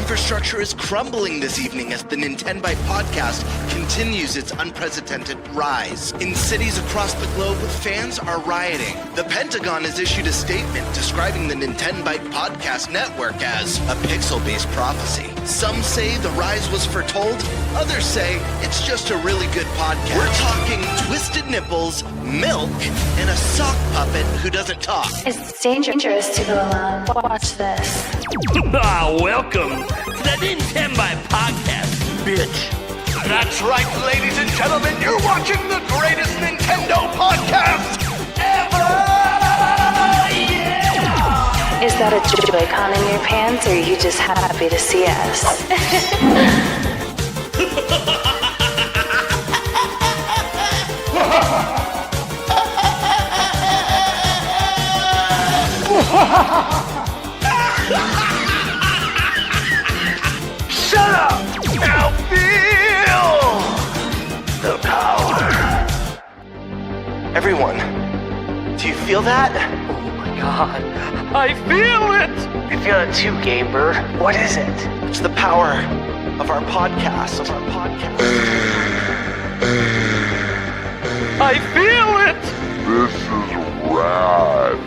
infrastructure is crumbling this evening as the NintenByte Podcast continues its unprecedented rise. In cities across the globe, fans are rioting. The Pentagon has issued a statement describing the NintenByte Podcast network as a pixel-based prophecy. Some say the rise was foretold, others say it's just a really good podcast. We're talking twisted nipples, milk, and a sock puppet who doesn't talk. It's dangerous to go alone. Watch this. Welcome to the NintenByte Podcast, bitch. That's right, ladies and gentlemen, you're watching the greatest Nintendo podcast ever! Yeah! Is that a Joy-Con in your pants, or are you just happy to see us? Shut up! Now feel the power. Everyone, do you feel that? Oh my god, I feel it! You feel it too, Game Bird. What is it? It's the power of our podcast. I feel it! This is rad,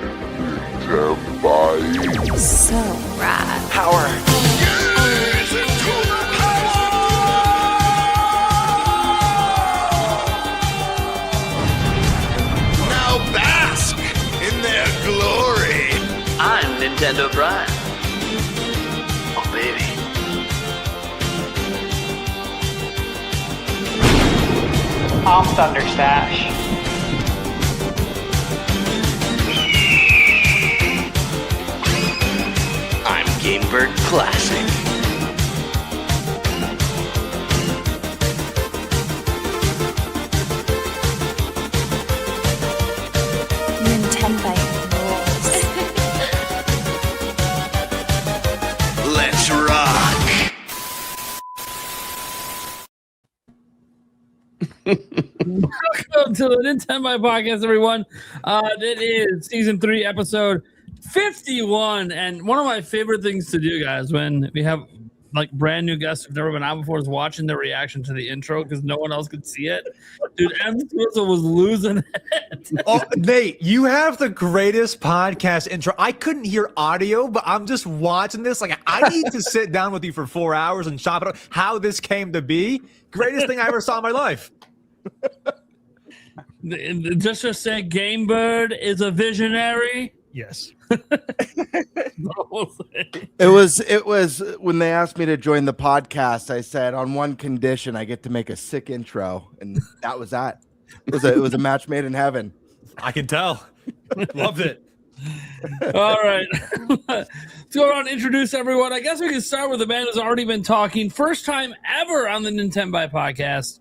NintenByte. So rad. Power. Now bask in their glory. I'm Nintendo Brian. Oh baby. I'm Thunderstash. I'm Game Bird Classic. NintenByte rules. Let's rock. Welcome to the NintenByte Podcast, everyone. It is season 3, episode 51, and one of my favorite things to do, guys, when we have like brand new guests who've never been on before, is watching their reaction to the intro because no one else could see it. Dude, M. Swizzle was losing it. Oh, Nate, you have the greatest podcast intro. I couldn't hear audio, but I'm just watching this. Like, I need to sit down with you for 4 hours and chop it up. How this came to be, greatest thing I ever saw in my life. Just to say, Game Bird is a visionary. Yes. It was when they asked me to join the podcast, I said on one condition, I get to make a sick intro, and that was that. It was a match made in heaven. I can tell. Loved it. All right. Let's go around and introduce everyone. I guess we can start with the man who's already been talking. First time ever on the NintenByte Podcast,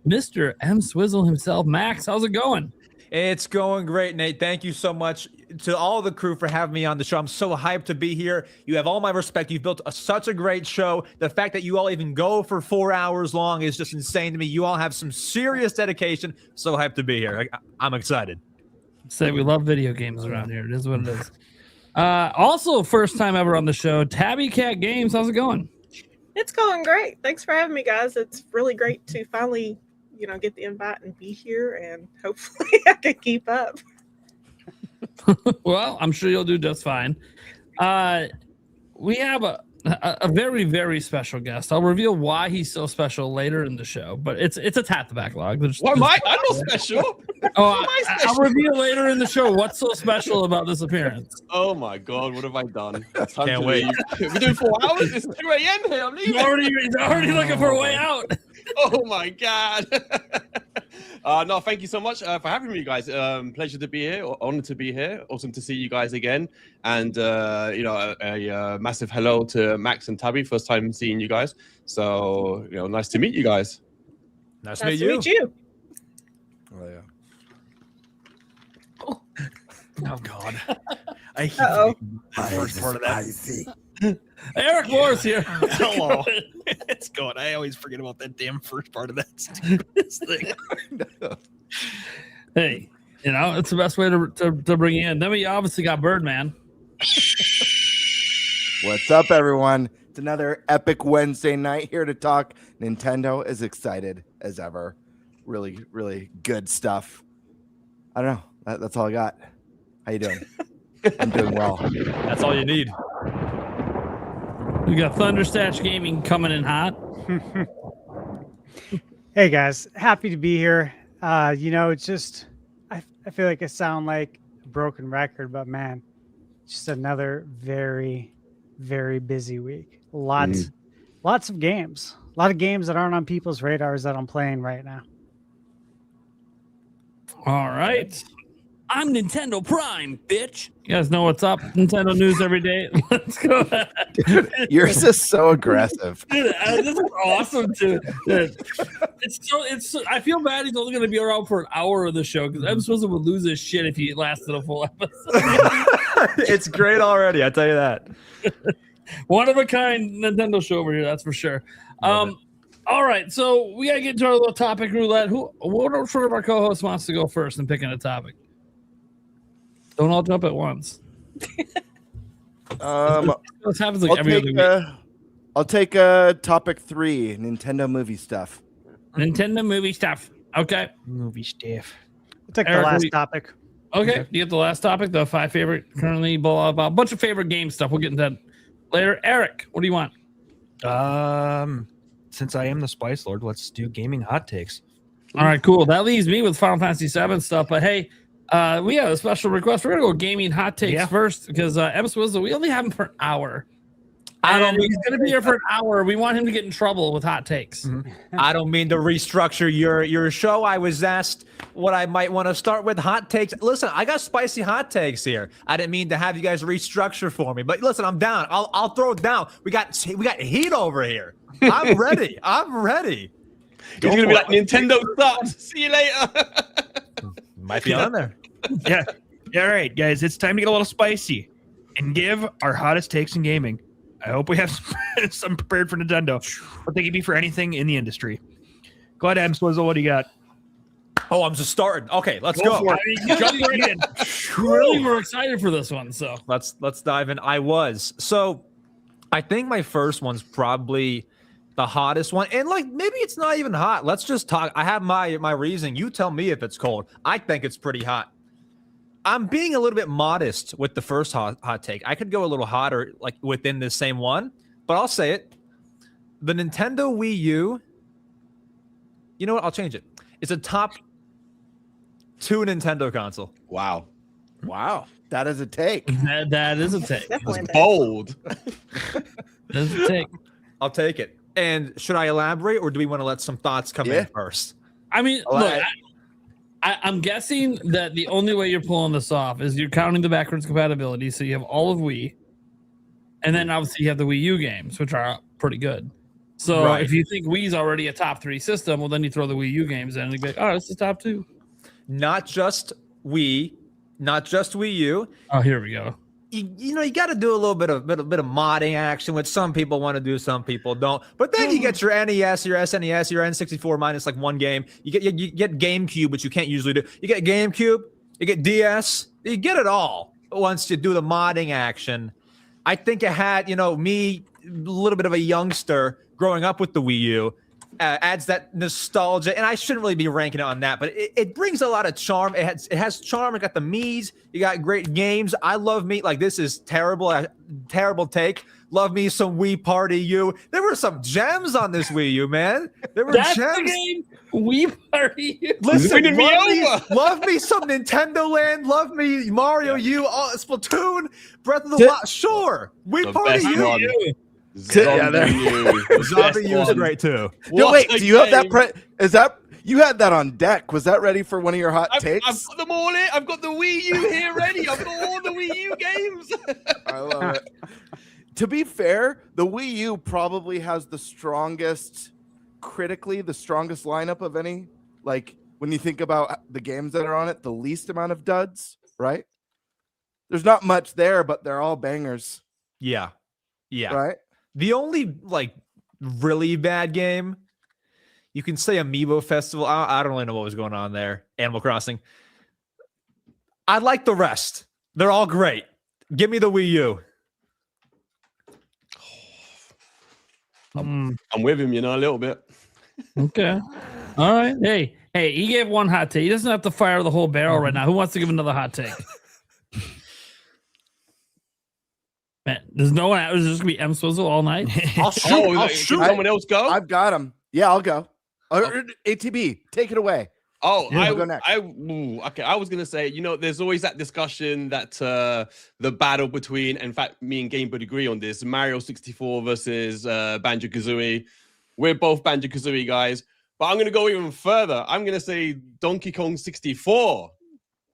Mr. M. Swizzle himself. Max, how's it going? It's going great, Nate. Thank you so much to all the crew for having me on the show. I'm so hyped to be here. You have all my respect. You've built such a great show. The fact that you all even go for 4 hours long is just insane to me. You all have some serious dedication. So hyped to be here. I'm excited. Say we love video games around here. It is what it is. Also, first time ever on the show, Tabby Cat Games. How's it going? It's going great. Thanks for having me, guys. It's really great to finally, get the invite and be here, and hopefully I can keep up. Well, I'm sure you'll do just fine. We have a very, very special guest. I'll reveal why he's so special later in the show, but it's a tap the backlog. Why am I? I'm not special. I'll reveal later in the show what's so special about this appearance. Oh my god, what have I done? Can't wait. We're doing 4 hours. It's 2 a.m. here. I'm leaving. He's already looking for a way out. Oh my god. No, thank you so much for having me, guys. Pleasure to be here. Honored to be here. Awesome to see you guys again. And a massive hello to Max and Tabby. First time seeing you guys. So nice to meet you guys. Nice to meet you. Oh yeah. Oh God. I hate Uh-oh. the first part of that. Eric Moore's here. Hello. It's going. I always forget about that damn first part of that stupid thing. Hey, it's the best way to bring you in. Then we obviously got Birdman. What's up, everyone? It's another epic Wednesday night here to talk Nintendo. As excited as ever. Really, really good stuff. I don't know. That's all I got. How you doing? I'm doing well. That's all you need. We got Thunderstash Gaming coming in hot. Hey guys, happy to be here. It's just I feel like I sound like a broken record, but man, just another very, very busy week. Lots of games. A lot of games that aren't on people's radars that I'm playing right now. All right. I'm Nintendo Prime, bitch. You guys know what's up. Nintendo news every day. Let's go. Dude, yours is so aggressive. Dude, this is awesome too. Dude, I feel bad he's only going to be around for an hour of the show because I'm supposed to lose his shit if he lasted a full episode. It's great already. I tell you that. One of a kind Nintendo show over here, that's for sure. All right, so we gotta get into our little topic roulette. What sort of our co-host wants to go first in picking a topic? Don't all jump at once. This happens like every other week. I'll take topic 3, Nintendo movie stuff. Nintendo movie stuff. Okay. Movie stuff. I'll take the last topic. Okay, you get the last topic, the 5 favorite currently, blah, blah, blah. A bunch of favorite game stuff. We'll get into that later. Eric, what do you want? Since I am the Spice Lord, let's do gaming hot takes. All right, cool. That leaves me with Final Fantasy VII stuff. But hey, we have a special request. We're gonna go gaming hot takes first because M. Swizzle, we only have him for an hour. He's gonna be here for an hour. We want him to get in trouble with hot takes. I don't mean to restructure your show. I was asked what I might want to start with. Hot takes. Listen, I got spicy hot takes here. I didn't mean to have you guys restructure for me, but listen, I'm down. I'll throw it down. We got heat over here. I'm ready. I'm ready. He's gonna be like, Nintendo sucks. See you later. Might be on there. Yeah. All right, guys, it's time to get a little spicy and give our hottest takes in gaming. I hope we have some prepared for Nintendo, but they could be for anything in the industry. Go ahead, Adam Swizzle. What do you got? Oh, I'm just starting. Okay, let's go. For it. Jump right in. Really, we're excited for this one. So let's dive in. So I think my first one's probably the hottest one, and like maybe it's not even hot. Let's just talk. I have my reasoning. You tell me if it's cold. I think it's pretty hot. I'm being a little bit modest with the first hot take. I could go a little hotter, like within the same one, but I'll say it. The Nintendo Wii U. You know what? I'll change it. It's a top 2 Nintendo console. Wow. That is a take. That is a take. That's bold. That's a take. I'll take it. And should I elaborate, or do we want to let some thoughts come in first? I mean, look, I'm guessing that the only way you're pulling this off is you're counting the backwards compatibility. So you have all of Wii, and then obviously you have the Wii U games, which are pretty good. So if you think Wii's already a top 3 system, well, then you throw the Wii U games in and you go, oh, it's the top 2. Not just Wii, not just Wii U. Oh, here we go. You got to do a little bit of modding action, which some people want to do, some people don't. But then you get your NES, your SNES, your N64 minus like one game. You get GameCube, which you can't usually do. You get GameCube, you get DS, you get it all once you do the modding action. I think it had, me, a little bit of a youngster growing up with the Wii U, adds that nostalgia, and I shouldn't really be ranking it on that, but it brings a lot of charm. It has charm. It got the Mii's. You got great games. I love me. Like, this is terrible take. Love me some Wii Party U. There were some gems on this Wii U, man. There were That's gems. The game. Wii Party U. Listen, love me some Nintendo Land. Love me Mario U. Splatoon. Breath of the Wild. Sure. Wii Party U. Zombie U is great too. Wait, do you have that? Is that you had that on deck? Was that ready for one of your hot takes? I've got them all in. I've got the Wii U here ready. I've got all the Wii U games. I love it. To be fair, the Wii U probably has the strongest lineup of any. Like when you think about the games that are on it, the least amount of duds, right? There's not much there, but they're all bangers. Yeah. Right. The only like really bad game, you can say Amiibo Festival. I don't really know what was going on there. Animal Crossing. I like the rest. They're all great. Give me the Wii U. I'm with him, a little bit. Okay. All right. Hey, he gave one hot take. He doesn't have to fire the whole barrel right now. Who wants to give another hot take? Man, there's no one. It's just gonna be M Swizzle all night. I'll shoot. Someone else go. I've got him. Yeah, I'll go. ATB, take it away. Oh, Yeah, I'll go next. Okay. I was gonna say, there's always that discussion that the battle between, in fact, me and Game would agree on this: Mario 64 versus Banjo-Kazooie. We're both Banjo-Kazooie guys, but I'm gonna go even further. I'm gonna say Donkey Kong 64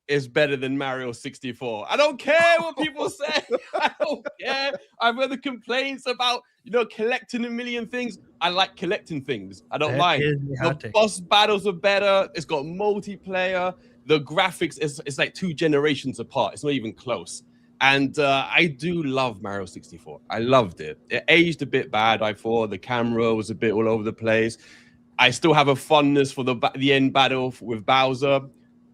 is better than Mario 64. I don't care what people say. I don't care. I've heard the complaints about, collecting a million things. I like collecting things. I don't mind. The boss battles are better. It's got multiplayer. The graphics is like 2 generations apart. It's not even close. And I do love Mario 64. I loved it. It aged a bit bad, I thought. The camera was a bit all over the place. I still have a fondness for the end battle with Bowser.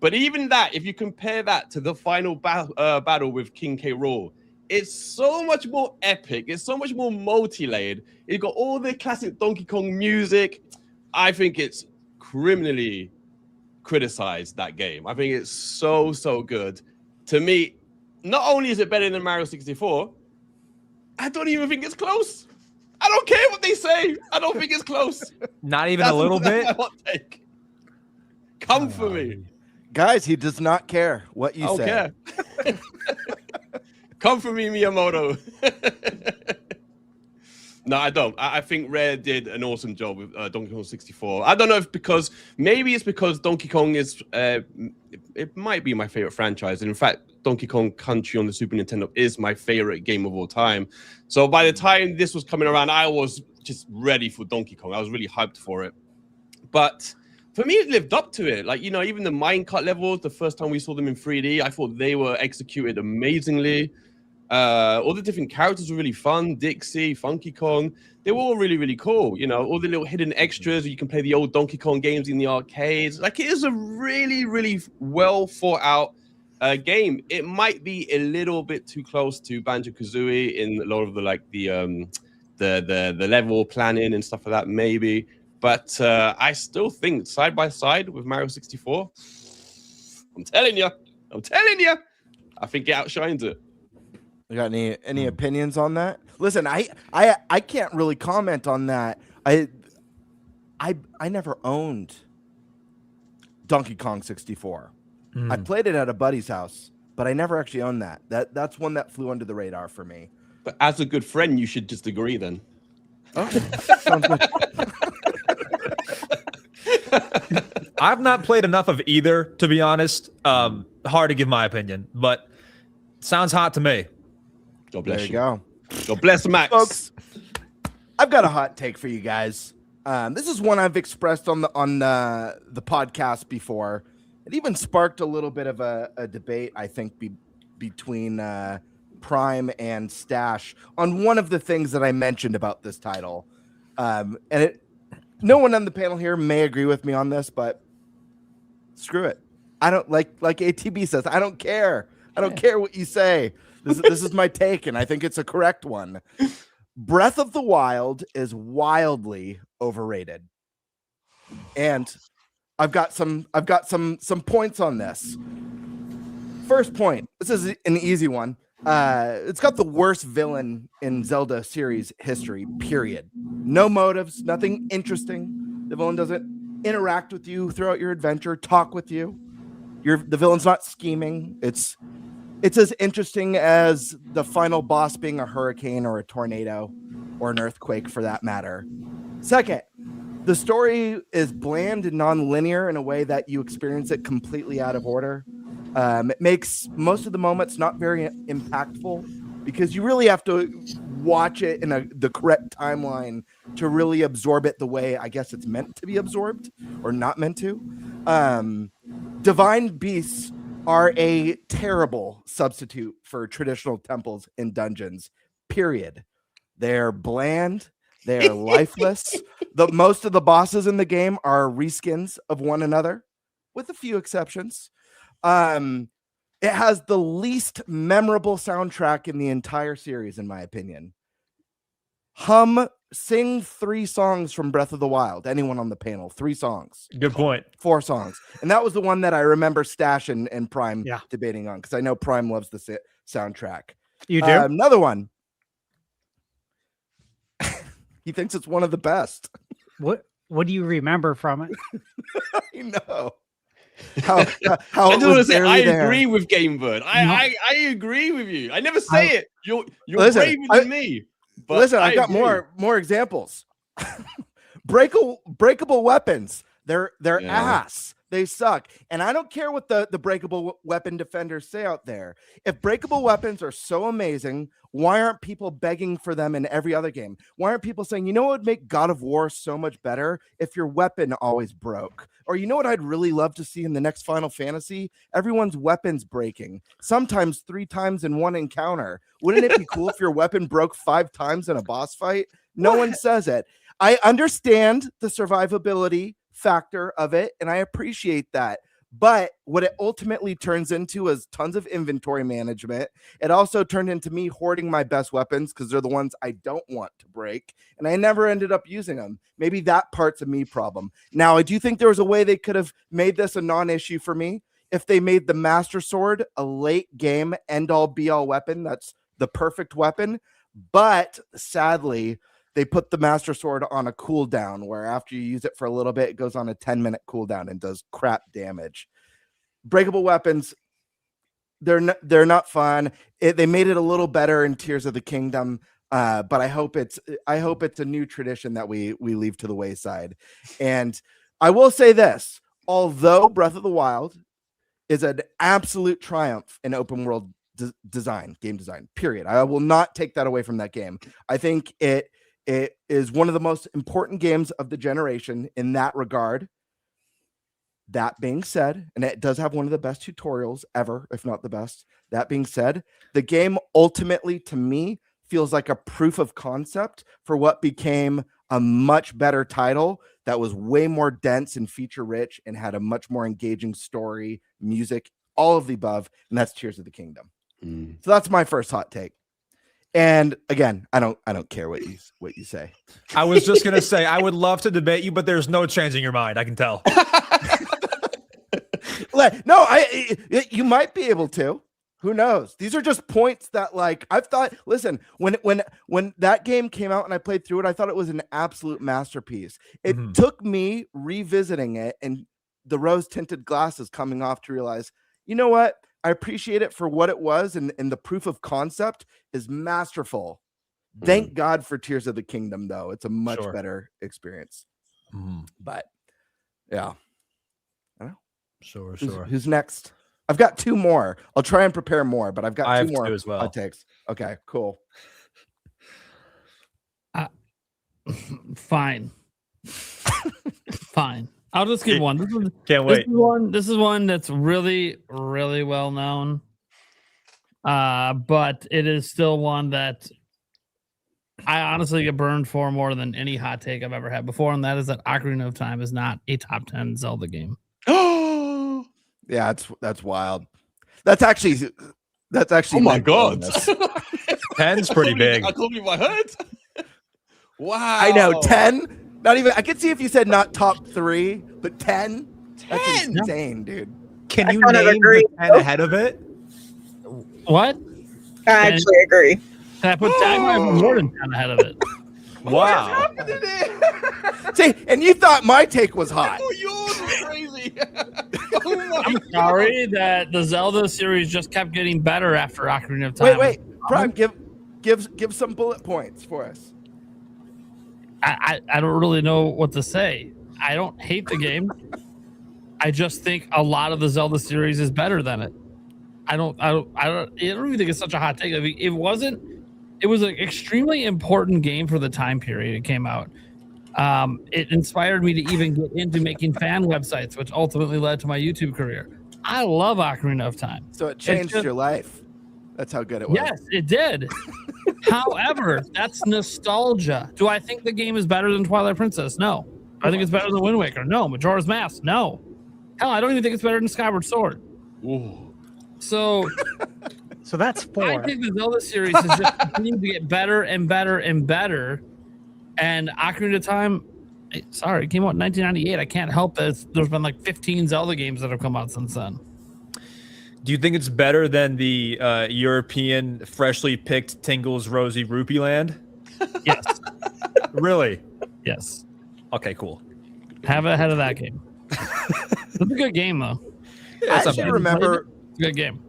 But even that, if you compare that to the final battle with King K. Rool, it's so much more epic. It's so much more multi-layered. It's got all the classic Donkey Kong music. I think it's criminally criticized, that game. I think it's so, so good. To me, not only is it better than Mario 64, I don't even think it's close. I don't care what they say. I don't think it's close. Not even a little bit? My hot take. Come for me. Guys, he does not care what you say. Care. Come for me, Miyamoto. No, I don't. I think Rare did an awesome job with Donkey Kong 64. I don't know if maybe it's because Donkey Kong is, it might be my favorite franchise. And in fact, Donkey Kong Country on the Super Nintendo is my favorite game of all time. So by the time this was coming around, I was just ready for Donkey Kong. I was really hyped for it. But for me, it lived up to it. Like, even the minecart levels, the first time we saw them in 3D, I thought they were executed amazingly. All the different characters were really fun. Dixie, Funky Kong, they were all really, really cool. All the little hidden extras. You can play the old Donkey Kong games in the arcades. Like, it is a really, really well thought out game. It might be a little bit too close to Banjo-Kazooie in a lot of the level planning and stuff like that, maybe. But I still think side by side with Mario 64, I'm telling you, I think it outshines it. You got any opinions on that? Listen, I can't really comment on that. I never owned Donkey Kong 64. I played it at a buddy's house, but I never actually owned that. That's one that flew under the radar for me. But as a good friend, you should just agree then. Oh, sounds good. I've not played enough of either, to be honest. Hard to give my opinion, but sounds hot to me. God bless there you go. God bless Max. Folks, I've got a hot take for you guys. This is one I've expressed on the podcast before. It even sparked a little bit of a debate, I think, between Prime and Stash on one of the things that I mentioned about this title. No one on the panel here may agree with me on this, but screw it. I don't like ATB says, I don't care. I don't care what you say. This is my take, and I think it's a correct one. Breath of the Wild is wildly overrated. And I've got some points on this. First point. This is an easy one. It's got the worst villain in Zelda series history, period. No motives, nothing interesting. The villain doesn't interact with you throughout your adventure, talk with you. The villain's not scheming. It's as interesting as the final boss being a hurricane or a tornado or an earthquake, for that matter. Second, the story is bland and non-linear in a way that you experience it completely out of order. It makes most of the moments not very impactful because you really have to watch it in the correct timeline to really absorb it the way I guess it's meant to be absorbed or not meant to. Divine beasts are a terrible substitute for traditional temples and dungeons, period. They're bland. They're lifeless. Most of the bosses in the game are reskins of one another, with a few exceptions. It has the least memorable soundtrack in the entire series, in my opinion. Hum sing 3 songs from Breath of the Wild. Anyone on the panel, 3 songs. Good point. 4 songs. And that was the one that I remember Stash and Prime debating on, because I know Prime loves the soundtrack. You do? Another one. He thinks it's one of the best. What do you remember from it? I know. How I just want to say I there. agree with Gamebird. I agree with you. I never say it. You're Listen, braver than me. But listen, I've got agree. more examples. Breakable weapons. They're ass. They suck. And I don't care what the breakable weapon defenders say out there. If breakable weapons are so amazing, why aren't people begging for them in every other game? Why aren't people saying, you know what would make God of War so much better if your weapon always broke? Or you know what I'd really love to see in the next Final Fantasy? Everyone's weapons breaking, sometimes 3 times in one encounter. Wouldn't it be cool if your weapon broke 5 times in a boss fight? No one says it. I understand the survivability factor of it, and I appreciate that. But what it ultimately turns into is tons of inventory management. It also turned into me hoarding my best weapons because they're the ones I don't want to break, and I never ended up using them. Maybe that part's a me problem. Now, I do think there was a way they could have made this a non-issue for me if they made the Master Sword a late game end-all be-all weapon. That's the perfect weapon. But sadly, they put the Master Sword on a cooldown where after you use it for a little bit, it goes on a 10-minute cooldown and does crap damage. Breakable weapons, they're not fun. They made it a little better in Tears of the Kingdom, but I hope it's a new tradition that we leave to the wayside. And I will say this, although Breath of the Wild is an absolute triumph in open world game design, period. I will not take that away from that game. I think it is one of the most important games of the generation in that regard. That being said, and it does have one of the best tutorials ever, if not the best. That being said, the game ultimately, to me, feels like a proof of concept for what became a much better title that was way more dense and feature rich and had a much more engaging story, music, all of the above, and that's Tears of the Kingdom. So that's my first hot take. And again, I don't care what you say. I was just gonna say I would love to debate you, but there's no changing your mind. I can tell. No, you might be able to. Who knows? These are just points that, like, I've thought. Listen, when that game came out and I played through it, I thought it was an absolute masterpiece. It took me revisiting it and the rose-tinted glasses coming off to realize, you know what? I appreciate it for what it was, and the proof of concept is masterful. Thank God for Tears of the Kingdom, though. It's a much better experience. But yeah, I don't know. Sure. Who's next? I've got 2 more. I'll try and prepare more, but I've got 2 more as well. hot takes. Okay, cool. Fine. I'll just give one. Can't wait. This is one that's really, really well known. But it is still one that I honestly get burned for more than any hot take I've ever had before, and that is that Ocarina of Time is not a top 10 Zelda game. Oh, yeah, that's wild. That's actually. Oh my God. 10's pretty big. I can't believe I heard. Wow. I know 10. Not even. I could see if you said not top 3, but 10. That's insane, dude. Can you name the 10 ahead of it? What? I actually agree. Can I put more than 10 ahead of it? Wow. See, and you thought my take was hot. Oh, yours was crazy. I'm sorry that the Zelda series just kept getting better after Ocarina of Time. Wait, Prime, give some bullet points for us. I don't really know what to say. I don't hate the game. I just think a lot of the Zelda series is better than it. I don't even think it's such a hot take. I mean, it was an extremely important game for the time period it came out. It inspired me to even get into making fan websites, which ultimately led to my YouTube career. I love Ocarina of Time. So it changed your life. That's how good it was. Yes, it did. However, that's nostalgia. Do I think the game is better than Twilight Princess? No. I think it's better than Wind Waker? No. Majora's Mask? No. Hell, I don't even think it's better than Skyward Sword. Ooh. So that's 4. I think the Zelda series has just continued to get better and better and better. And Ocarina of Time, sorry, it came out in 1998. I can't help that there's been like 15 Zelda games that have come out since then. Do you think it's better than the European freshly picked Tingle's Rosy Rupee Land? Yes. Really? Yes. Okay, cool. Have it ahead of that game. It's a good game, though. I actually remember. It's a good game.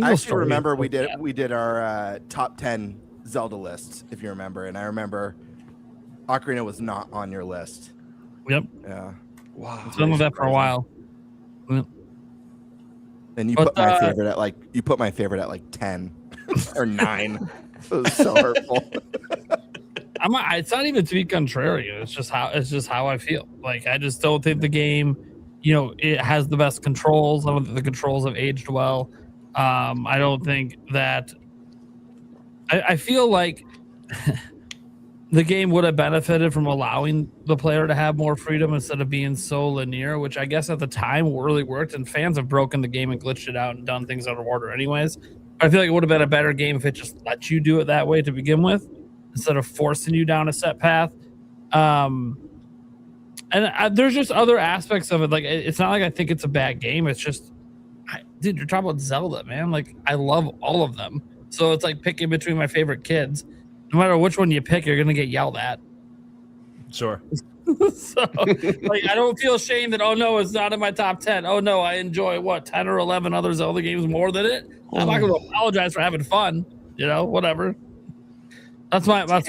I actually remember we did our top 10 Zelda lists, if you remember, and I remember Ocarina was not on your list. Yep. Yeah. Wow. It's been with that for a while. Yep. And you put my favorite at like 10 or 9. It was so hurtful. It's not even to be contrary. It's just how I feel. Like, I just don't think the game, it has the best controls. I don't think the controls have aged well. I don't think that. I feel like the game would have benefited from allowing the player to have more freedom instead of being so linear, which I guess at the time really worked, and fans have broken the game and glitched it out and done things out of order anyways. I feel like it would have been a better game if it just let you do it that way to begin with, instead of forcing you down a set path. There's just other aspects of it. Like, it's not like I think it's a bad game. It's just, dude, you're talking about Zelda, man. Like, I love all of them. So it's like picking between my favorite kids. No matter which one you pick, you're going to get yelled at. Sure. So, like, I don't feel shame that, oh, no, it's not in my top 10. Oh, no, I enjoy, 10 or 11 other Zelda games more than it? I'm not going to apologize for having fun. Whatever. That's one hot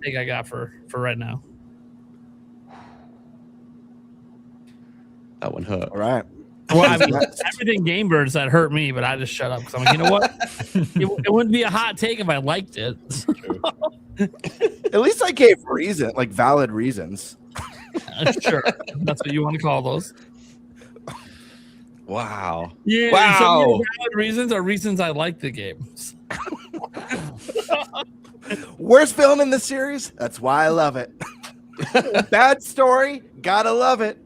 take I got for right now. That one hurt. All right. Well, I mean, everything Game Bird said hurt me, but I just shut up because I'm like, you know what? It wouldn't be a hot take if I liked it. At least I gave valid reasons. Sure. That's what you want to call those. Wow. Yeah. Wow. Some of your valid reasons are reasons I like the game. Worst film in the series? That's why I love it. Bad story? Gotta love it.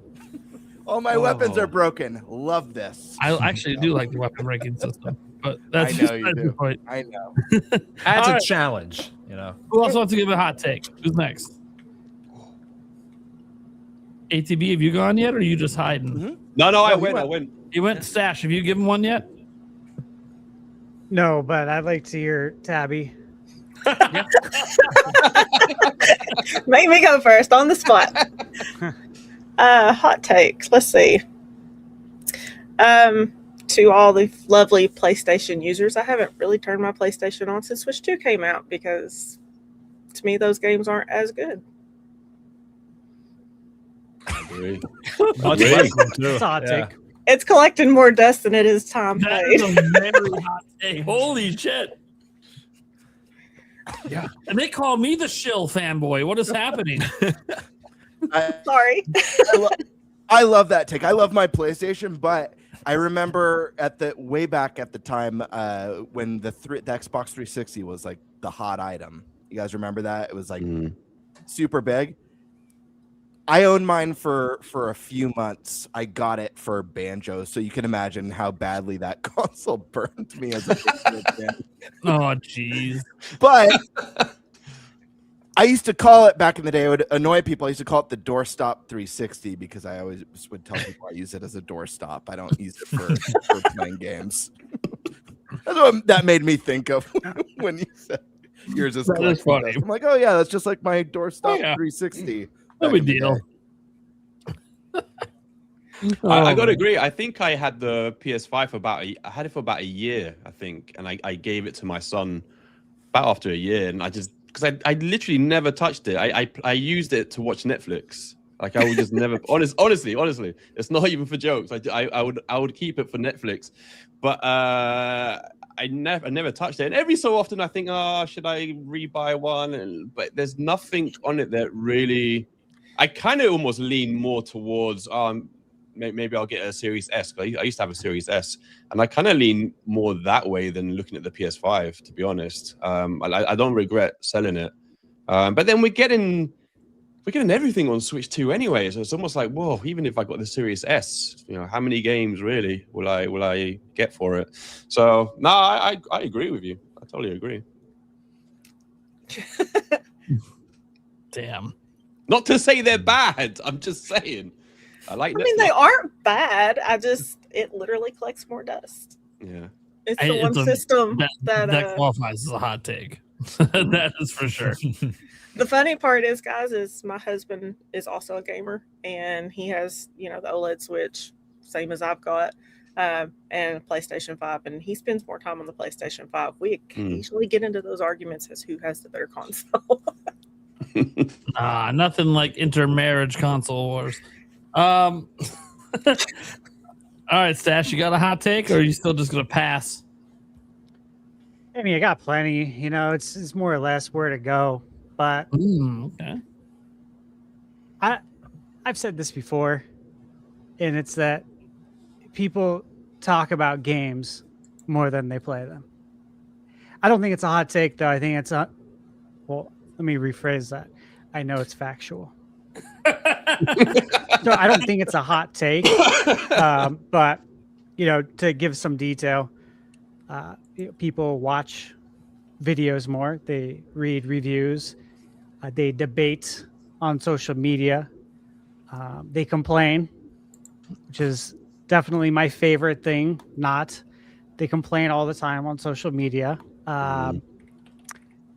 All my weapons are broken. Love this. I actually do like the weapon ranking system, but that's I know you do. Point. I know. That's a challenge, Who else wants to give a hot take? Who's next? ATB, have you gone yet, or are you just hiding? Mm-hmm. No, I win. You went. Stash, have you given one yet? No, but I'd like to hear Tabby. Make me go first on the spot. Hot takes. Let's see. To all the lovely PlayStation users, I haven't really turned my PlayStation on since Switch 2 came out because to me those games aren't as good. I agree. It's a hot take. It's collecting more dust than it is time That played. is a very hot take. Holy shit. Yeah. And they call me the shill fanboy. What is happening? Sorry. I love that take. I love my PlayStation, but I remember way back at the time when the Xbox 360 was like the hot item. You guys remember that? It was like super big. I owned mine for a few months. I got it for Banjo, so you can imagine how badly that console burned me as a kid. Oh, jeez. But I used to call it back in the day. It would annoy people. I used to call it the doorstop 360 because I always would tell people I use it as a doorstop. I don't use it for playing games. That's what that made me think of when you said yours is funny. I'm like, oh yeah, that's just like my doorstop 360. No big deal. I got to agree. I think I had the PS5 for about a year, I think, and I gave it to my son about after a year, and because I literally never touched it. I used it to watch Netflix. Like I would just never. Honestly, it's not even for jokes. I would keep it for Netflix, but I never touched it. And every so often I think, oh, should I rebuy one? But there's nothing on it that really. I kind of almost lean more towards maybe I'll get a Series S. I used to have a Series S, and I kind of lean more that way than looking at the PS5. To be honest, I don't regret selling it. But then we're getting everything on Switch 2 anyway. So it's almost like, whoa, even if I got the Series S, how many games really will I get for it? So I agree with you. I totally agree. Damn. Not to say they're bad. I'm just saying. I mean, they aren't bad. It literally collects more dust. Yeah. It's the one system that qualifies as a hot take. That is for sure. The funny part is, guys, is my husband is also a gamer, and he has, the OLED Switch, same as I've got, and a PlayStation 5, and he spends more time on the PlayStation 5. We occasionally get into those arguments as who has the better console. Nothing like intermarriage console wars. All right, Stash, you got a hot take, or are you still just gonna pass? I mean, I got plenty. It's more or less where to go. But okay. I've said this before, and it's that people talk about games more than they play them. I don't think it's a hot take, though. I think it's well, let me rephrase that. I know it's factual. So I don't think it's a hot take, but to give some detail, people watch videos more. They read reviews. They debate on social media. They complain, which is definitely my favorite thing. They complain all the time on social media.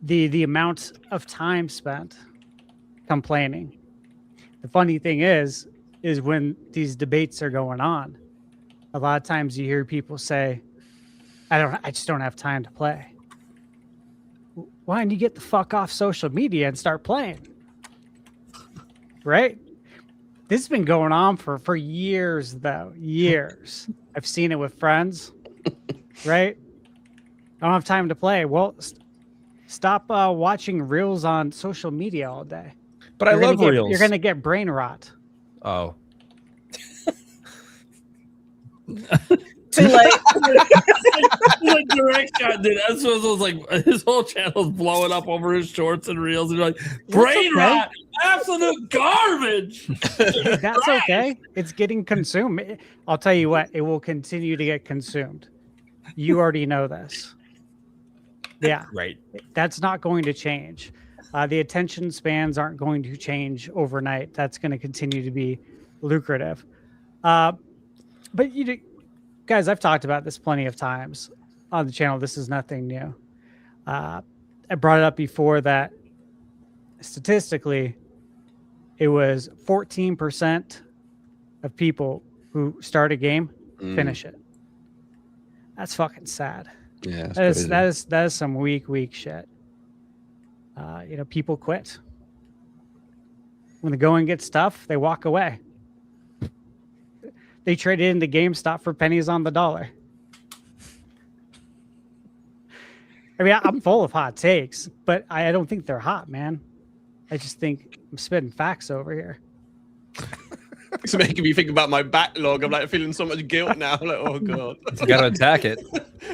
The amount of time spent complaining. The funny thing is when these debates are going on, a lot of times you hear people say, I just don't have time to play. Why don't you get the fuck off social media and start playing? Right? This has been going on for years, though. Years. I've seen it with friends. Right? I don't have time to play. Well, stop watching reels on social media all day. But I love reels. You're going to get brain rot. Oh. Too late. Like direct shot, dude. That's what it was like. His whole channel's blowing up over his shorts and reels. And you're like, brain rot, absolute garbage. That's okay. It's getting consumed. I'll tell you what, it will continue to get consumed. You already know this. Yeah. Right. That's not going to change. The attention spans aren't going to change overnight. That's going to continue to be lucrative. But guys, I've talked about this plenty of times on the channel. This is nothing new. I brought it up before that statistically, it was 14% of people who start a game finish it. That's fucking sad. Yeah, that is some weak shit. People quit. When the going gets tough, they walk away. They traded into GameStop for pennies on the dollar. I mean, I'm full of hot takes, but I don't think they're hot, man. I just think I'm spitting facts over here. It's making me think about my backlog. I'm like feeling so much guilt now. Like, oh god, you gotta attack it.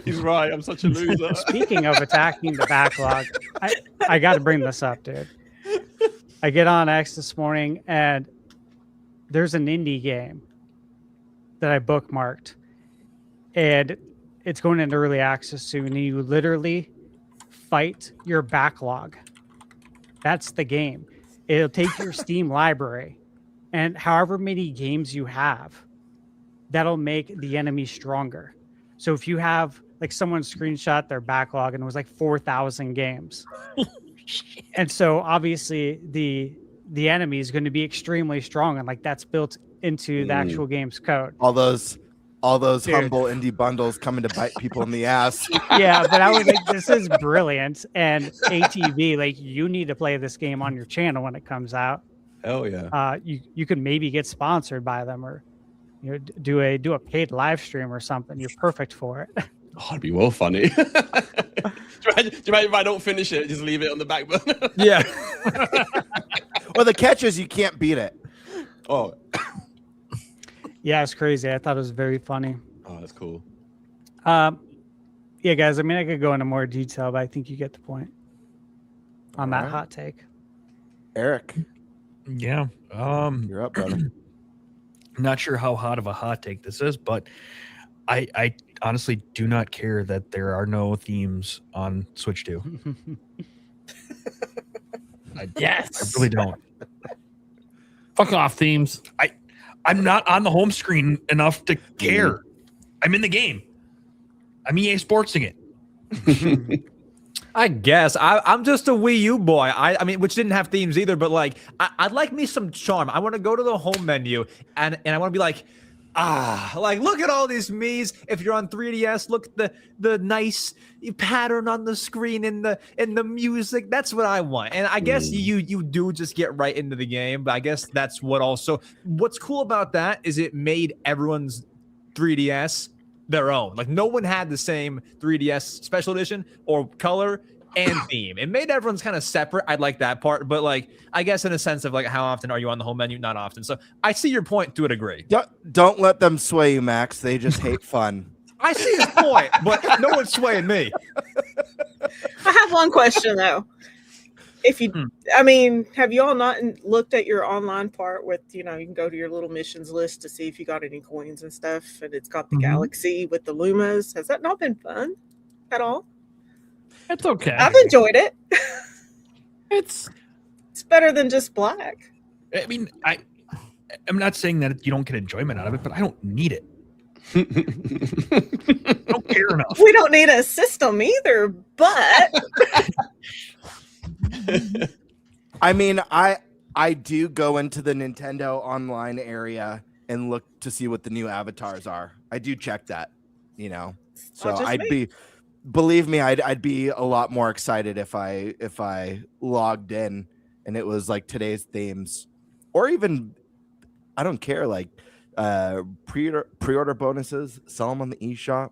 He's right. I'm such a loser. Speaking of attacking the backlog, I got to bring this up, dude. I get on X this morning, and there's an indie game that I bookmarked, and it's going into early access soon. And you literally fight your backlog. That's the game. It'll take your Steam library, and however many games you have, that'll make the enemy stronger. So if you have, like, someone screenshot their backlog and it was like 4,000 games. And so obviously the enemy is going to be extremely strong, and like that's built into the actual game's code. All those Dude. humble indie bundles coming to bite people in the ass. Yeah, but I was like, this is brilliant. And ATV, like, you need to play this game on your channel when it comes out. Hell yeah. You can maybe get sponsored by them, or do a paid live stream or something. You're perfect for it. Oh, it'd be well funny. Do you imagine if I don't finish it, just leave it on the back burner? Yeah. Well, the catch is you can't beat it. Oh. Yeah, it's crazy. I thought it was very funny. Oh, that's cool. Yeah, guys. I mean, I could go into more detail, but I think you get the point on that hot take. Eric. Yeah. You're up, brother. Not sure how hot of a hot take this is, but I honestly do not care that there are no themes on Switch 2. Yes. I really don't. Fuck off, themes. I'm not on the home screen enough to care. I'm in the game. I'm EA Sportsing it. I guess I'm just a Wii U boy. I mean, which didn't have themes either, but like I'd like me some charm. I want to go to the home menu and I want to be like, like look at all these Mii's. If you're on 3DS, look at the nice pattern on the screen in the music. That's what I want. And I guess you do just get right into the game, but I guess that's what's cool about that is it made everyone's 3DS their own. Like no one had the same 3DS special edition or color and theme. It made everyone's kind of separate. I like that part, but like I guess in a sense of like how often are you on the home menu? Not often. So I see your point to a degree. Don't let them sway you, Max. They just hate fun. I see his point, but no one's swaying me. I have one question though. If you, I mean, have you all not looked at your online part with, you can go to your little missions list to see if you got any coins and stuff, and it's got the galaxy with the Lumas. Has that not been fun at all? It's okay. I've enjoyed it. It's better than just black. I mean, I'm not saying that you don't get enjoyment out of it, but I don't need it. I don't care enough. We don't need a system either, but I mean, I do go into the Nintendo online area and look to see what the new avatars are. I do check that, So believe me, I'd be a lot more excited if I logged in and it was like today's themes, or even I don't care, like pre-order bonuses, sell them on the eShop.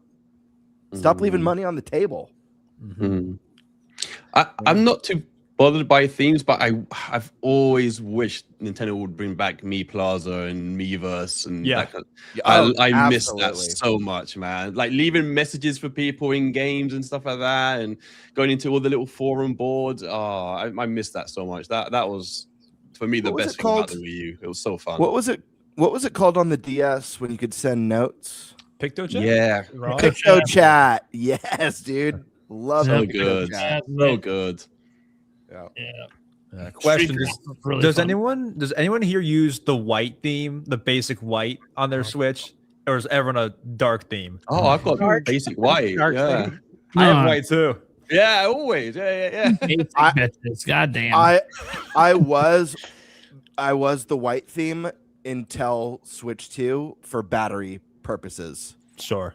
Stop leaving money on the table. I'm not too bothered by themes, but I've always wished Nintendo would bring back Mi Plaza and Miiverse and that kind of, I miss that so much, man. Like leaving messages for people in games and stuff like that, and going into all the little forum boards. I miss that so much. That was for me the best thing about the Wii U. It was so fun. What was it called on the DS when you could send notes? PictoChat? Yeah. PictoChat. Yes, dude. Love so it. Good. So good. Yeah. Question: really Does fun. anyone here use the white theme, the basic white on their Switch, or is everyone a dark theme? Oh, I've got basic white. Dark Yeah. theme. I have white too. Yeah, always. Yeah. Bitches. God damn. I was the white theme until Switch 2 for battery purposes. Sure.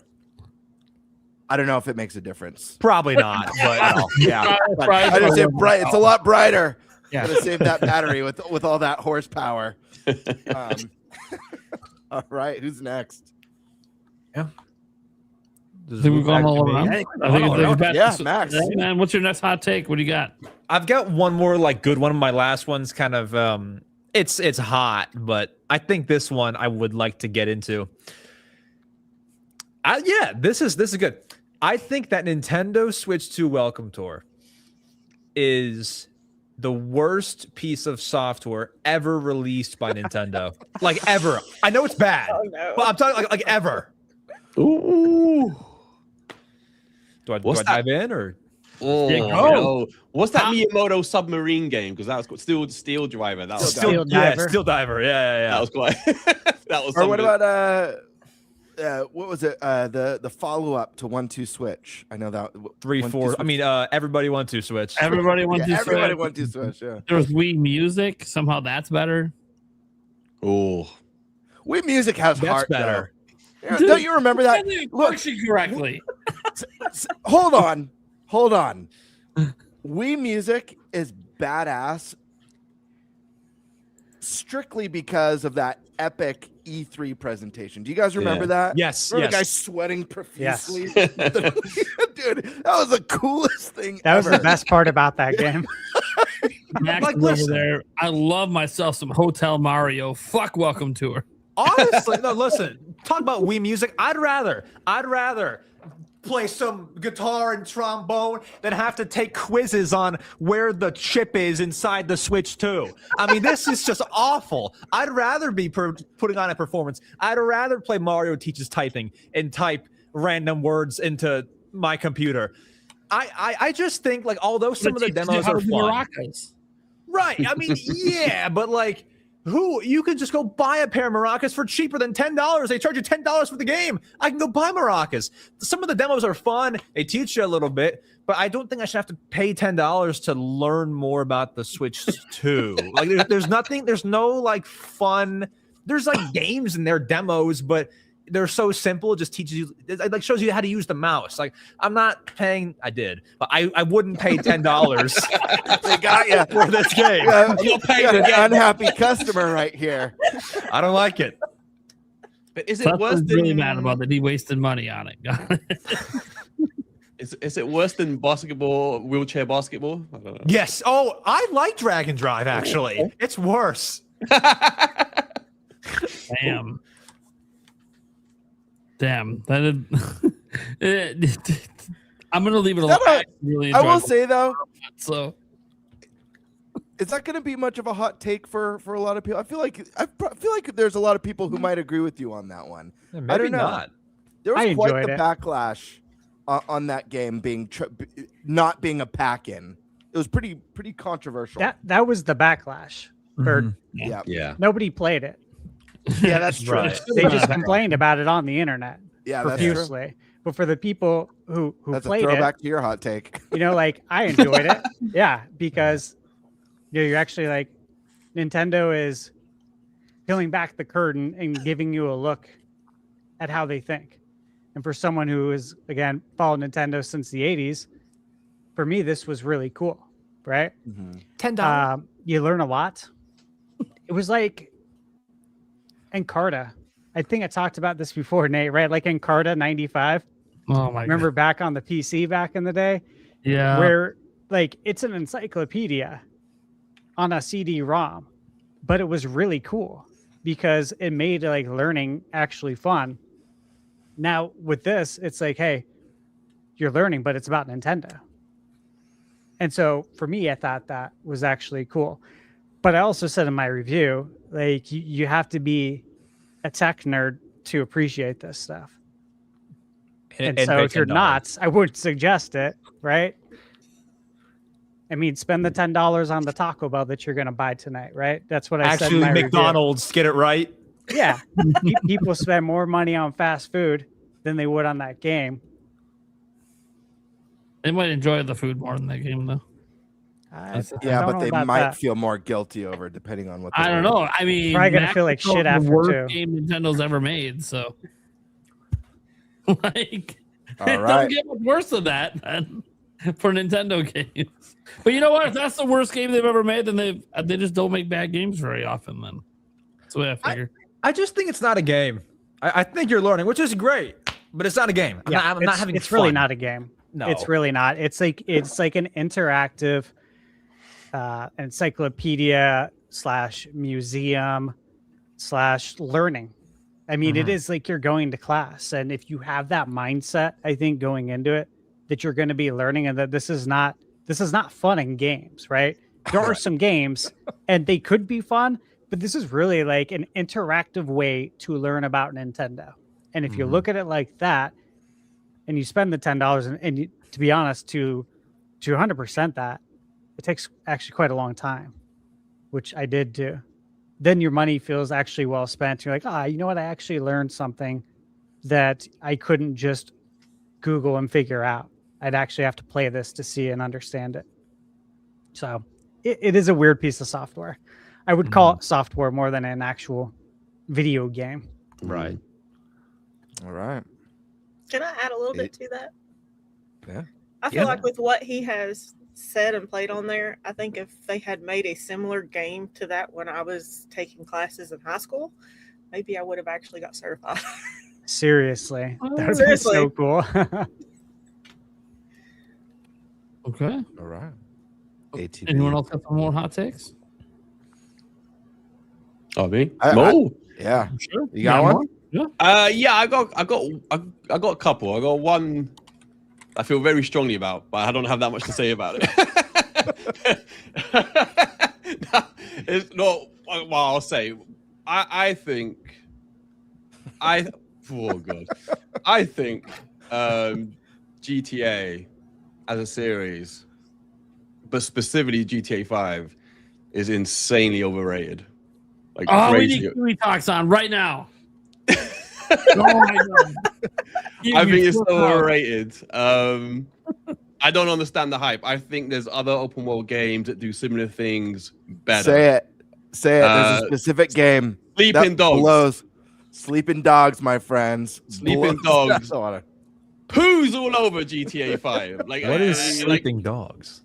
I don't know if it makes a difference. Probably not, but yeah. But I just say bright. It's a lot brighter. Yeah. Gotta save that battery with all that horsepower. All right, who's next? I think we've gone all around. Max. Hey, man, what's your next hot take? What do you got? I've got one more like good one. My last one's kind of it's hot, but I think this one I would like to get into. This is good. I think that Nintendo Switch 2 Welcome Tour is the worst piece of software ever released by Nintendo. Like ever. I know it's bad, but I'm talking like ever. Ooh. Do I dive in or? No. What's that Miyamoto submarine game? Because that was Steel Driver. That was Steel Diver. Yeah. That was quite. That was. Or what about what was it? The follow up to 1-2 Switch. I know that 3-4. I mean, everybody 1-2 Switch. Everybody 1-2 Switch. Everybody 1-2 Switch. Yeah. There was Wii Music. Somehow that's better. Oh, Wii Music has That's heart. better. Dude, don't you remember that? Look, correctly. Hold on. Wii Music is badass strictly because of that epic E3 presentation. Do you guys remember that? Yes. Remember the guy sweating profusely? Dude, that was the coolest thing That ever. was the best part about that game. Max Like, is over listen. there. I love myself some Hotel Mario. Fuck Welcome Tour. Honestly, no, listen. Talk about Wii Music. I'd rather play some guitar and trombone than have to take quizzes on where the chip is inside the Switch 2. I mean, this is just awful. I'd rather be putting on a performance. I'd rather play Mario Teaches Typing and type random words into my computer. I just think, like, although some of the demos are fun. Right. I mean, yeah, but like, who you could just go buy a pair of maracas for cheaper than $10. They charge you $10 for the game. I can go buy maracas. Some of the demos are fun. They teach you a little bit, but I don't think I should have to pay $10 to learn more about the Switch 2. Like, there's nothing. There's no like fun. There's like games in their demos, but they're so simple. It just teaches you, it like shows you how to use the mouse. Like, I'm not paying. I did, but I wouldn't pay $10. They got you for this game. You're paying an again. unhappy customer right here. I don't like it. But is it That's worse what's than really mad about that he wasted money on it. Is it worse than basketball, wheelchair basketball? I don't know. Yes. Oh, I like Drag and Drive. Actually, it's worse. Damn. That I'm gonna leave it alone. I will say though, so is that going to be much of a hot take for a lot of people? I feel like there's a lot of people who might agree with you on that one. Yeah, I maybe don't know. not. There I was quite enjoyed the it. backlash on that game being not being a pack-in. It was pretty controversial. That was the backlash. Or Yeah. nobody played it. Yeah, that's true. Right. They just complained about it on the internet Yeah, that's true. profusely. But for the people who That's a played throwback it, to your hot take. you know, like I enjoyed it. Yeah, because you're actually like Nintendo is peeling back the curtain and giving you a look at how they think. And for someone who has again followed Nintendo since the 80s, for me this was really cool, right? $10. You learn a lot. It was like Encarta. I think I talked about this before, Nate, right? Like Encarta 95. oh my Remember back on the PC back in the day? God. Yeah. Where like it's an encyclopedia on a CD-ROM, but it was really cool because it made like learning actually fun. Now with this, it's like, hey, you're learning, but it's about Nintendo. And so for me, I thought that was actually cool. But I also said in my review, like you have to be a tech nerd to appreciate this stuff. And so pay if you're $10. not, I wouldn't suggest it, right? I mean, spend the $10 on the Taco Bell that you're going to buy tonight, right? That's what I said in Actually, my McDonald's, get it right. review. Yeah. People spend more money on fast food than they would on that game. They might enjoy the food more than that game, though. Yeah, don't but know they about might that. feel more guilty over it depending on what. I don't know. I mean, Probably gonna Max feel like is called shit the after worst two. game Nintendo's ever made. So, like, All it right. don't get much worse than that man, for Nintendo games. But you know what? If that's the worst game they've ever made, then they just don't make bad games very often. Then that's the way I figure. I just think it's not a game. I think you're learning, which is great, but it's not a game. I'm not having It's fun. really not a game. No. It's really not. It's like an interactive encyclopedia / museum / learning. I mean, it is like you're going to class, and if you have that mindset, I think going into it that you're going to be learning, and that this is not fun in games, right? There are some games, and they could be fun, but this is really like an interactive way to learn about Nintendo. And if you look at it like that, and you spend the $10, and you, to be honest, to 100% that, it takes actually quite a long time, which I did do. Then your money feels actually well spent. You're like, you know what? I actually learned something that I couldn't just Google and figure out. I'd actually have to play this to see and understand it. So it is a weird piece of software. I would call it software more than an actual video game. Right. All right. Can I add a little bit to that? Yeah. I feel like with what he has said and played on there, I think if they had made a similar game to that when I was taking classes in high school, maybe I would have actually got certified. Seriously. That would be so cool. Okay. All right. Anyone else have some more hot takes? Oh, me? Yeah. Sure. You got one? Yeah. Yeah, I got a couple. I got one I feel very strongly about, but I don't have that much to say about it. It's not. Well, I'll say, I think, oh god, I think GTA as a series, but specifically GTA 5, is insanely overrated. Like Oh, we crazy. need Kiwi Talks on right now. Oh my God. I think it's so flip out. overrated. I don't understand the hype. I think there's other open world games that do similar things better. Say it. There's a specific game. Sleeping that Dogs. blows. Sleeping Dogs, my friends. Sleeping Blows Dogs. the water. Poos all over GTA 5. Like, What is like, Sleeping Dogs?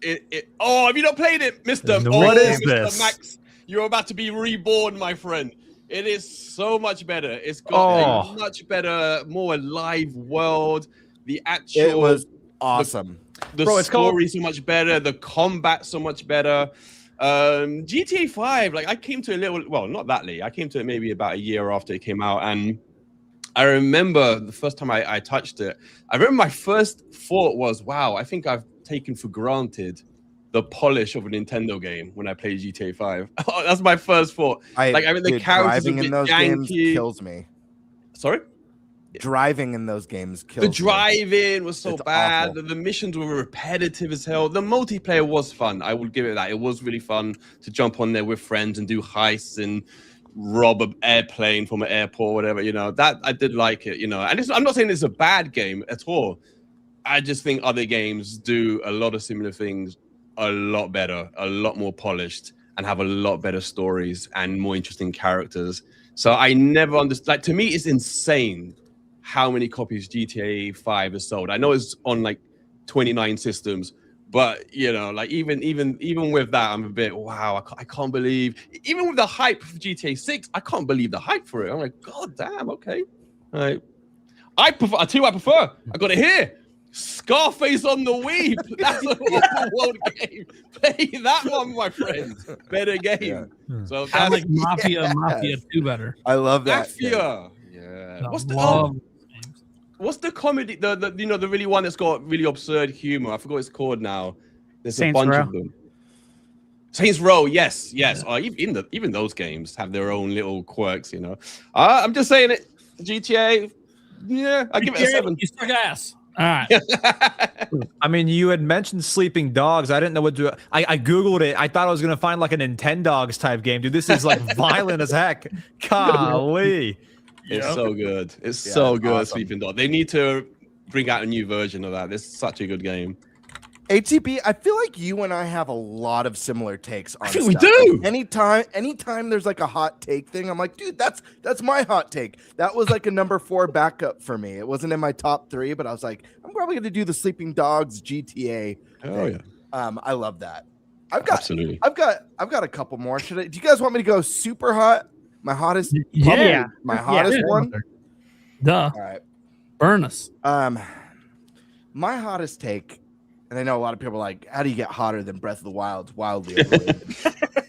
Oh, have you not played it, Mr. What is Mr. this? Max? You're about to be reborn, my friend. It is so much better. It's got a much better, more alive world. The actual It was awesome. The story so much better. The combat so much better. GTA 5, like I came to not that late. I came to it maybe about a year after it came out, and I remember the first time I touched it. I remember my first thought was, "Wow, I think I've taken for granted the polish of a Nintendo game when I played GTA 5." That's my first thought. I mean, the characters driving in those games kills me. Sorry. Driving in those games kills The driving was so It's bad. awful. The missions were repetitive as hell. The multiplayer was fun. I would give it that. It was really fun to jump on there with friends and do heists and rob an airplane from an airport, whatever. You know, that I did like it. You know, and I'm not saying it's a bad game at all. I just think other games do a lot of similar things a lot better, a lot more polished, and have a lot better stories and more interesting characters. So I never understood. Like, to me, it's insane how many copies GTA 5 has sold. I know it's on like 29 systems, but you know, like even with that, I'm a bit, wow, I can't believe, even with the hype for GTA 6, I can't believe the hype for it. I'm like, God damn, okay. All right. I tell you what I prefer. I got it here. Scarface on the Wii. That's an open world game. Play that one, my friend. Better game. Yeah. So I like that's Mafia 2 better. I love that. Mafia. Yeah. Love What's the comedy? The you know, the really one that's got really absurd humor. I forgot what it's called now. There's Saints a bunch Row. of them. Saints Row, yes. Even those games have their own little quirks. You know, I'm just saying it. GTA, yeah, I give it a 7. You suck ass. All right. I mean, you had mentioned Sleeping Dogs. I didn't know what to do. I Googled it. I thought I was going to find like a NintenDogs type game. Dude, this is like violent as heck. Golly. It's so good. It's Yeah, so good. awesome. Sleeping Dog. They need to bring out a new version of that. This is such a good game. ATP, I feel like you and I have a lot of similar takes on I think we stuff. do. Like, anytime there's like a hot take thing, I'm like, dude, that's my hot take. That was like a number 4 backup for me. It wasn't in my top 3, but I was like, I'm probably gonna do the Sleeping Dogs GTA. Oh thing. yeah. I love that. Absolutely. I've got a couple more. Do you guys want me to go super hot? My hottest Yeah. my hottest one? Duh. All right. Burn us. My hottest take, and I know a lot of people are like, how do you get hotter than Breath of the Wild? Wildly overrated.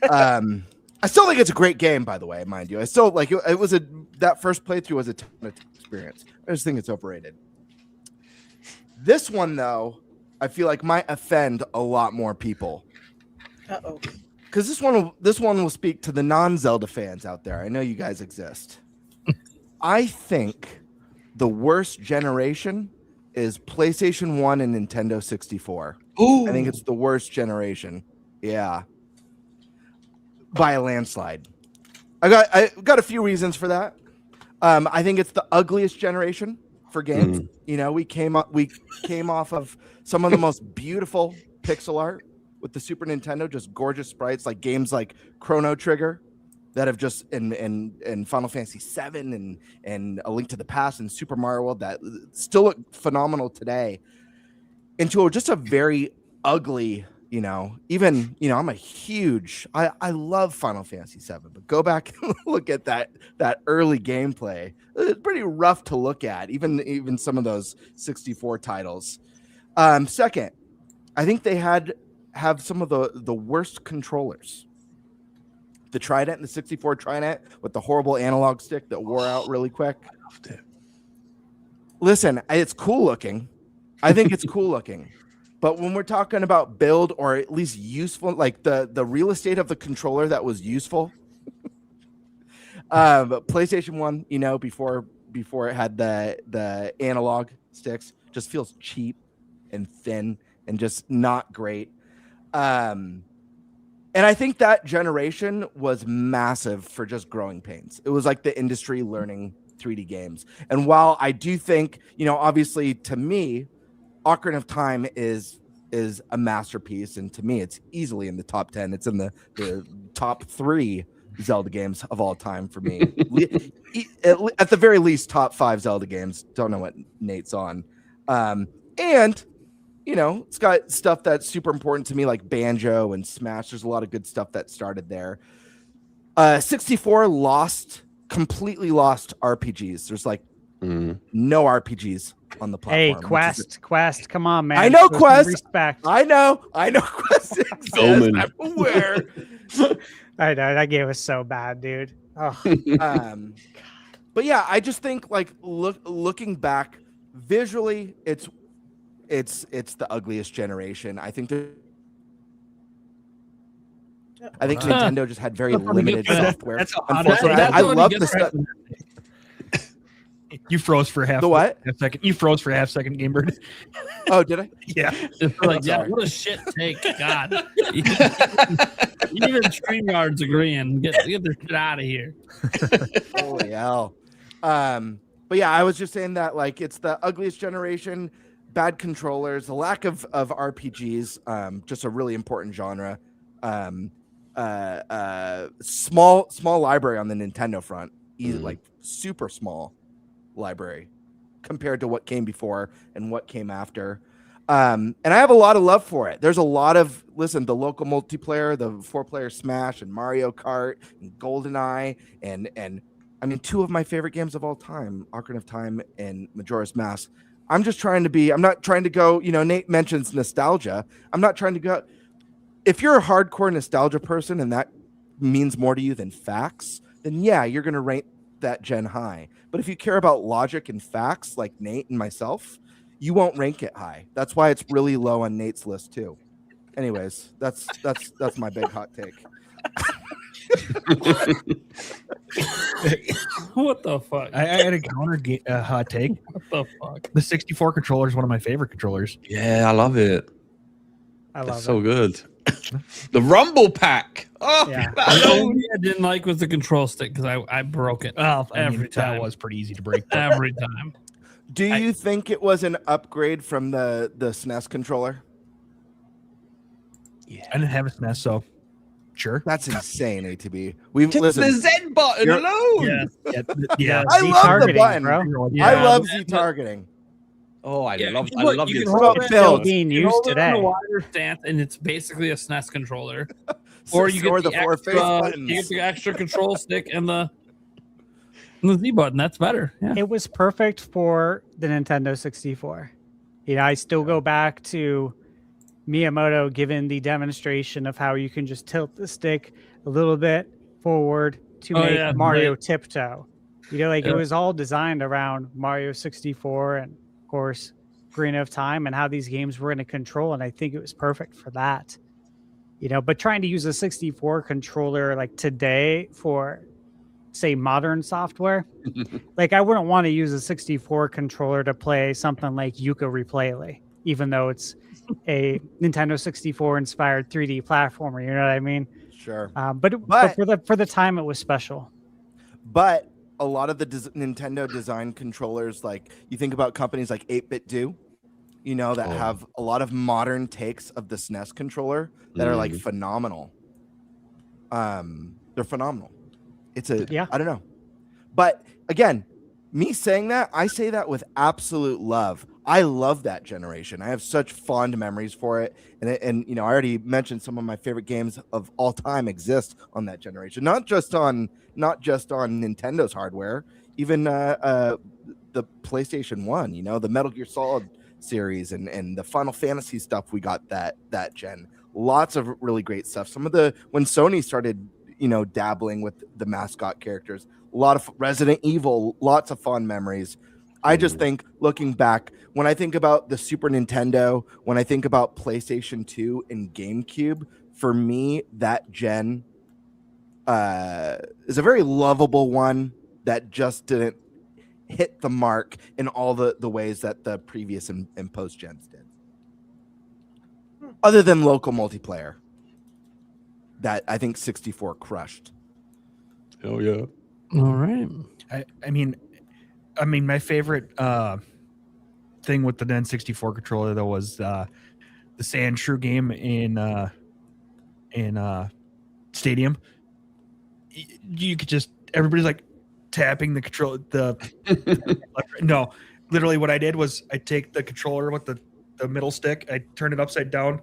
I still think it's a great game, by the way, mind you. I still like it. That first playthrough was a ton of experience. I just think it's overrated. This one, though, I feel like might offend a lot more people. Uh-oh. Because this one will speak to the non-Zelda fans out there. I know you guys exist. I think the worst generation is PlayStation 1 and Nintendo 64. Ooh. I think it's the worst generation. Yeah. By a landslide. I got a few reasons for that. I think it's the ugliest generation for games. You know, we came off of some of the most beautiful pixel art with the Super Nintendo, just gorgeous sprites, like games like Chrono Trigger that have just in Final Fantasy VII and A Link to the Past and Super Mario World that still look phenomenal today, into just a very ugly, you know, even, you know, I love Final Fantasy VII, but go back and look at that early gameplay. It's pretty rough to look at, even some of those 64 titles. Second, I think they have some of the worst controllers. The Trident and the 64 Trident with the horrible analog stick that wore out really quick. I loved it. Listen, it's cool looking. I think it's cool looking. But when we're talking about build or at least useful, like the real estate of the controller that was useful, but PlayStation 1, you know, before it had the analog sticks, just feels cheap and thin and just not great. And I think that generation was massive for just growing pains. It was like the industry learning 3D games. And while I do think, obviously to me, Ocarina of Time is a masterpiece, and to me it's easily in the top 10. It's in the top 3 Zelda games of all time for me. At the very least, top 5 Zelda games. Don't know what Nate's on. And it's got stuff that's super important to me, like Banjo and Smash. There's a lot of good stuff that started there. 64 completely lost RPGs. There's like no RPGs on the platform. Hey, Quest, come on, man. I know Show some Quest. Respect. I know Quest exists. I'm aware. I know that game was so bad, dude. Oh. But yeah, I just think like looking back visually, it's the ugliest generation. I think Nintendo just had very limited software. Unfortunately, I love the stuff. You froze for half. The what? A second. You froze for a half second, Game Bird. Oh, did I? Yeah. Like, yeah, what a shit take. God. Even StreamYard's agreeing. Get this shit out of here. Holy hell. But yeah, I was just saying that like it's the ugliest generation, bad controllers, the lack of RPGs, just a really important genre. Small library on the Nintendo front, like super small library compared to what came before and what came after. And I have a lot of love for it. There's a lot of the local multiplayer, the 4-player Smash and Mario Kart and GoldenEye and I mean 2 of my favorite games of all time, Ocarina of Time and Majora's Mask. I'm not trying to go, Nate mentions nostalgia. I'm not trying to go. If you're a hardcore nostalgia person and that means more to you than facts, then yeah, you're going to rank that gen high. But if you care about logic and facts like Nate and myself, you won't rank it high. That's why it's really low on Nate's list too. Anyways, that's my big hot take. What the fuck? I had a counter hot take. What the fuck? The 64 controller is one of my favorite controllers. Yeah, I love it. I love so good. The Rumble Pack. Oh, Yeah. The only thing I didn't like was the control stick because I broke it. Well, every time. That was pretty easy to break. Every time. Do you think it was an upgrade from the SNES controller? Yeah. I didn't have a SNES, so sure. That's insane, ATB. We've Just the Z button alone. Yeah. I love the button. Bro. Yeah. I love Z targeting. Oh, I love you this. can hold it, build. Being you used hold it today. on a wider stance, and it's basically a SNES controller. Or you get the 4 face buttons. You get the extra control stick and the Z button. That's better. Yeah. It was perfect for the Nintendo 64. I still go back to Miyamoto giving the demonstration of how you can just tilt the stick a little bit forward to make Mario tiptoe. It was all designed around Mario 64 and, of course, Ocarina of Time and how these games were going to control. And I think it was perfect for that. But trying to use a 64 controller like today for, say, modern software, like I wouldn't want to use a 64 controller to play something like Yooka Replay, even though it's a Nintendo 64 inspired 3D platformer. You know what I mean? Sure. But for the time, it was special. But a lot of the Nintendo design controllers, like you think about companies like 8-Bit Do, that have a lot of modern takes of the SNES controller that are like phenomenal. They're phenomenal. I don't know. But again, me saying that, I say that with absolute love. I love that generation. I have such fond memories for it. And I already mentioned some of my favorite games of all time exist on that generation. Not just on Nintendo's hardware, even the PlayStation 1, the Metal Gear Solid series and the Final Fantasy stuff we got that gen. Lots of really great stuff. When Sony started, dabbling with the mascot characters, a lot of Resident Evil, lots of fond memories. I just think looking back, when I think about the Super Nintendo, when I think about PlayStation 2 and GameCube, for me, that gen is a very lovable one that just didn't hit the mark in all the ways that the previous and post gens did. Other than local multiplayer. that I think 64 crushed. Oh yeah. All right. I mean, my favorite thing with the N64 controller though was the Sand Shrew game in Stadium. You could just everybody's like tapping the control. No, literally what I did was I take the controller with the middle stick, I turn it upside down,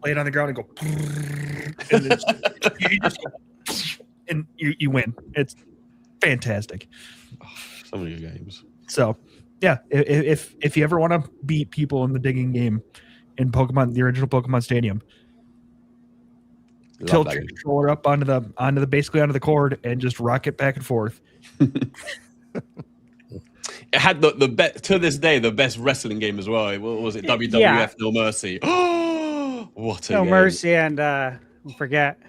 lay it on the ground, and go, and you win. It's fantastic. So many games. So, yeah, if you ever want to beat people in the digging game in Pokemon, the original Pokemon Stadium, tilt your controller up onto the cord and just rock it back and forth. It had the best to this day, the best wrestling game as well. What was it? WWF No Mercy. Oh, what a No game. Mercy and forget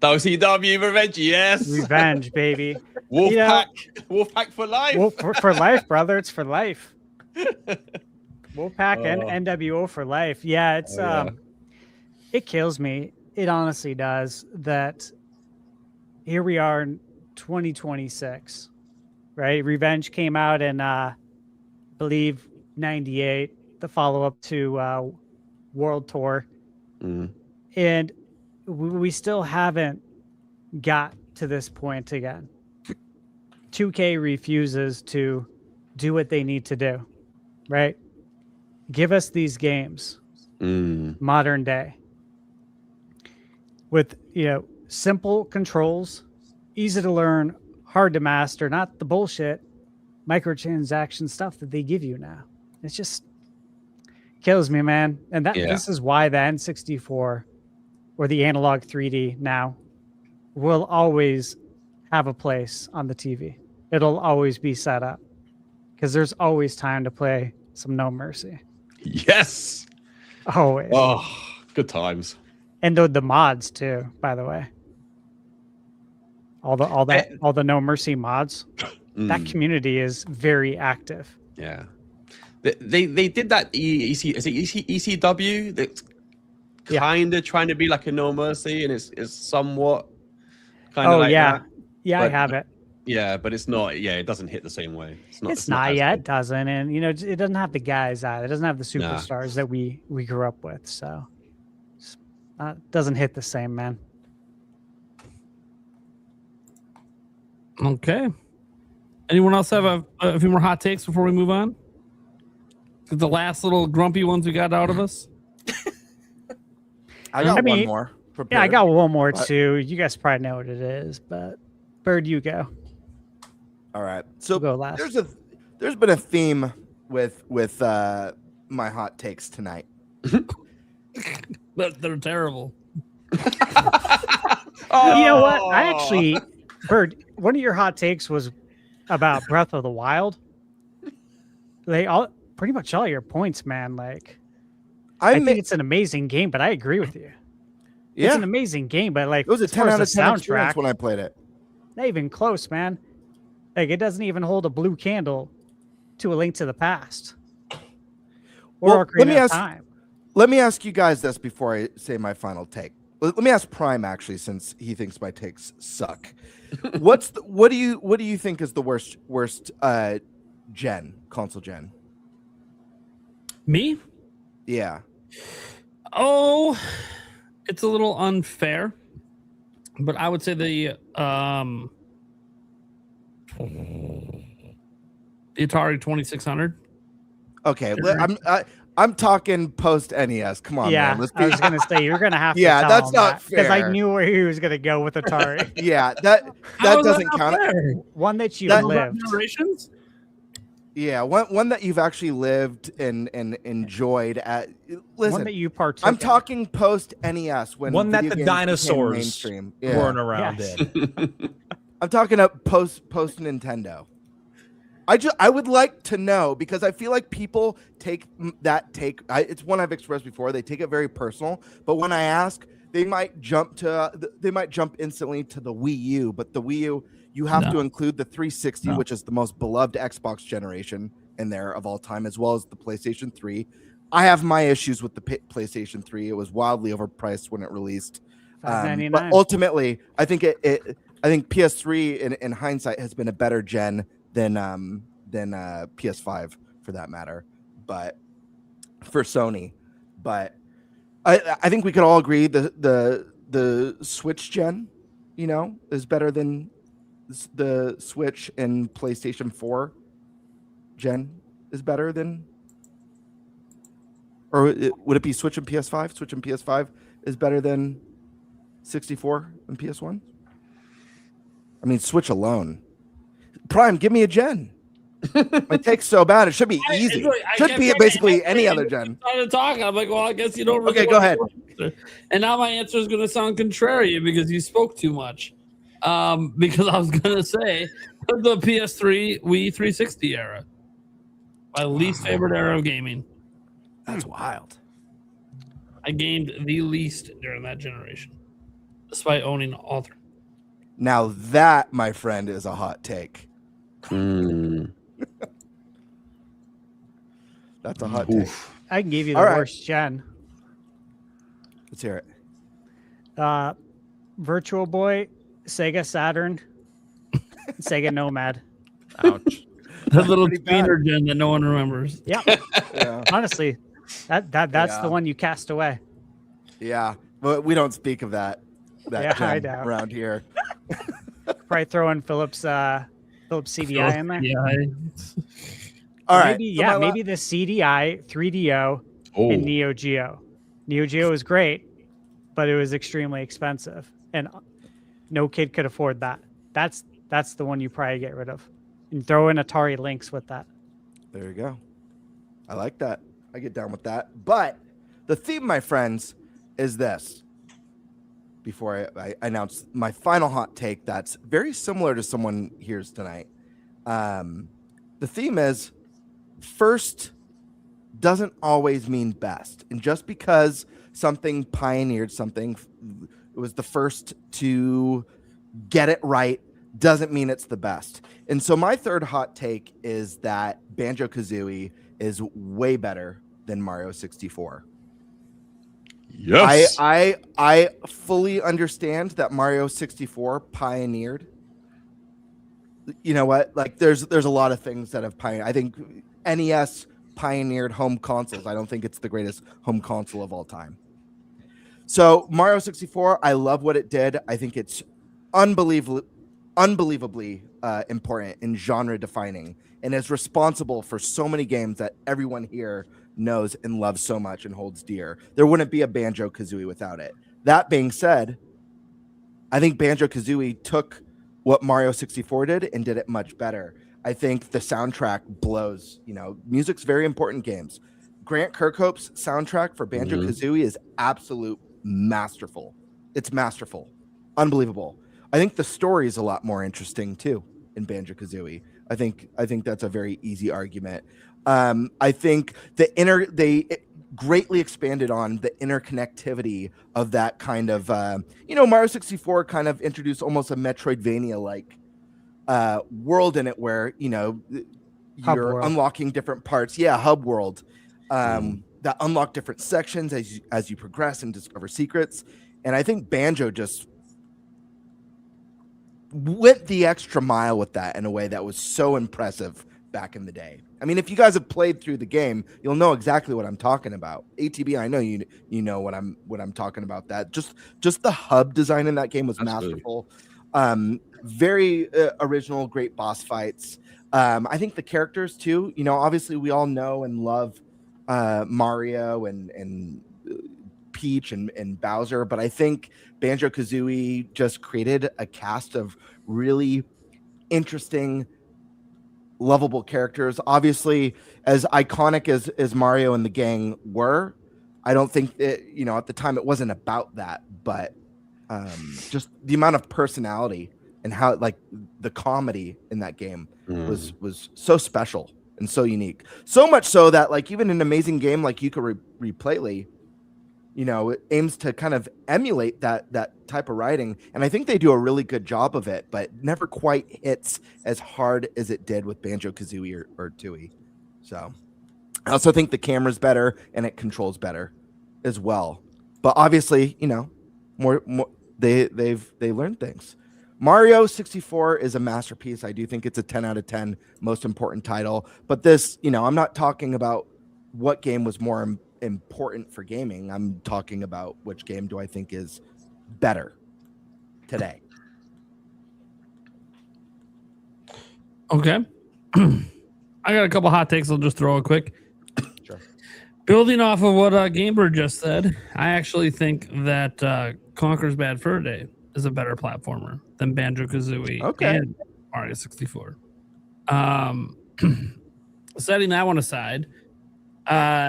WCW Revenge. Yes, Revenge, baby. Wolfpack for life. For life, brother. It's for life. Wolfpack and NWO for life. Yeah, it's it kills me. It honestly does. That here we are in 2026. Right, Revenge came out in, believe, '98, the follow-up to World Tour, and we still haven't got to this point again. 2K refuses to do what they need to do. Right, give us these games, modern day, with simple controls, easy to learn, hard to master, not the bullshit microtransaction stuff that they give you now. It just kills me, man. And this is why the N64 or the analog 3D now will always have a place on the TV. It'll always be set up because there's always time to play some No Mercy. Yes. Always. Oh, good times. And the mods too, by the way. All the No Mercy mods. That community is very active. Yeah, they did that. ECW that's kind of trying to be like a No Mercy, and it's somewhat kind of like that. I have it. Yeah, but it's not. Yeah, it doesn't hit the same way. It's not yet. It doesn't, and it doesn't have the guys out. It doesn't have the superstars that we grew up with. So it doesn't hit the same, man. Okay. Anyone else have a few more hot takes before we move on? The last little grumpy ones we got out of us. I got one more. Prepared. Yeah, I got one more too. You guys probably know what it is, but Bird, you go. All right. So go last. There's been a theme with my hot takes tonight. But they're terrible. You know what? I actually, Bird, one of your hot takes was about Breath of the Wild. Pretty much all your points, man. Like, I think it's an amazing game, but I agree with you. Yeah. It's an amazing game, but like, it was a 10 out of 10 experience when I played it. Not even close, man. Like, it doesn't even hold a blue candle to A Link to the Past. Or Ocarina of Time. Let me ask you guys this before I say my final take. Let me ask Prime, actually, since he thinks my takes suck. What do you think is the worst console gen? Me? Yeah. Oh, it's a little unfair, but I would say the Atari 2600. Okay, I'm talking post NES. Come on, man. I was gonna say you're gonna have to. Yeah, that's not fair. Because I knew where he was gonna go with Atari. Yeah, that doesn't count. One that you've lived. Generations? Yeah, one that you've actually lived and enjoyed. Listen, one that you partook. I'm talking post NES when one that the dinosaurs mainstream. weren't around in. I'm talking up post Nintendo. I would like to know, because I feel like people take it's one I've expressed before. They take it very personal, but when I ask, they might jump instantly to the Wii U. But the Wii U, you have to include the 360, which is the most beloved Xbox generation in there of all time, as well as the PlayStation 3. I have my issues with the PlayStation 3. It was wildly overpriced when it released. $5.99. But ultimately, I think I think PS3 in hindsight has been a better gen than PS5 for that matter. But for Sony, but I think we could all agree the Switch gen, is better than the Switch, and PlayStation 4 gen is better than, or would it be Switch and PS5? Switch and PS5 is better than 64 and PS1. I mean, Switch alone. Prime, give me a gen. My take's so bad. It should be easy. Should be basically any other gen. Started talking. I'm like, well, I guess you don't. Really Okay, go ahead. And now my answer is going to sound contrary because you spoke too much. Because I was going to say the PS3 Wii 360 era, my least favorite era of gaming. That's wild. I gamed the least during that generation, despite owning all three. Now that, my friend, is a hot take. That's a hot take. I can give you the worst gen. Let's hear it. Virtual Boy, Sega Saturn, Sega Nomad. Ouch. That little tweener gen that no one remembers. Yeah. Honestly, that's the one you cast away. Yeah, but we don't speak of that Yeah, I gen know. around here. Probably throwing Philips CDI in there. Yeah. All right. Maybe the CDI, 3DO, and Neo Geo. Neo Geo was great, but it was extremely expensive, and no kid could afford that. That's the one you probably get rid of, and throw in Atari Lynx with that. There you go. I like that. I get down with that. But the theme, my friends, is this. Before I announce my final hot take, that's very similar to someone here's tonight. The theme is first doesn't always mean best. And just because something pioneered something, it was the first to get it right, doesn't mean it's the best. And so my third hot take is that Banjo-Kazooie is way better than Mario 64. Yes. I fully understand that Mario 64 pioneered. You know what? Like there's a lot of things that have pioneered. I think NES pioneered home consoles. I don't think it's the greatest home console of all time. So Mario 64, I love what it did. I think it's unbelievably important and genre defining, and is responsible for so many games that everyone here knows and loves so much and holds dear. There wouldn't be a Banjo-Kazooie without it. That being said, I think Banjo-Kazooie took what Mario 64 did and did it much better. I think the soundtrack blows. Music's very important in games. Grant Kirkhope's soundtrack for Banjo-Kazooie is absolute masterful. It's masterful. Unbelievable. I think the story is a lot more interesting too in Banjo-Kazooie. I think that's a very easy argument. I think they greatly expanded on the interconnectivity of that kind of, Mario 64 kind of introduced almost a Metroidvania-like world in it where, you're unlocking different parts. Yeah, hub world that unlock different sections as you progress and discover secrets. And I think Banjo just went the extra mile with that in a way that was so impressive back in the day. I mean, if you guys have played through the game, you'll know exactly what I'm talking about. ATB, I know you know what I'm talking about. That just the hub design in that game was masterful. Very original, great boss fights. I think the characters too. Obviously we all know and love Mario and Peach and Bowser, but I think Banjo-Kazooie just created a cast of really interesting, lovable characters. Obviously, as iconic as Mario and the gang were, I don't think that, at the time it wasn't about that, but just the amount of personality and how the comedy in that game was so special and so unique. So much so that even an amazing game like Yooka Replayly, it aims to kind of emulate that type of writing. And I think they do a really good job of it, but never quite hits as hard as it did with Banjo-Kazooie or Tooie. So I also think the camera's better and it controls better as well. But obviously, more they learned things. Mario 64 is a masterpiece. I do think it's a 10 out of 10 most important title. But this, I'm not talking about what game was more important for gaming. I'm talking about which game do I think is better today. Okay. I got a couple hot takes. I'll just throw it quick. Sure. Building off of what Gamebird just said, I actually think that Conker's Bad Fur Day is a better platformer than Banjo-Kazooie and Mario 64. Setting that one aside, I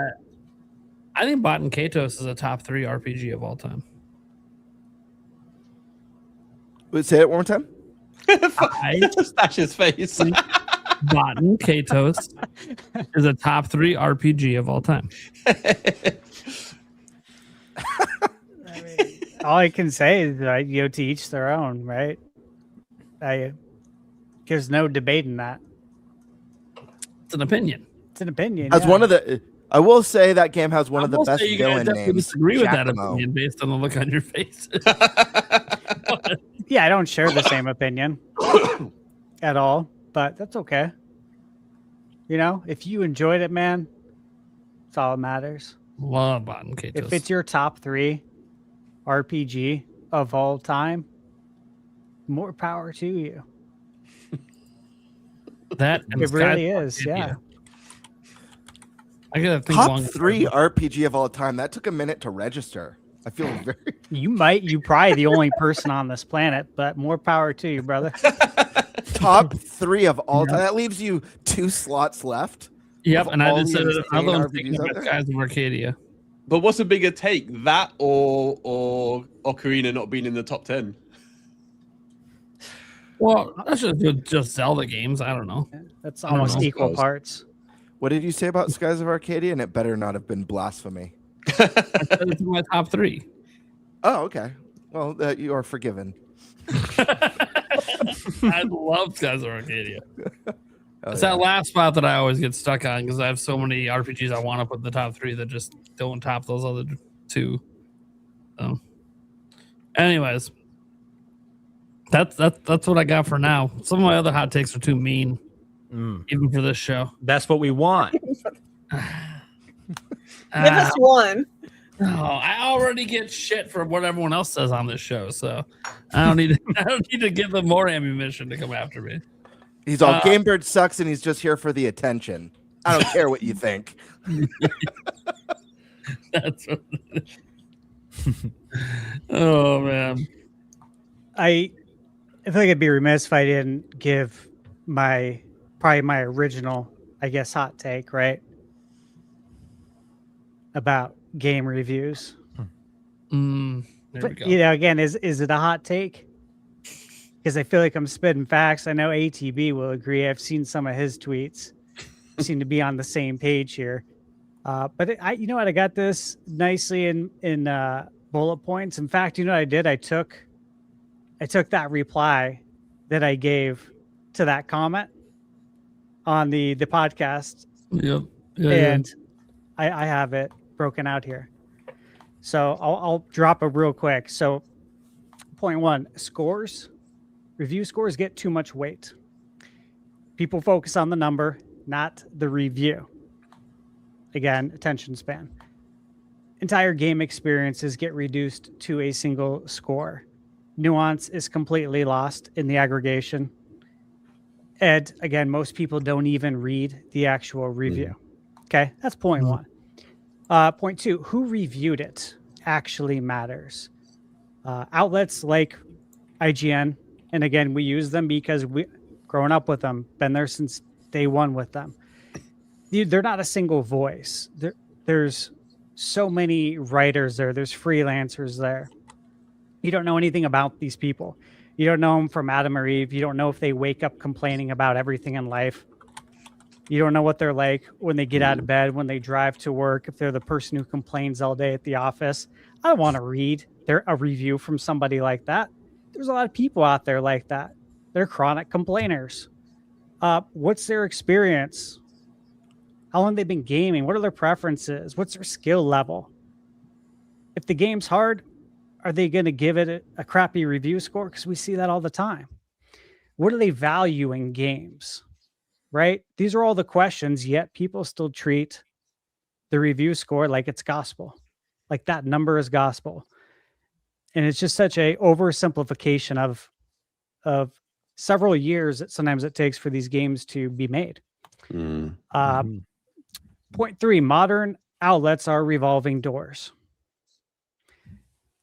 think Baten Kaitos is a top 3 RPG of all time. Wait, say it one more time. Stash his face. Baten Kaitos is a top 3 RPG of all time. All I can say is that to each their own, right? There's no debating that. It's an opinion. It's an opinion. As one of the, I will say that game has one of the best you villain guys names. Disagree with that Giacomo. opinion based on the look on your face. Yeah, I don't share the same opinion at all, but that's okay. If you enjoyed it, man, it's all that matters. Love Baten Kaitos. If it's your top 3 RPG of all time, more power to you. That and it really Skyfall is, Arcadia. yeah. I gotta think Top 3 RPG of all time. That took a minute to register. I feel very. You probably the only person on this planet, but more power to you, brother. Top 3 of all time. That leaves you 2 slots left. Yep, and I all just said the another one RPGs thinking out about there. Skies of Arcadia. But what's a bigger take, that or Ocarina not being in the top 10? Well, that's just Zelda games. I don't know. That's I don't almost know. equal parts. What did you say about Skies of Arcadia? And it better not have been blasphemy. I said it's in my top 3. Oh, okay. Well, you are forgiven. I love Skies of Arcadia. Oh, It's that last spot that I always get stuck on because I have so many RPGs I want to put in the top 3 that just don't top those other 2. So, anyways, that's what I got for now. Some of my other hot takes are too mean, even for this show. That's what we want. Give us one. No, I already get shit for what everyone else says on this show, so I don't need to give them more ammunition to come after me. He's all Gamebird sucks and he's just here for the attention. I don't care what you think. That's what oh man. I feel like I'd be remiss if I didn't give my original, I guess, hot take, right? About game reviews. There we go. Again, is it a hot take? Because I feel like I'm spitting facts. I know ATB will agree. I've seen some of his tweets. We seem to be on the same page here. But you know what? I got this nicely in bullet points. In fact, you know what I did? I took that reply that I gave to that comment on the podcast. Yep. And I have it broken out here. So I'll drop it real quick. So point 1, scores. Review scores get too much weight. People focus on the number, not the review. Again, attention span. Entire game experiences get reduced to a single score. Nuance is completely lost in the aggregation. And again, most people don't even read the actual review. Okay, that's point 1. Point 2, who reviewed it actually matters. Outlets like IGN, and again, we use them because we grown up with them, been there since day 1 with them. They're not a single voice. There's so many writers there. There's freelancers there. You don't know anything about these people. You don't know them from Adam or Eve. You don't know if they wake up complaining about everything in life. You don't know what they're like when they get out of bed, when they drive to work, if they're the person who complains all day at the office. I don't want to read a review from somebody like that. There's a lot of people out there like that. They're chronic complainers. What's their experience? How long they've been gaming? What are their preferences? What's their skill level? If the game's hard, are they going to give it a crappy review score? Because we see that all the time. What do they value in games? Right? These are all the questions, yet people still treat the review score like it's gospel. Like that number is gospel. And it's just such a oversimplification of several years that sometimes it takes for these games to be made. Point 3, modern outlets are revolving doors.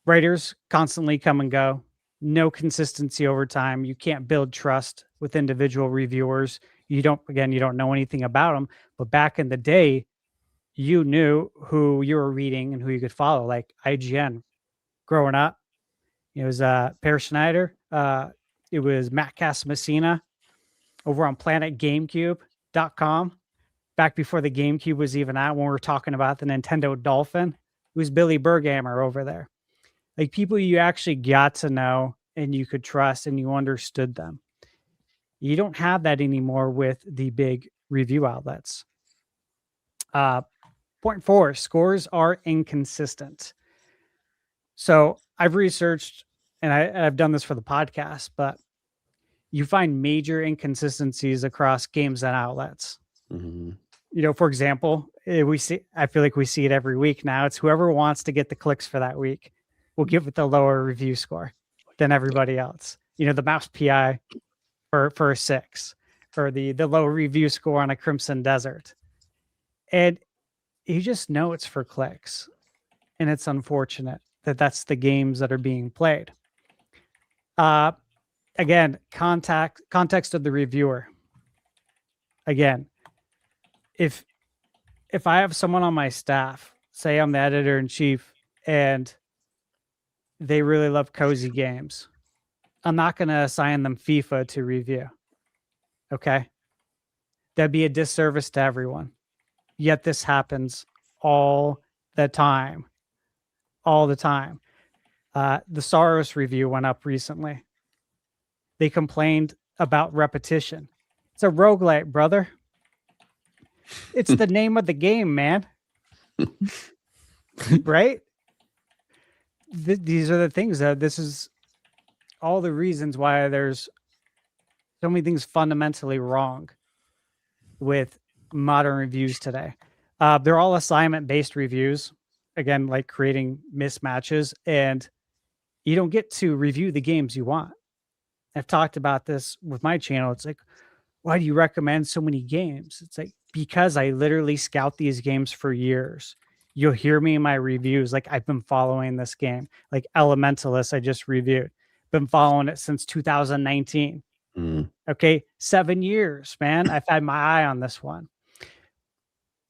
Writers constantly come and go. No consistency over time. You can't build trust with individual reviewers. You don't know anything about them. But back in the day, you knew who you were reading and who you could follow, like IGN. Growing up, it was Per Schneider. It was Matt Casamassina over on planetgamecube.com. Back before the GameCube was even out, when we were talking about the Nintendo Dolphin, it was Billy Berghammer over there. Like people you actually got to know and you could trust and you understood them. You don't have that anymore with the big review outlets. Point 4, scores are inconsistent. So I've researched, and I've done this for the podcast, but you find major inconsistencies across games and outlets. For example, I feel like we see it every week now. It's whoever wants to get the clicks for that week will give it the lower review score than everybody else. The mouse PI for a 6, or the low review score on a Crimson Desert. And you just know it's for clicks. And it's unfortunate that that's the games that are being played. Again, context of the reviewer. Again, if I have someone on my staff, say I'm the editor-in-chief, and they really love cozy games, I'm not going to assign them FIFA to review. Okay? That'd be a disservice to everyone. Yet this happens all the time. All the time. The Soros review went up recently. They complained about repetition. It's a roguelite, brother. It's the name of the game, man. Right? These are the things that this is all the reasons why there's so many things fundamentally wrong with modern reviews today. They're all assignment-based reviews. Again, like creating mismatches, and you don't get to review the games you want. I've talked about this with my channel. It's like, why do you recommend so many games? It's like, because I literally scout these games for years. You'll hear me in my reviews. Like, I've been following this game. Like Elementalist, I just reviewed. Been following it since 2019. Okay, 7 years, man. I've had my eye on this one.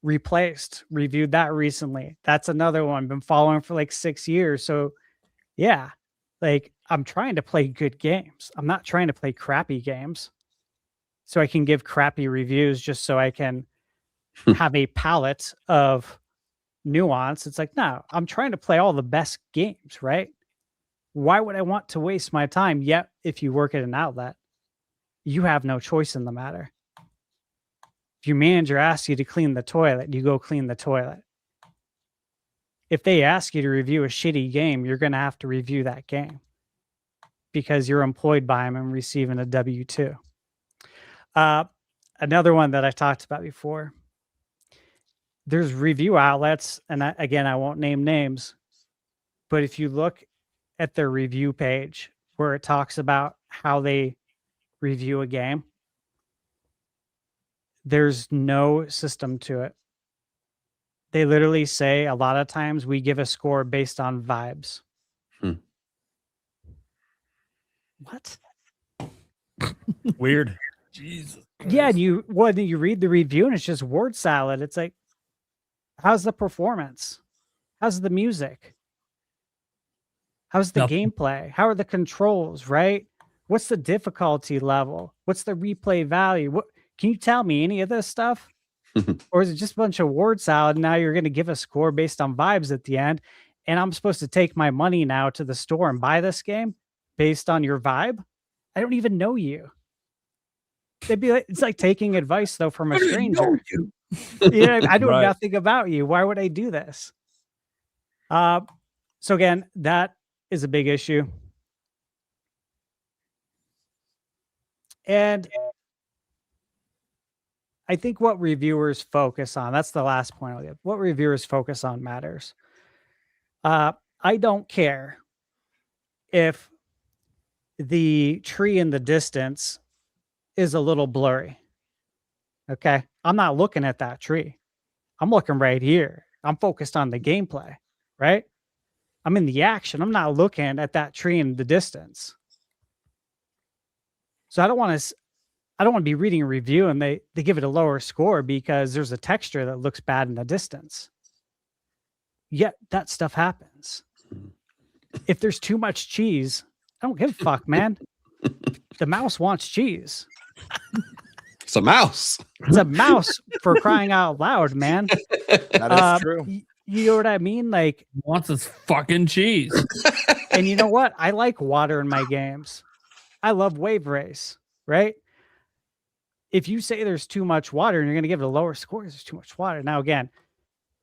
Replaced, reviewed that recently. That's another one. Been following for like 6 years. So yeah, like I'm trying to play good games. I'm not trying to play crappy games so I can give crappy reviews just so I can have a palette of nuance. It's like, no, I'm trying to play all the best games, right? Why would I want to waste my time? Yet, if you work at an outlet, you have no choice in the matter. If your manager asks you to clean the toilet, you go clean the toilet. If they ask you to review a shitty game, you're going to have to review that game because you're employed by them and receiving a W-2. Another one that I talked about before, there's review outlets, and I won't name names, but if you look at their review page where it talks about how they review a game, there's no system to it. They literally say a lot of times we give a score based on vibes. What? Weird. Jesus. Yeah, and you read the review and it's just word salad. It's like, how's the performance? How's the music? How's the gameplay? How are the controls, right? What's the difficulty level? What's the replay value? What can you tell me any of this stuff? Or is it just a bunch of word salad? And now you're going to give a score based on vibes at the end. And I'm supposed to take my money now to the store and buy this game based on your vibe? I don't even know you. They'd be like, it's like taking advice though from a stranger. I know nothing about you. Why would I do this? So again, that is a big issue. And I think what reviewers focus on, that's the last point I'll give. What reviewers focus on matters. I don't care if the tree in the distance is a little blurry. Okay. I'm not looking at that tree. I'm looking right here. I'm focused on the gameplay, right? I'm in the action. I'm not looking at that tree in the distance. So I don't want to be reading a review and they give it a lower score because there's a texture that looks bad in the distance. Yet that stuff happens. If there's too much cheese, I don't give a fuck, man. The mouse wants cheese. It's a mouse. It's a mouse, for crying out loud, man. That is true. You know what I mean? Like, Wants his fucking cheese. and you know what? I like water in my games. I love Wave Race, right? If you say there's too much water and you're going to give it a lower score, there's too much water. Now, again,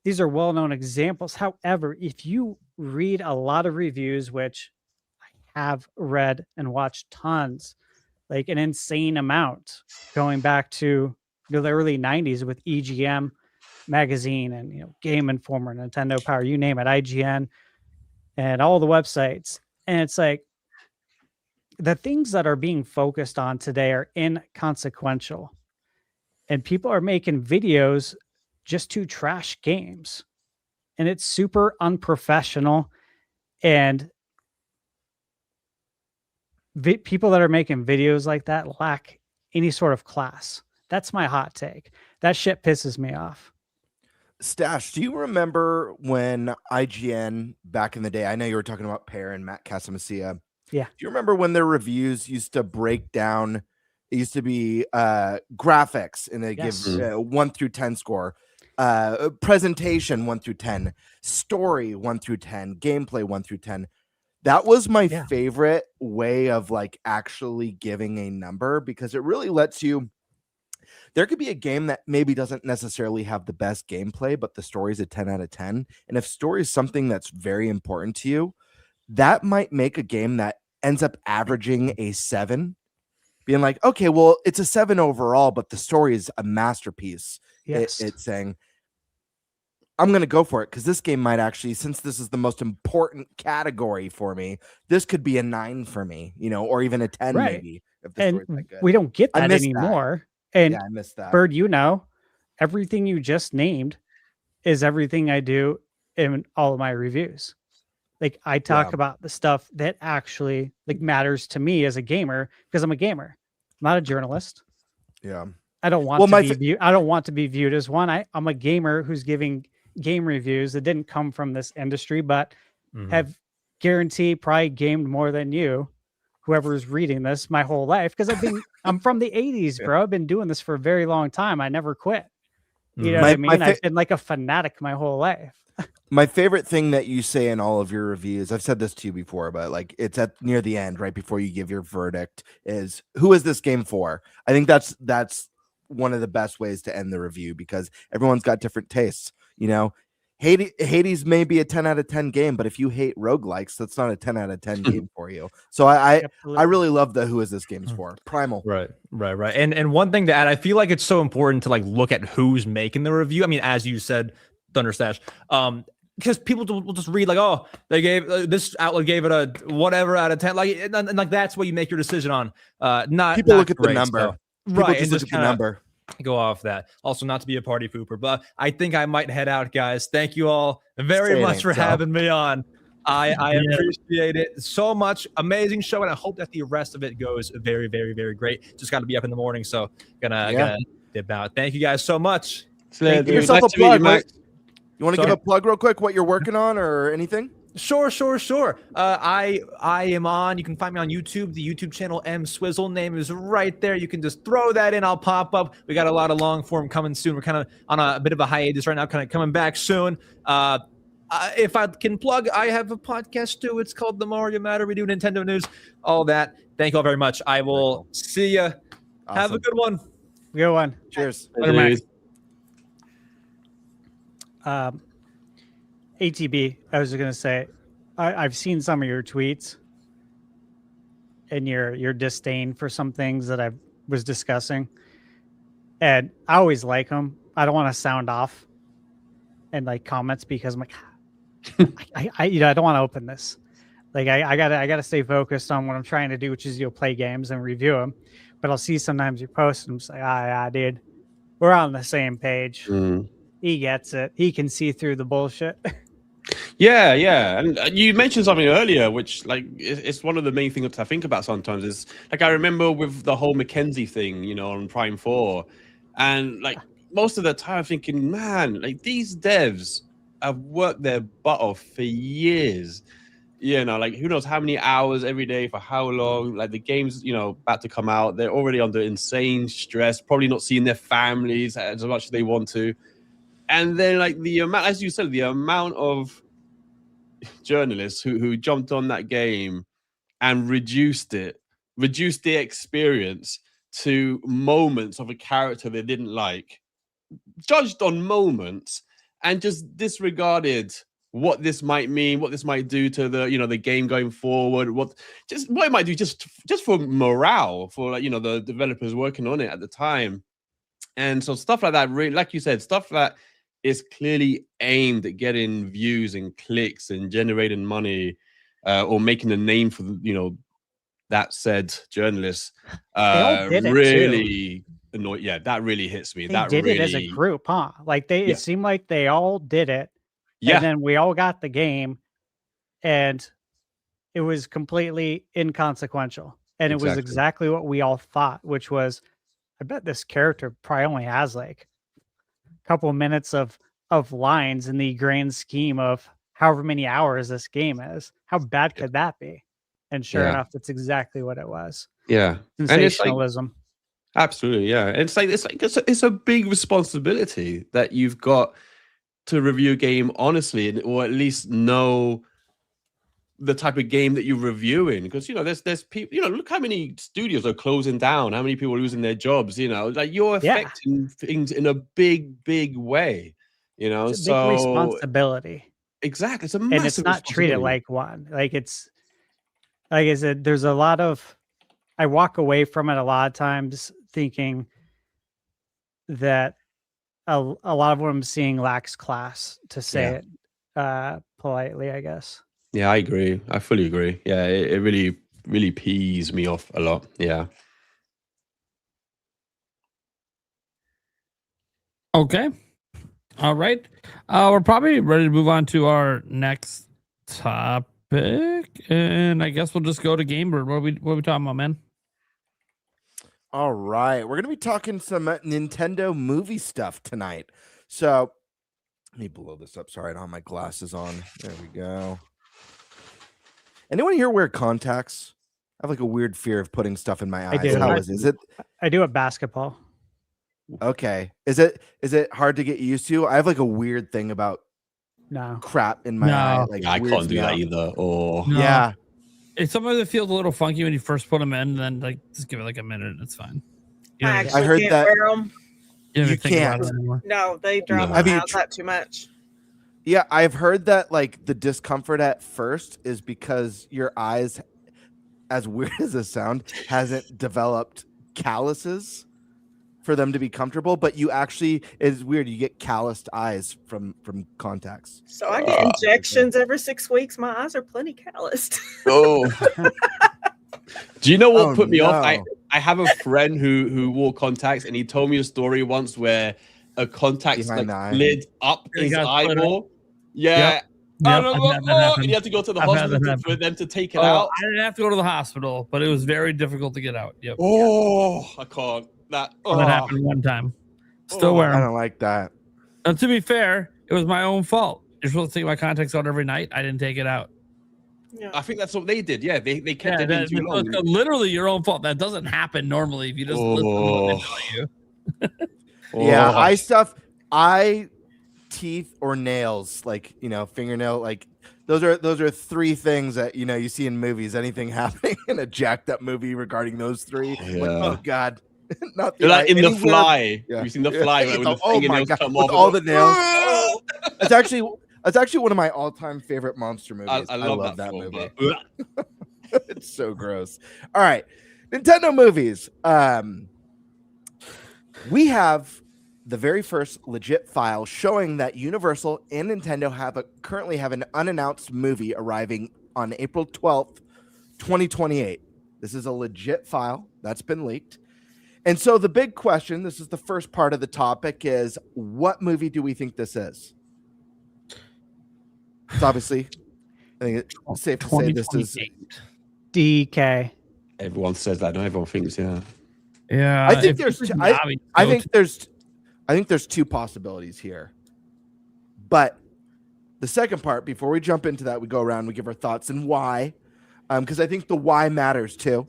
these are well-known examples. However, if you read a lot of reviews, which I have read and watched tons, like an insane amount, going back to the early 90s with EGM magazine and Game Informer, Nintendo Power, you name it, IGN, and all the websites. And it's like the things that are being focused on today are inconsequential. And people are making videos just to trash games. And it's super unprofessional. And people that are making videos like that lack any sort of class. That's my hot take. That shit pisses me off. Stash, do you remember when IGN back in the day, I know you were talking about Pear and Matt Casamasia. Yeah. Do you remember when their reviews used to break down? It used to be graphics, and they give 1 through 10 score, presentation 1 through 10, story 1 through 10, gameplay 1 through 10. That was my favorite way of like actually giving a number, because it really lets you. There could be a game that maybe doesn't necessarily have the best gameplay, but the story is a 10 out of 10. And if story is something that's very important to you, that might make a game that ends up averaging a 7, being like, okay, well, it's a 7 overall, but the story is a masterpiece. Yes. It's saying, I'm going to go for it because this game might actually, since this is the most important category for me, this could be a 9 for me, or even a 10 maybe. If the story's that good. We don't get that anymore. That. And yeah, I missed that. Bird, everything you just named is everything I do in all of my reviews. Like I talk about the stuff that actually like matters to me as a gamer, because I'm a gamer, I'm not a journalist. Yeah. I don't want I don't want to be viewed as one. I'm a gamer who's giving game reviews that didn't come from this industry, but have guaranteed probably gamed more than you, whoever's reading this, my whole life. Because I'm from the 80s, bro. I've been doing this for a very long time. I never quit. You know what I mean? I've been like a fanatic my whole life. My favorite thing that you say in all of your reviews, I've said this to you before, but like it's at near the end, right before you give your verdict, is who is this game for? I think that's one of the best ways to end the review, because everyone's got different tastes. Hades may be a 10 out of 10 game, but if you hate roguelikes, that's not a 10 out of 10 game for you. So I really love the who is this game's for. Primal. Right. And one thing to add, I feel like it's so important to like look at who's making the review. I mean, as you said, Thunderstash, because people will just read like, oh, they gave this outlet gave it a whatever out of 10, like, and like that's what you make your decision on. Not people not look at great, the number. So. People Right, just look at the number. Go off that. Also, not to be a party pooper, but I think I might head out, guys. Thank you all very much for having me on. I appreciate it so much. Amazing show, and I hope that the rest of it goes very, very, very great. Just got to be up in the morning, so gonna dip out. Thank you guys so much. Give yourself a plug, right? You want to give a plug real quick, what you're working on or anything? Sure. I am on. You can find me on YouTube. The YouTube channel M Swizzle name is right there. You can just throw that in. I'll pop up. We got a lot of long form coming soon. We're kind of on a bit of a hiatus right now, kind of coming back soon. If I can plug, I have a podcast too. It's called The Mario Matter. We do Nintendo news, all that. Thank you all very much. I will see you. Awesome. Have a good one. Good one. Cheers. ATB, I was going to say, I've seen some of your tweets and your disdain for some things that I was discussing, and I always like them. I don't want to sound off and like comments because I'm like, I don't want to open this. Like I gotta stay focused on what I'm trying to do, which is play games and review them. But I'll see sometimes you post and I'm just like, yeah, dude, we're on the same page. He gets it. He can see through the bullshit. Yeah, and you mentioned something earlier, which like it's one of the main things I think about sometimes. Is like I remember with the whole Mackenzie thing, on Prime 4, and like most of the time thinking, man, like these devs have worked their butt off for years. Like who knows how many hours every day for how long? Like the game's about to come out, they're already under insane stress, probably not seeing their families as much as they want to. And then, like the amount, as you said, the amount of journalists who jumped on that game and reduced the experience to moments of a character they didn't like, judged on moments, and just disregarded what this might mean, what this might do to the the game going forward, what it might do just for morale for the developers working on it at the time. And so stuff like that, really, like you said, stuff that is clearly aimed at getting views and clicks and generating money, or making a name for that said journalist. Really annoyed. Yeah, that really hits me. They did it as a group, huh? Like it seemed like they all did it. Yeah. And then we all got the game, and it was completely inconsequential. And it was exactly what we all thought, which was, I bet this character probably only has like couple minutes of lines in the grand scheme of however many hours this game is. How bad could that be? And sure enough, that's exactly what it was. Yeah, sensationalism. Absolutely, yeah. It's a big responsibility that you've got to review a game honestly, or at least know the type of game that you're reviewing, because there's people, look how many studios are closing down, how many people are losing their jobs, like you're affecting things in a big way, it's a big responsibility. Exactly. It's a massive, and it's not treated like one. Like it's, like I said, there's a lot of, I walk away from it a lot of times thinking that a lot of what I'm seeing lacks class, to say it politely, I guess. Yeah, I agree. I fully agree. Yeah, it really, really pees me off a lot. Yeah. Okay. All right. We're probably ready to move on to our next topic, and I guess we'll just go to Gamebird. What are we talking about, man? All right, we're gonna be talking some Nintendo movie stuff tonight. So let me blow this up. Sorry, I don't have my glasses on. There we go. Anyone here wear contacts? I have like a weird fear of putting stuff in my eyes. I do. How is it? I do at basketball. Okay. Is it hard to get used to? I have like a weird thing about crap in my eye. Like I can't do that either. Or yeah. It's something that feels a little funky when you first put them in, and then like just give it like a minute. It's fine. I heard can't that wear them. You can't. No, they drive my eyes out too much. Yeah, I've heard that like the discomfort at first is because your eyes, as weird as it sounds, hasn't developed calluses for them to be comfortable, but you actually, it's weird, you get calloused eyes from contacts. So I get injections every 6 weeks. My eyes are plenty calloused. Oh. Do you know what put me off? I have a friend who wore contacts, and he told me a story once where a contact slid up his eyeball. Yeah. Yep, you have to go to the hospital for them to take it out. I didn't have to go to the hospital, but it was very difficult to get out. Yep. Oh, I can't. That happened one time. Still wearing. I don't like that. And to be fair, it was my own fault. You're supposed to take my contacts out every night. I didn't take it out. Yeah. I think that's what they did. Yeah, they kept it in too long. It's literally your own fault. That doesn't happen normally if you just listen to what they tell you. Yeah, eye, teeth, or nails, like fingernail, like those are three things that you see in movies. Anything happening in a jacked up movie regarding those three, like, oh god. Not the like in The Fly. Yeah. You've seen The Fly when the fingernails come off. All the nails. It's actually That's actually one of my all-time favorite monster movies. I love that film, movie. but- It's so gross. All right, Nintendo movies. We have the very first legit file showing that Universal and Nintendo currently have an unannounced movie arriving on April 12th, 2028. This is a legit file that's been leaked. And so the big question, this is the first part of the topic, is what movie do we think this is? It's obviously, I think it's safe to say this is DK. Everyone says that. No, everyone thinks, yeah. Yeah, I think there's two possibilities here. But the second part, before we jump into that, we go around, we give our thoughts and why, because I think the why matters too.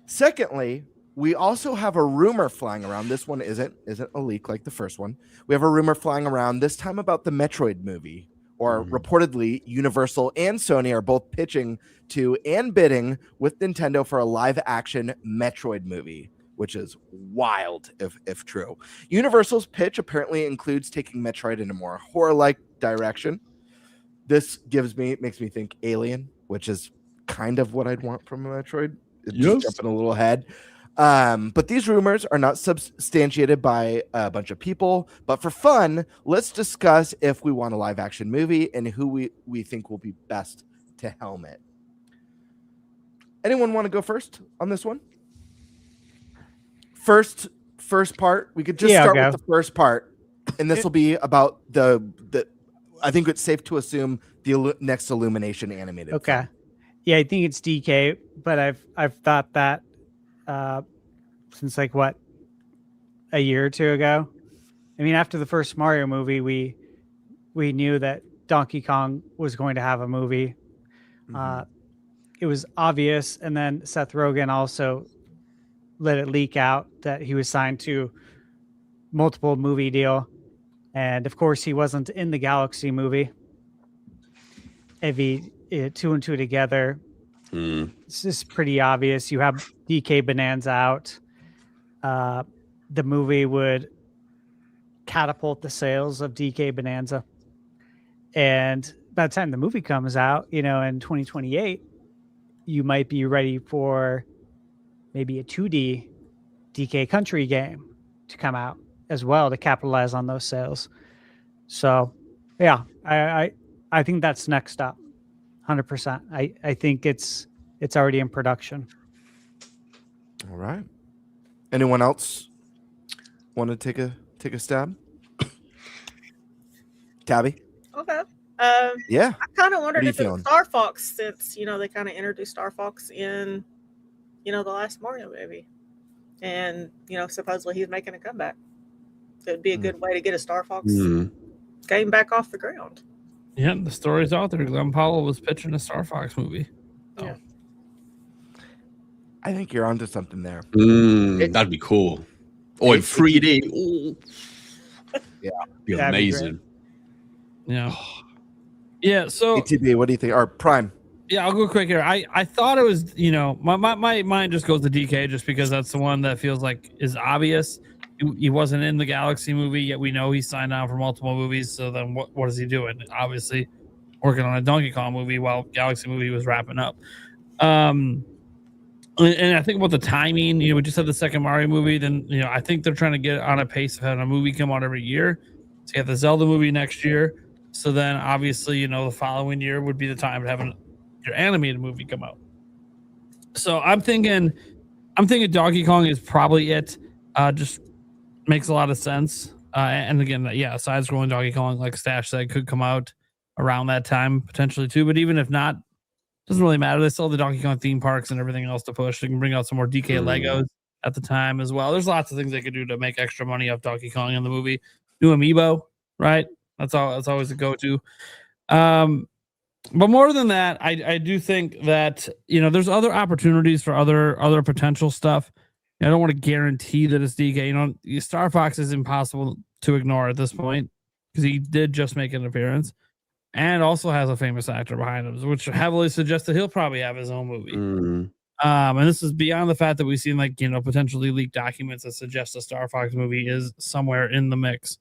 Secondly, we also have a rumor flying around. This one isn't a leak like the first one. We have a rumor flying around this time about the Metroid movie, or reportedly Universal and Sony are both pitching to and bidding with Nintendo for a live-action Metroid movie, which is wild if true. Universal's pitch apparently includes taking Metroid in a more horror-like direction. This makes me think Alien, which is kind of what I'd want from a Metroid. Just jumping a little ahead. But these rumors are not substantiated by a bunch of people. But for fun, let's discuss if we want a live action movie and who we think will be best to helm it. Anyone want to go first on this one? First part. We could just start with the first part, and this will be about the. I think it's safe to assume the next Illumination animated. Okay. film. Yeah, I think it's DK, but I've thought that since like what, a year or two ago. I mean, after the first Mario movie, we knew that Donkey Kong was going to have a movie. It was obvious, and then Seth Rogen also let it leak out that he was signed to multiple movie deal, and of course he wasn't in the Galaxy movie. Two and two together, it's just pretty obvious. You have DK Bonanza out. The movie would catapult the sales of DK Bonanza, and by the time the movie comes out, in 2028, you might be ready for maybe a 2D DK Country game to come out as well to capitalize on those sales. So, yeah, I think that's next up. 100%. I think it's already in production. All right. Anyone else want to take a stab? Tabby? Okay. Yeah. I kind of wondered if it feeling? was Star Fox, since they kind of introduced Star Fox in the last Mario movie, and supposedly he's making a comeback. It'd be a good way to get a Star Fox game back off the ground. Yeah, the story's out there. Glenn Powell was pitching a Star Fox movie. Yeah. I think you're onto something there. That'd be cool. Or in 3D. Ooh. Yeah. Be amazing. Yeah. Yeah, so ATB, what do you think? Or Prime? Yeah, I'll go quick here. I thought it was, my mind just goes to DK just because that's the one that feels like is obvious. He wasn't in the Galaxy movie, yet we know he signed on for multiple movies. So then what is he doing? Obviously working on a Donkey Kong movie while Galaxy movie was wrapping up. And I think about the timing, we just had the second Mario movie. Then, I think they're trying to get on a pace of having a movie come out every year. So you have the Zelda movie next year. So then obviously, the following year would be the time to have your animated movie come out. So I'm thinking Donkey Kong is probably it. Just makes a lot of sense. And again, side-scrolling Donkey Kong, like Stash said, could come out around that time potentially too. But even if not, doesn't really matter. They still have the Donkey Kong theme parks and everything else to push. They can bring out some more DK Legos at the time as well. There's lots of things they could do to make extra money off Donkey Kong in the movie. New amiibo, right? That's always a go-to. But more than that, I do think that there's other opportunities for other potential stuff. I don't want to guarantee that it's DK. Star Fox is impossible to ignore at this point because he did just make an appearance and also has a famous actor behind him, which heavily suggests that he'll probably have his own movie. And this is beyond the fact that we've seen potentially leaked documents that suggest a Star Fox movie is somewhere in the mix.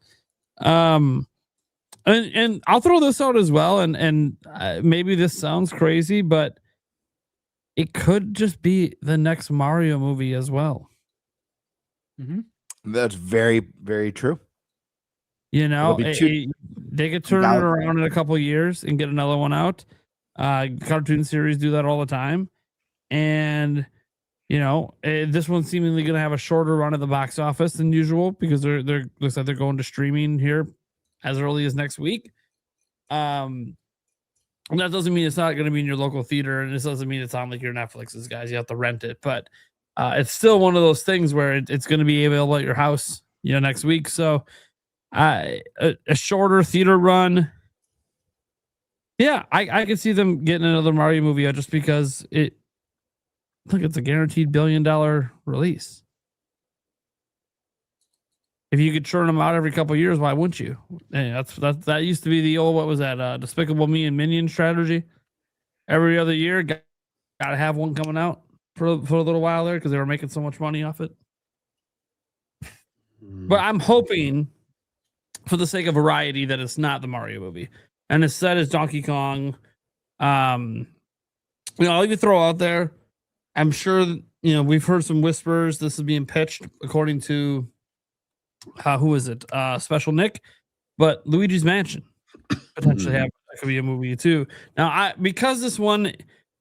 And I'll throw this out as well, and maybe this sounds crazy, but it could just be the next Mario movie as well. That's very, very true. You know, It'll be they could turn it around in a couple years and get another one out. Cartoon series do that all the time, and you know, this one's seemingly going to have a shorter run at the box office than usual because they're looks like they're going to streaming here as early as next week. And that doesn't mean it's not going to be in your local theater, and this doesn't mean it's on like your Netflix's, guys. You have to rent it, but it's still one of those things where it's going to be available at your house, you know, next week. So a shorter theater run. Yeah, I could see them getting another Mario movie out just because it's a guaranteed $1 billion release. If you could churn them out every couple of years, why wouldn't you? Hey, that used to be the old, what was that? Despicable Me and Minion strategy. Every other year, got to have one coming out for a little while there because they were making so much money off it. But I'm hoping, for the sake of variety, that it's not the Mario movie, and instead it's Donkey Kong. I'll even throw out there. I'm sure we've heard some whispers. This is being pitched according to who is it? Special Nick, but Luigi's Mansion potentially that could be a movie too. Now, because this one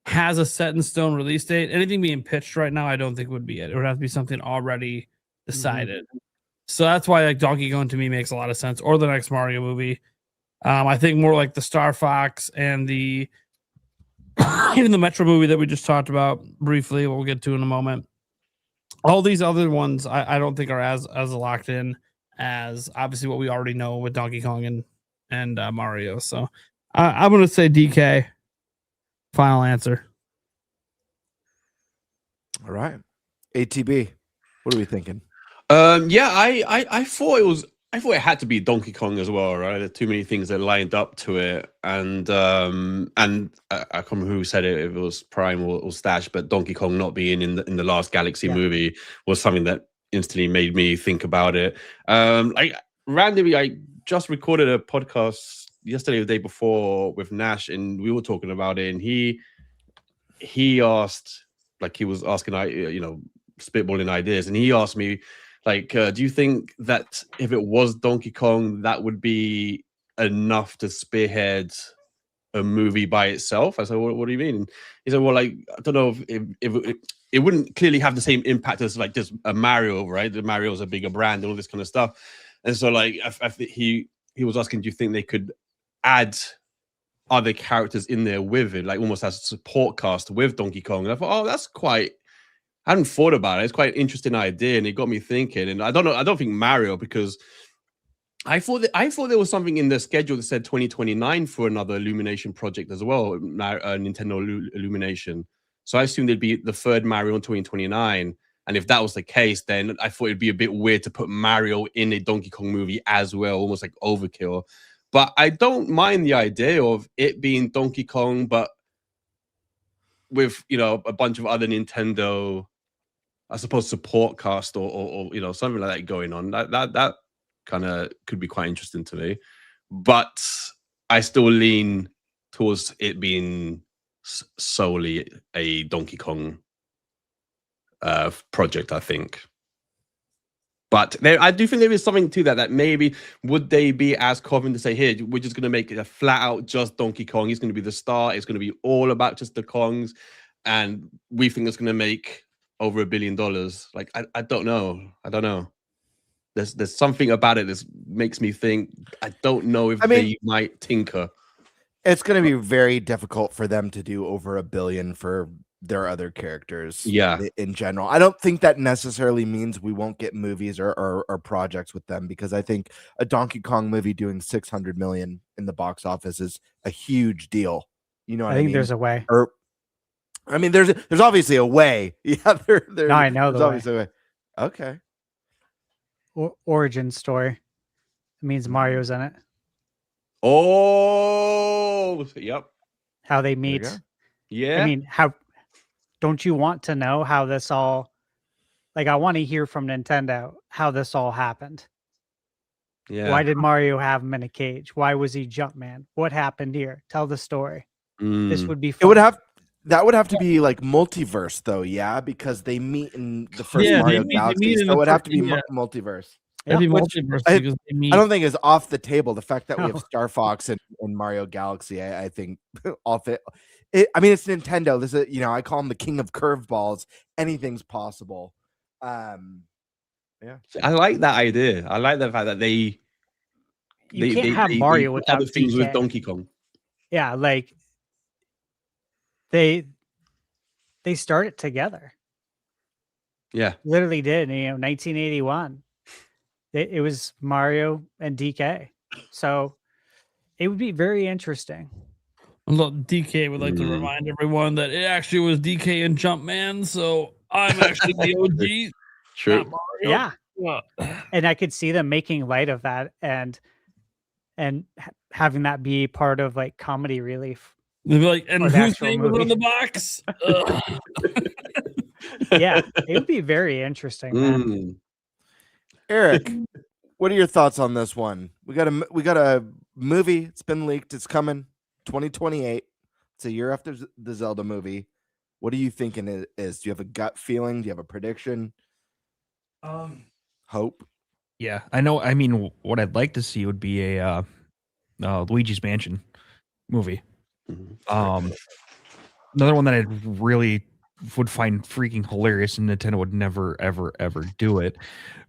has a set in stone release date, anything being pitched right now, I don't think would be it. It would have to be something already decided. So that's why like Donkey Kong to me makes a lot of sense, or the next Mario movie. I think more like the Star Fox and the even the Metro movie that we just talked about briefly. We'll get to in a moment. All these other ones, I don't think are as locked in as obviously what we already know with Donkey Kong and Mario. So I'm going to say DK. Final answer. All right. ATB, what are we thinking? I thought it had to be Donkey Kong as well, right? There's too many things that lined up to it, and I can't remember who said it, if it was Prime or Stash, but Donkey Kong not being in the last Galaxy movie was something that instantly made me think about it. Randomly, I just recorded a podcast yesterday or the day before with Nash, and we were talking about it, and he asked, like he was asking, spitballing ideas, and he asked me, like, do you think that if it was Donkey Kong, that would be enough to spearhead a movie by itself? I said, what do you mean? He said, well, like, I don't know if it wouldn't clearly have the same impact as like just a Mario, right? The Mario is a bigger brand and all this kind of stuff. And so like, I think he was asking, do you think they could add other characters in there with it, like almost as a support cast with Donkey Kong? And I thought, that's quite... I hadn't thought about it. It's quite an interesting idea, and it got me thinking. And I don't know. I don't think Mario, because I thought there was something in the schedule that said 2029 for another Illumination project as well, Nintendo Illumination. So I assumed it'd be the third Mario in 2029. And if that was the case, then I thought it'd be a bit weird to put Mario in a Donkey Kong movie as well, almost like overkill. But I don't mind the idea of it being Donkey Kong, but with a bunch of other Nintendo, I suppose, support cast or something like that going on. That kind of could be quite interesting to me. But I still lean towards it being solely a Donkey Kong project, I think. But I do think there is something to that maybe would they be as confident to say, here, we're just going to make it a flat out just Donkey Kong. He's going to be the star. It's going to be all about just the Kongs. And we think it's going to make over $1 billion. Like, I don't know. There's something about it that makes me think, I don't know if they might tinker. It's going to be very difficult for them to do over $1 billion for their other characters. In general, I don't think that necessarily means we won't get movies or projects with them, because I think a Donkey Kong movie doing $600 million in the box office is a huge deal. You know what I mean? I think there's a way. There's obviously a way. Yeah, no, I know there's obviously a way. Okay. Origin story. It means Mario's in it. Oh, yep. How they meet. Yeah. I mean, how don't you want to know how this all? Like, I want to hear from Nintendo how this all happened. Yeah. Why did Mario have him in a cage? Why was he Jumpman? What happened here? Tell the story. This would be fun. It would have that would have to be like multiverse though, yeah, because they meet in the first Yeah, Mario they meet Galaxy, in so the it would have first- to be yeah. multiverse. It'd be Which multiverse I, because they meet. I don't think is off the table. The fact that we have No. Star Fox and Mario Galaxy, I think off it. I mean, it's Nintendo. This is, I call them the king of curveballs. Anything's possible. Yeah, I like that idea. I like the fact that You can't have Mario put without other things with DK. Donkey Kong. Yeah, like they started together. Yeah. Literally did. 1981. It was Mario and DK. So it would be very interesting. Look, DK would like to remind everyone that it actually was DK and Jumpman, so I'm actually the OG. True. not Mario. Yeah. Yeah. And I could see them making light of that and having that be part of like comedy relief. They'd be like, and Or the whose actual name was movie. on the box? Ugh. Yeah, it would be very interesting, man. Eric, what are your thoughts on this one? We got a movie. It's been leaked. It's coming 2028. It's a year after the Zelda movie. What are you thinking it is? Do you have a gut feeling? Do you have a prediction? Hope? Yeah, I know. I mean, what I'd like to see would be a Luigi's Mansion movie. Another one that I really would find freaking hilarious, and Nintendo would never, ever, ever do it.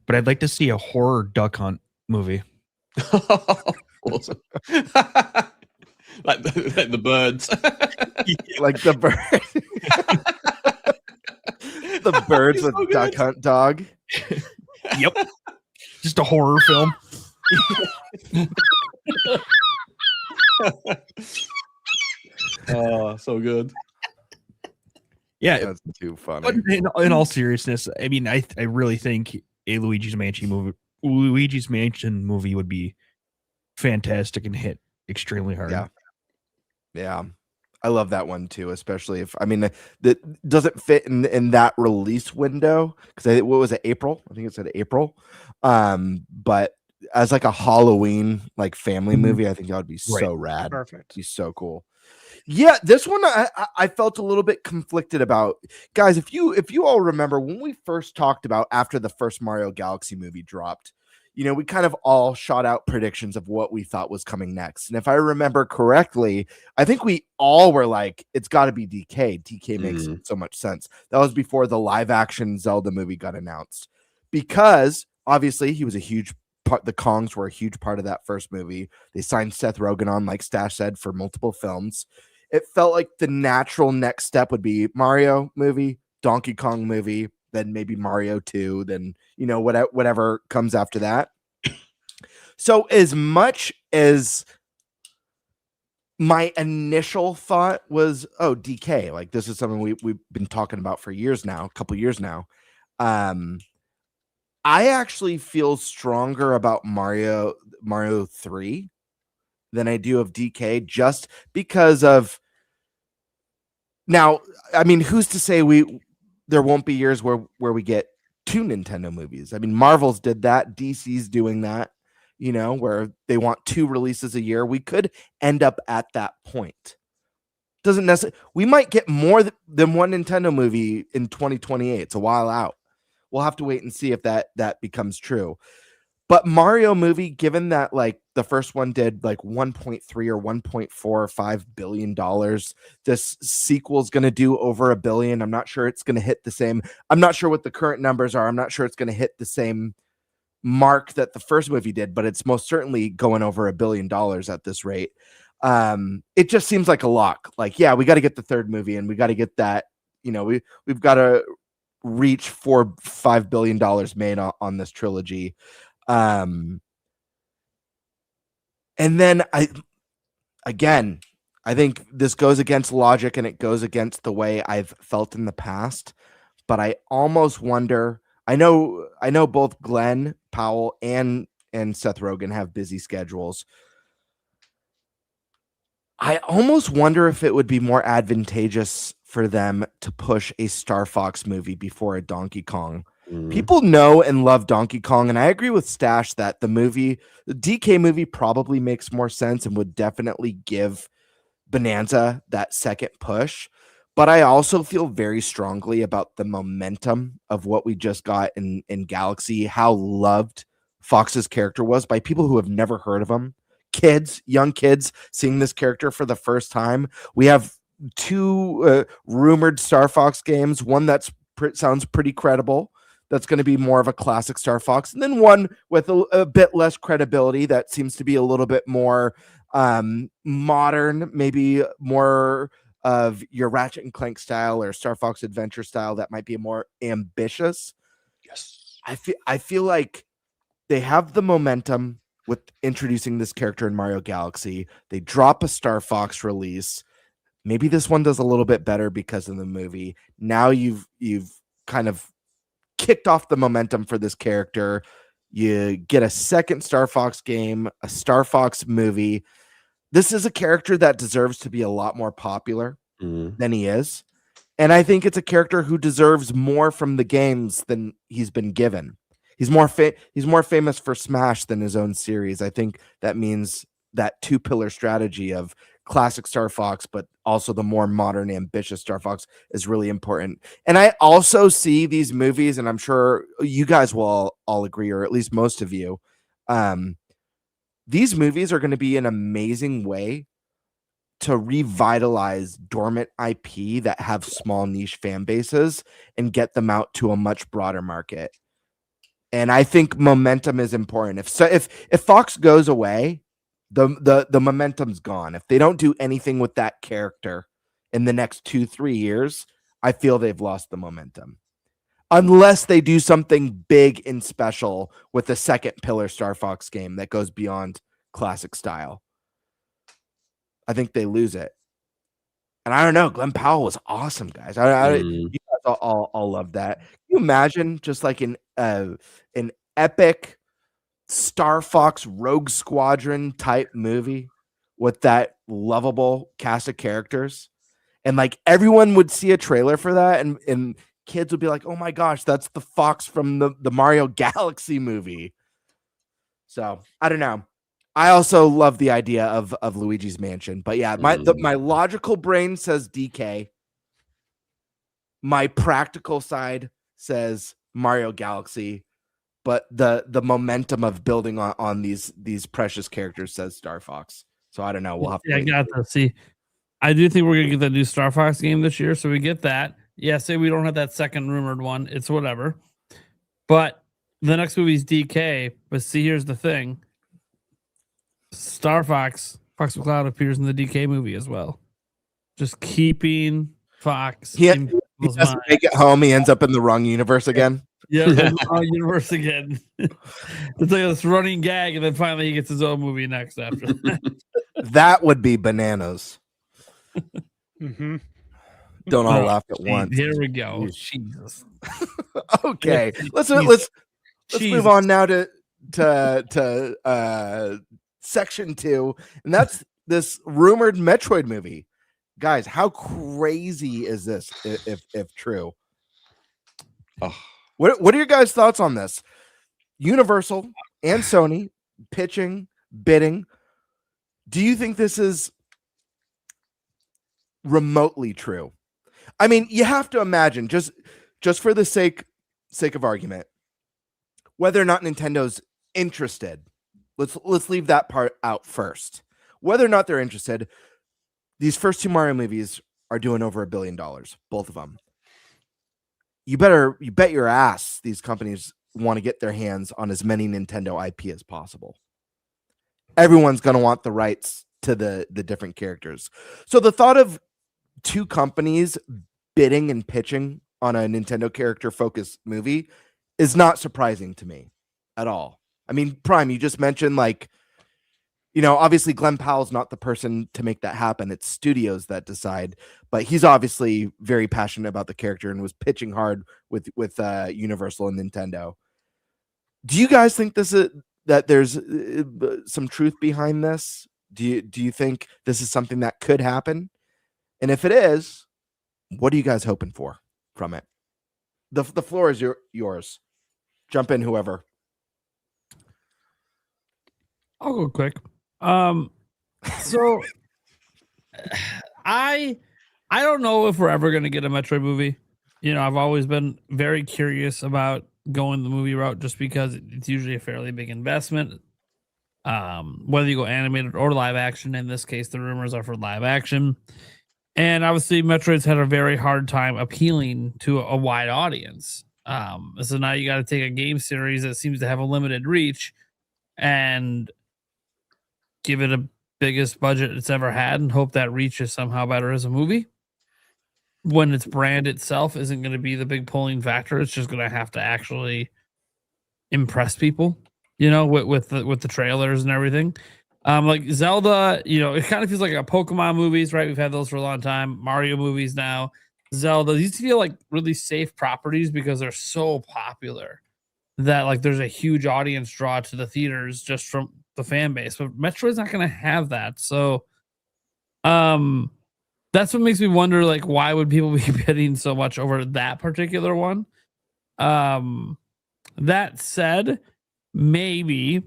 But I'd like to see a horror Duck Hunt movie. Awesome. like the birds. Like the bird. The birds with so Duck good. Hunt Dog. Yep. Just a horror film. Oh, so good. Yeah, That's too funny. but in all seriousness, I mean, I really think a Luigi's Mansion movie would be fantastic and hit extremely hard. Yeah. I love that one too, especially if that doesn't fit in that release window because what was it, April? I think it said April. But as like a Halloween like family movie, I think that would be so rad. Perfect. Be so cool. Yeah, this one I felt a little bit conflicted about. Guys, if you all remember when we first talked about after the first Mario Galaxy movie dropped, we kind of all shot out predictions of what we thought was coming next. And if I remember correctly, I think we all were like, it's got to be DK. DK makes so much sense. That was before the live action Zelda movie got announced. Because obviously he was a huge part, the Kongs were a huge part of that first movie. They signed Seth Rogen on, like Stash said, for multiple films. It felt like the natural next step would be Mario movie, Donkey Kong movie, then maybe Mario 2, then whatever comes after that. So as much as my initial thought was, oh, DK, like this is something we've been talking about for years now, a couple years now. I actually feel stronger about Mario 3 than I do of DK, just because of now. I mean, who's to say there won't be years where we get 2 Nintendo movies? I mean, Marvel's did that. DC's doing that, where they want 2 releases a year. We could end up at that point. Doesn't necessarily. We might get more than one Nintendo movie in 2028. It's a while out. We'll have to wait and see if that becomes true. But Mario movie, given that like the first one did like 1.3 or 1.4 or 5 billion dollars, this sequel's going to do over $1 billion. I'm not sure it's going to hit the same. I'm not sure what the current numbers are. I'm not sure it's going to hit the same mark that the first movie did, but it's most certainly going over $1 billion at this rate. It just seems like a lock. Like, yeah, we got to get the third movie, and we got to get that. We've got to reach $4-5 billion made on this trilogy. And then I think this goes against logic, and it goes against the way I've felt in the past, but I almost wonder, I know both Glenn Powell and Seth Rogen have busy schedules. I almost wonder if it would be more advantageous for them to push a Star Fox movie before a Donkey Kong. People know and love Donkey Kong, and I agree with Stash that the DK movie probably makes more sense and would definitely give Bonanza that second push. But I also feel very strongly about the momentum of what we just got in Galaxy, how loved Fox's character was by people who have never heard of him. Young kids seeing this character for the first time. We have 2 rumored Star Fox games, one that's sounds pretty credible, that's going to be more of a classic Star Fox, and then one with a bit less credibility that seems to be a little bit more modern, maybe more of your Ratchet and Clank style or Star Fox Adventure style that might be more ambitious. Yes. I feel like they have the momentum with introducing this character in Mario Galaxy. They drop a Star Fox release. Maybe this one does a little bit better because of the movie. Now you've kind of kicked off the momentum for this character. You get a second Star Fox game, a Star Fox movie. This is a character that deserves to be a lot more popular than he is. And I think it's a character who deserves more from the games than he's been given. He's more famous for Smash than his own series. I think that means that 2-pillar strategy of classic Star Fox, but also the more modern, ambitious Star Fox is really important. And I also see these movies, and I'm sure you guys will all agree, or at least most of you, these movies are going to be an amazing way to revitalize dormant IP that have small niche fan bases and get them out to a much broader market. And I think momentum is important. If Fox goes away, the momentum's gone. If they don't do anything with that character in the next 2-3 years, I feel they've lost the momentum. Unless they do something big and special with the second pillar Star Fox game that goes beyond classic style, I think they lose it. And I don't know. Glenn Powell was awesome, guys. You guys all love that. Can you imagine just like an epic Star Fox Rogue Squadron type movie with that lovable cast of characters, and like everyone would see a trailer for that, and kids would be like, "Oh my gosh, that's the Fox from the Mario Galaxy movie." So I don't know. I also love the idea of Luigi's Mansion, but yeah, my logical brain says DK. My practical side says Mario Galaxy, but the momentum of building on these precious characters says Star Fox. So I don't know. We'll have to. Yeah, I got to see. I do think we're gonna get the new Star Fox game this year, so we get that. Yeah, say we don't have that second rumored one. It's whatever. But the next movie is DK. But see, here's the thing. Star Fox McCloud appears in the DK movie as well. Just keeping Fox. He doesn't make it home. He ends up in the wrong universe again. Yeah, in the wrong universe again. It's like this running gag, and then finally he gets his own movie next after that. That would be bananas. Mm-hmm. Don't all laugh at once. Here we go. Jesus. Okay, let's move on now to section 2, and that's this rumored Metroid movie. Guys, how crazy is this if true? Oh. What are your guys' thoughts on this? Universal and Sony pitching, bidding. Do you think this is remotely true? I mean, you have to imagine, just for the sake of argument, whether or not Nintendo's interested. Let's leave that part out first. Whether or not they're interested, these first 2 Mario movies are doing over $1 billion, both of them. You bet your ass these companies want to get their hands on as many Nintendo IP as possible. Everyone's going to want the rights to the different characters. So the thought of 2 companies bidding and pitching on a Nintendo character-focused movie is not surprising to me at all. I mean, Prime, you just mentioned, like, obviously Glenn Powell's not the person to make that happen. It's studios that decide, but he's obviously very passionate about the character and was pitching hard with Universal and Nintendo. Do you guys think that there's some truth behind this? Do you think this is something that could happen? And if it is, what are you guys hoping for from it? The floor is yours. Jump in, whoever. I'll go quick. So I don't know if we're ever going to get a Metroid movie. You know, I've always been very curious about going the movie route just because it's usually a fairly big investment. Whether you go animated or live action, in this case, the rumors are for live action. And obviously, Metroid's had a very hard time appealing to a wide audience. So now you got to take a game series that seems to have a limited reach and give it a biggest budget it's ever had and hope that reach is somehow better as a movie. When its brand itself isn't going to be the big pulling factor, it's just going to have to actually impress people, you know, with the trailers and everything. Like Zelda, you know, it kind of feels like a Pokemon movies, right? We've had those for a long time. Mario movies now. Zelda, these feel like really safe properties because they're so popular that like there's a huge audience draw to the theaters just from the fan base. But Metroid's not going to have that. So that's what makes me wonder, like, why would people be bidding so much over that particular one? That said, maybe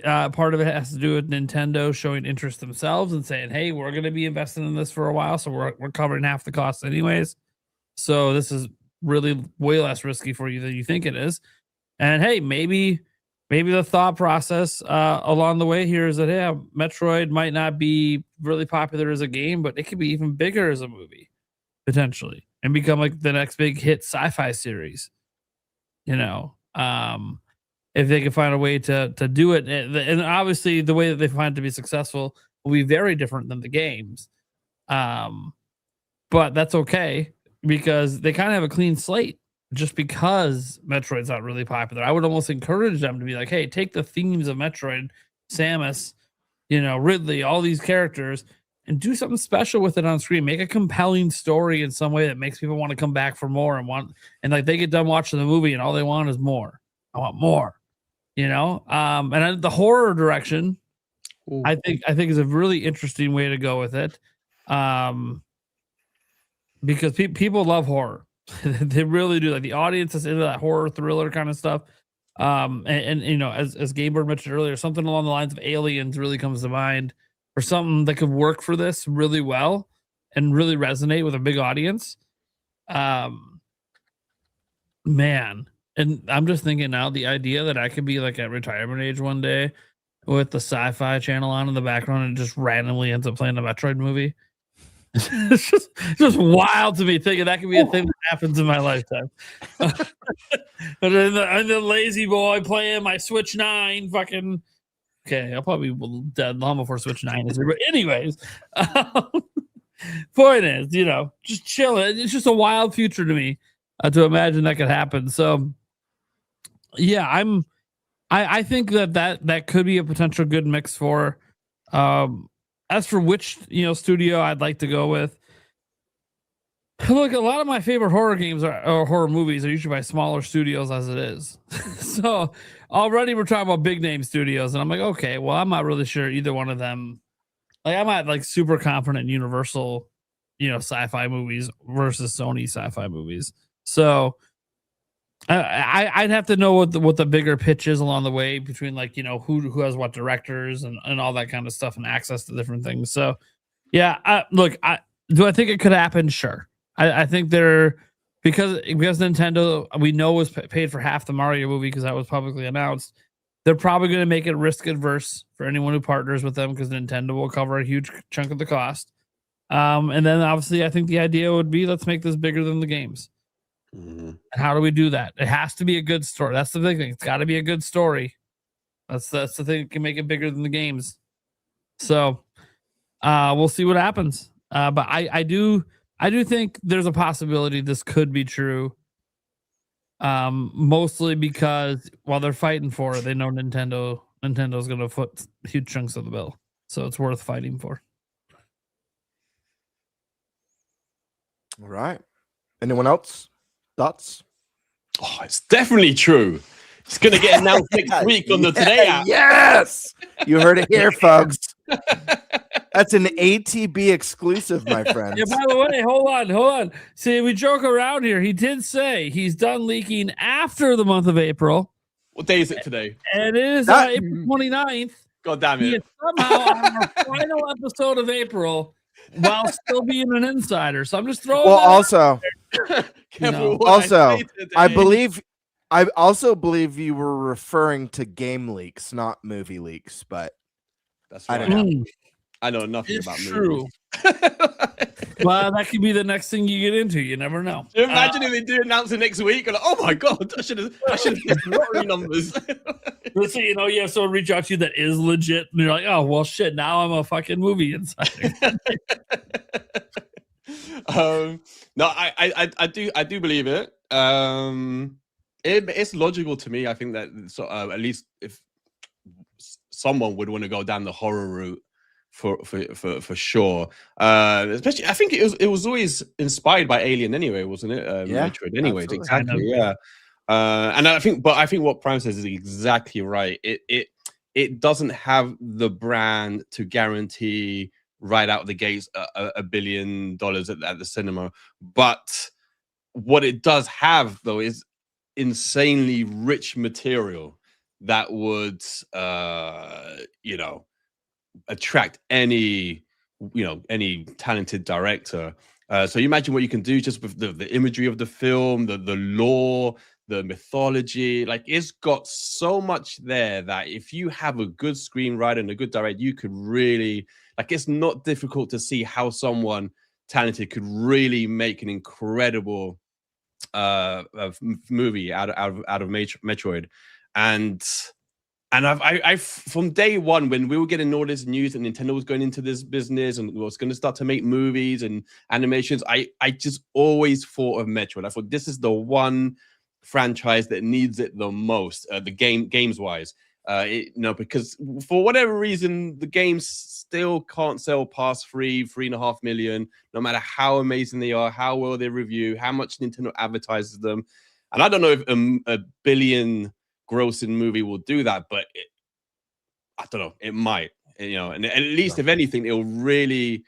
part of it has to do with Nintendo showing interest themselves and saying, hey, we're going to be investing in this for a while, so we're covering half the cost anyways. So this is really way less risky for you than you think it is. And hey, maybe the thought process along the way here is that, hey, Metroid might not be really popular as a game, but it could be even bigger as a movie, potentially, and become like the next big hit sci-fi series. You know, if they can find a way to do it. And obviously the way that they find it to be successful will be very different than the games. But that's okay because they kind of have a clean slate just because Metroid's not really popular. I would almost encourage them to be like, hey, take the themes of Metroid, Samus, you know, Ridley, all these characters, and do something special with it on screen. Make a compelling story in some way that makes people want to come back for more and like they get done watching the movie and all they want is more. I want more, you know? And the horror direction, ooh, I think is a really interesting way to go with it. Because people love horror. They really do. Like the audience is into that horror thriller kind of stuff. And you know, as Gamebird mentioned earlier, something along the lines of Aliens really comes to mind, or something that could work for this really well and really resonate with a big audience. Man, and I'm just thinking now, the idea that I could be like at retirement age one day with the Sci-Fi channel on in the background and just randomly ends up playing a Metroid movie. It's just wild to me thinking that could be a thing that happens in my lifetime. But I'm the lazy boy playing my Switch 9 fucking. Okay, I'll probably be dead long before Switch 9 is here. But anyways, point is, you know, just chilling. It's just a wild future to me to imagine that could happen. So, yeah, I think that could be a potential good mix for. As for which, you know, studio I'd like to go with, look, a lot of my favorite horror games or horror movies are usually by smaller studios as it is. So already we're talking about big name studios, and I'm like, okay, well, I'm not really sure either one of them. Like, I'm not like super confident in Universal, you know, sci-fi movies versus Sony sci-fi movies. So I'd have to know what the bigger pitch is along the way between, like, you know, who has what directors and all that kind of stuff and access to different things. So yeah, look, do I think it could happen? Sure. I think because Nintendo, we know, was paid for half the Mario movie because that was publicly announced. They're probably going to make it risk adverse for anyone who partners with them because Nintendo will cover a huge chunk of the cost. And then obviously I think the idea would be, let's make this bigger than the games. Mm-hmm. And how do we do that? It has to be a good story. That's the big thing. It's got to be a good story. That's the thing that can make it bigger than the games. So we'll see what happens. But I do think there's a possibility this could be true. Mostly because while they're fighting for it, they know Nintendo's going to foot huge chunks of the bill. So it's worth fighting for. All right. Anyone else? Thoughts? Oh, it's definitely true. It's going to get announced next week on the Today app. Yes! You heard it here, folks. That's an ATB exclusive, my friend. Yeah, by the way, hold on. See, we joke around here. He did say he's done leaking after the month of April. What day is it today? And it is April 29th. God damn He it. is somehow on our final episode of April while still being an insider. So I'm just throwing Well, that also, Careful what also, say today. I also believe you were referring to game leaks, not movie leaks, but That's I right. don't know. I know nothing It's about true. movies. Well, that could be the next thing you get into. You never know. Imagine if they do announce it next week. And like, oh my god, I should have lottery numbers. Let's see, you have someone reach out to you that is legit, and you're like, oh well, shit. Now I'm a fucking movie insider. No, I do believe it. It's logical to me. I think that at least if someone would want to go down the horror route for sure. Especially, I think it was always inspired by Alien anyway, wasn't it? Yeah, Metroid anyways, absolutely. exactly. Yeah. And I think what Prime says is exactly right. It doesn't have the brand to guarantee right out of the gates $1 billion at the cinema, but what it does have though is insanely rich material that would attract any talented director. So you imagine what you can do just with the imagery of the film, the lore, the mythology. Like, it's got so much there that if you have a good screenwriter and a good director, you could really, like, it's not difficult to see how someone talented could really make an incredible movie out of Metroid. And I from day one, when we were getting all this news and Nintendo was going into this business and was going to start to make movies and animations, I just always thought of Metroid. I thought this is the one franchise that needs it the most, the games wise. Because for whatever reason, the games still can't sell past 3.5 million, no matter how amazing they are, how well they review, how much Nintendo advertises them. And I don't know if a billion grossing movie will do that, but I don't know, it might, and at least if anything, it'll really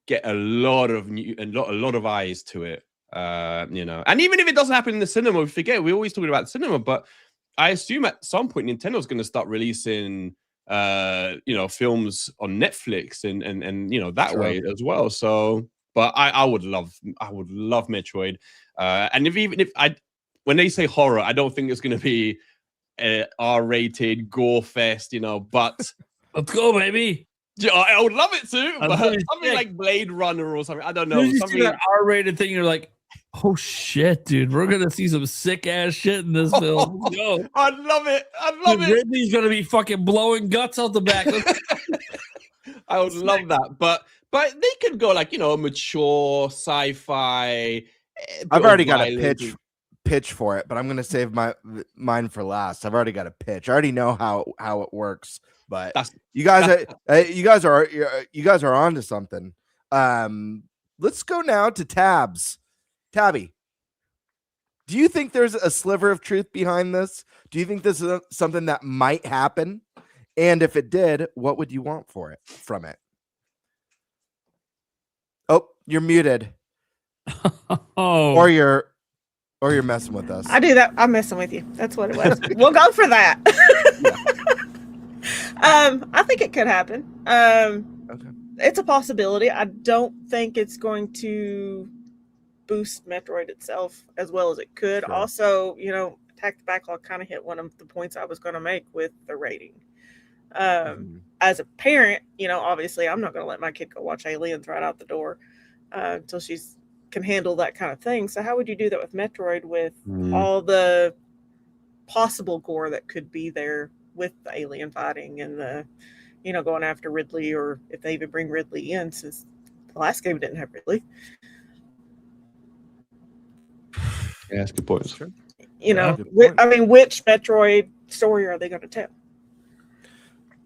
get a lot of eyes to it. And even if it doesn't happen in the cinema, we forget, we're always talking about cinema, but I assume at some point Nintendo's going to start releasing films on Netflix and that way as well. So, but I would love Metroid. And when they say horror, I don't think it's going to be R-rated gore fest, but let's go, baby. I would love it too, but something like Blade Runner or something. I don't know. You something see that R-rated thing, you're like, oh shit, dude, we're gonna see some sick ass shit in this film. Let's go. I'd love it. Ridley's gonna be fucking blowing guts out the back. I would love that, but they could go like mature sci-fi. I've already got a pitch for it, but I'm gonna save mine for last. I've already got a pitch. I already know how it works, but you guys are onto something. Let's go now to Tabby. Do you think there's a sliver of truth behind this? Do you think this is something that might happen? And if it did, what would you want from it? Oh, you're muted. Or you're messing with us. I do that. I'm messing with you. That's what it was. We'll go for that. I think it could happen. Okay. It's a possibility. I don't think it's going to boost Metroid itself as well as it could. Sure. Also, Attack the Backlog kind of hit one of the points I was going to make with the rating. As a parent, obviously I'm not going to let my kid go watch Aliens right out the door until she's can handle that kind of thing. So how would you do that with Metroid with all the possible gore that could be there with the alien fighting and the going after Ridley, or if they even bring Ridley in, since the last game didn't have Ridley? Yeah, that's a good point. Sure. Which Metroid story are they going to tell?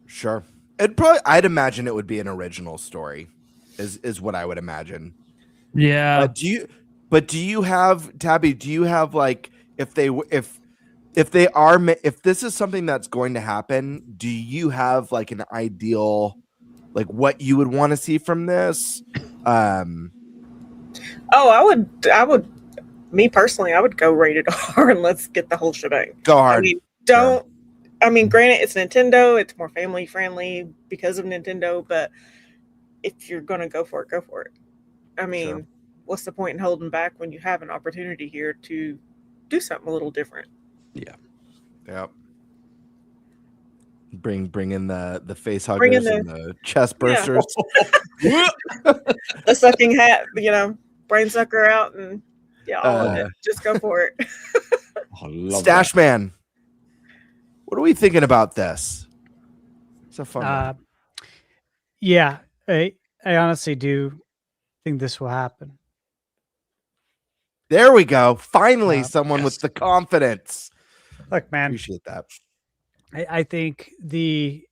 Sure. I'd imagine it would be an original story is what I would imagine. Yeah. But do you have, Tabby, do you have like, if this is something that's going to happen, do you have like an ideal like what you would want to see from this? Oh, I would. Me personally, I would go rated R and let's get the whole shebang. Go hard. I mean, don't. I mean, granted, it's Nintendo. It's more family friendly because of Nintendo. But if you're gonna go for it, go for it. I mean, what's the point in holding back when you have an opportunity here to do something a little different? Yeah. Yep. Bring in the face Bring in huggers and the chest bursters. The sucking hat, brain sucker out, and all of it. Just go for it. Stash Man, what are we thinking about this? It's a fun one. Yeah, I honestly do think this will happen. There we go. Finally, someone with the confidence. Look, man, appreciate that. I think the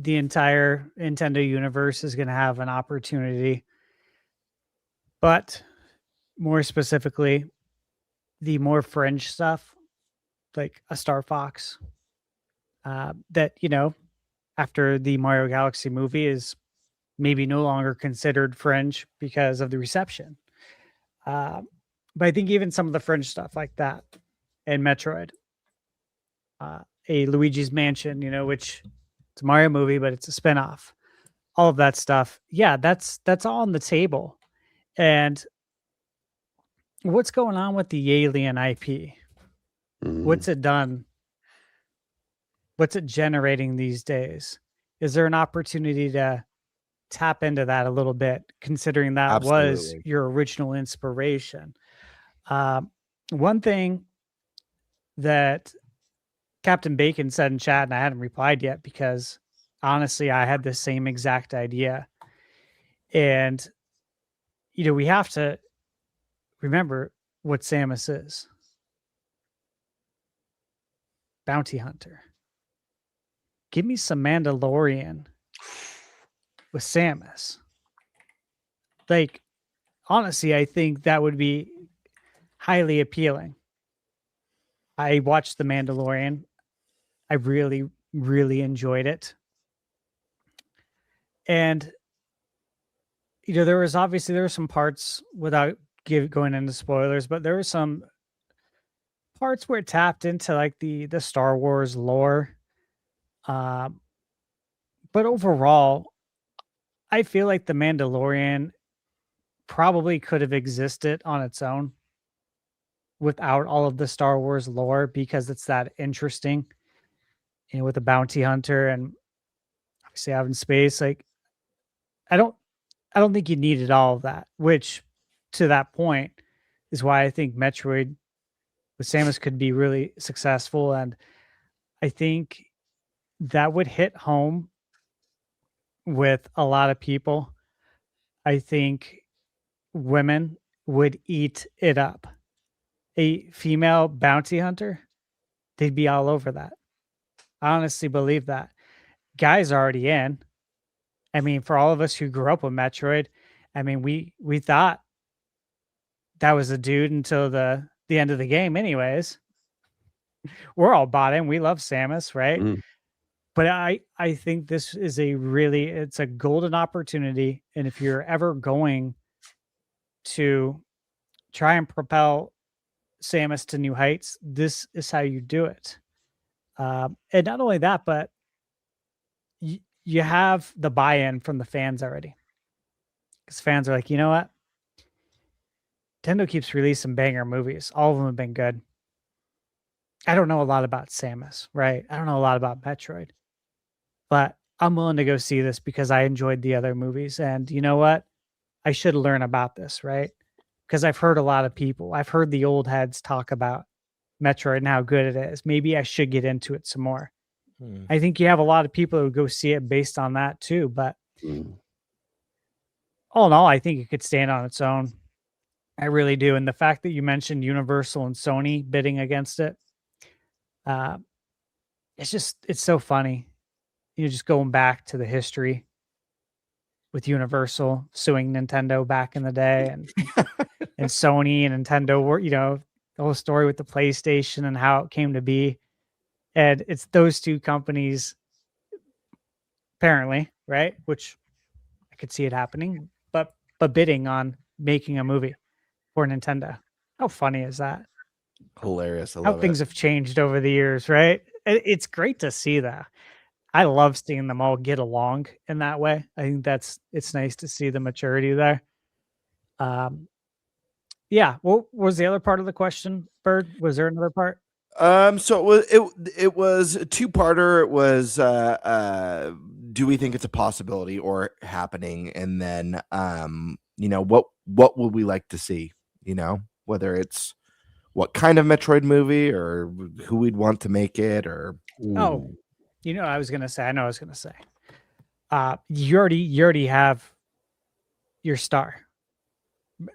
entire Nintendo universe is going to have an opportunity, but more specifically, the more fringe stuff, like a Star Fox, that after the Mario Galaxy movie is maybe no longer considered fringe because of the reception. But I think even some of the fringe stuff like that and Metroid, a Luigi's Mansion, which it's a Mario movie, but it's a spinoff. All of that stuff. Yeah, that's all on the table. And what's going on with the Alien IP? What's it done? What's it generating these days? Is there an opportunity to tap into that a little bit, considering that was your original inspiration? One thing that Captain Bacon said in chat, and I hadn't replied yet because honestly, I had the same exact idea. And, we have to remember what Samus is. Bounty hunter. Give me some Mandalorian with Samus. Like, honestly, I think that would be highly appealing. I watched The Mandalorian. I really, really enjoyed it. And, there were some parts, without going into spoilers, but there were some parts where it tapped into like the Star Wars lore. But overall, I feel like The Mandalorian probably could have existed on its own without all of the Star Wars lore, because it's that interesting, with a bounty hunter and obviously out in space. Like, I don't think you needed all of that, which to that point is why I think Metroid with Samus could be really successful. And I think that would hit home with a lot of people. I think women would eat it up. A female bounty hunter, they'd be all over that. I honestly believe that. Guys are already in. I mean, for all of us who grew up with Metroid, I mean, we thought that was a dude until the end of the game anyways. We're all bought in. We love Samus, right? But I think this is it's a golden opportunity. And if you're ever going to try and propel Samus to new heights, this is how you do it. And not only that, but you have the buy-in from the fans already. Because fans are like, you know what? Nintendo keeps releasing banger movies. All of them have been good. I don't know a lot about Samus, right? I don't know a lot about Metroid. But I'm willing to go see this because I enjoyed the other movies. And you know what? I should learn about this, right? Because I've heard a lot of people. I've heard the old heads talk about Metroid and how good it is. Maybe I should get into it some more. I think you have a lot of people who go see it based on that too. But all in all, I think it could stand on its own. I really do. And the fact that you mentioned Universal and Sony bidding against it, it's so funny. Just going back to the history with Universal suing Nintendo back in the day, and and Sony and Nintendo were, the whole story with the PlayStation and how it came to be. And it's those two companies, apparently, right? Which could see it happening, but bidding on making a movie for Nintendo. How funny is that? Hilarious. I How love things it. have changed over the years, right? It's great to see that. I love seeing them all get along in that way. I think it's nice to see the maturity there. Yeah. What was the other part of the question, Bird? Was there another part? So it was a two-parter. It was do we think it's a possibility or happening? And then what would we like to see? Whether it's what kind of Metroid movie or who we'd want to make it or Oh, you know what I was gonna say. I know what I was gonna say. You already have your star.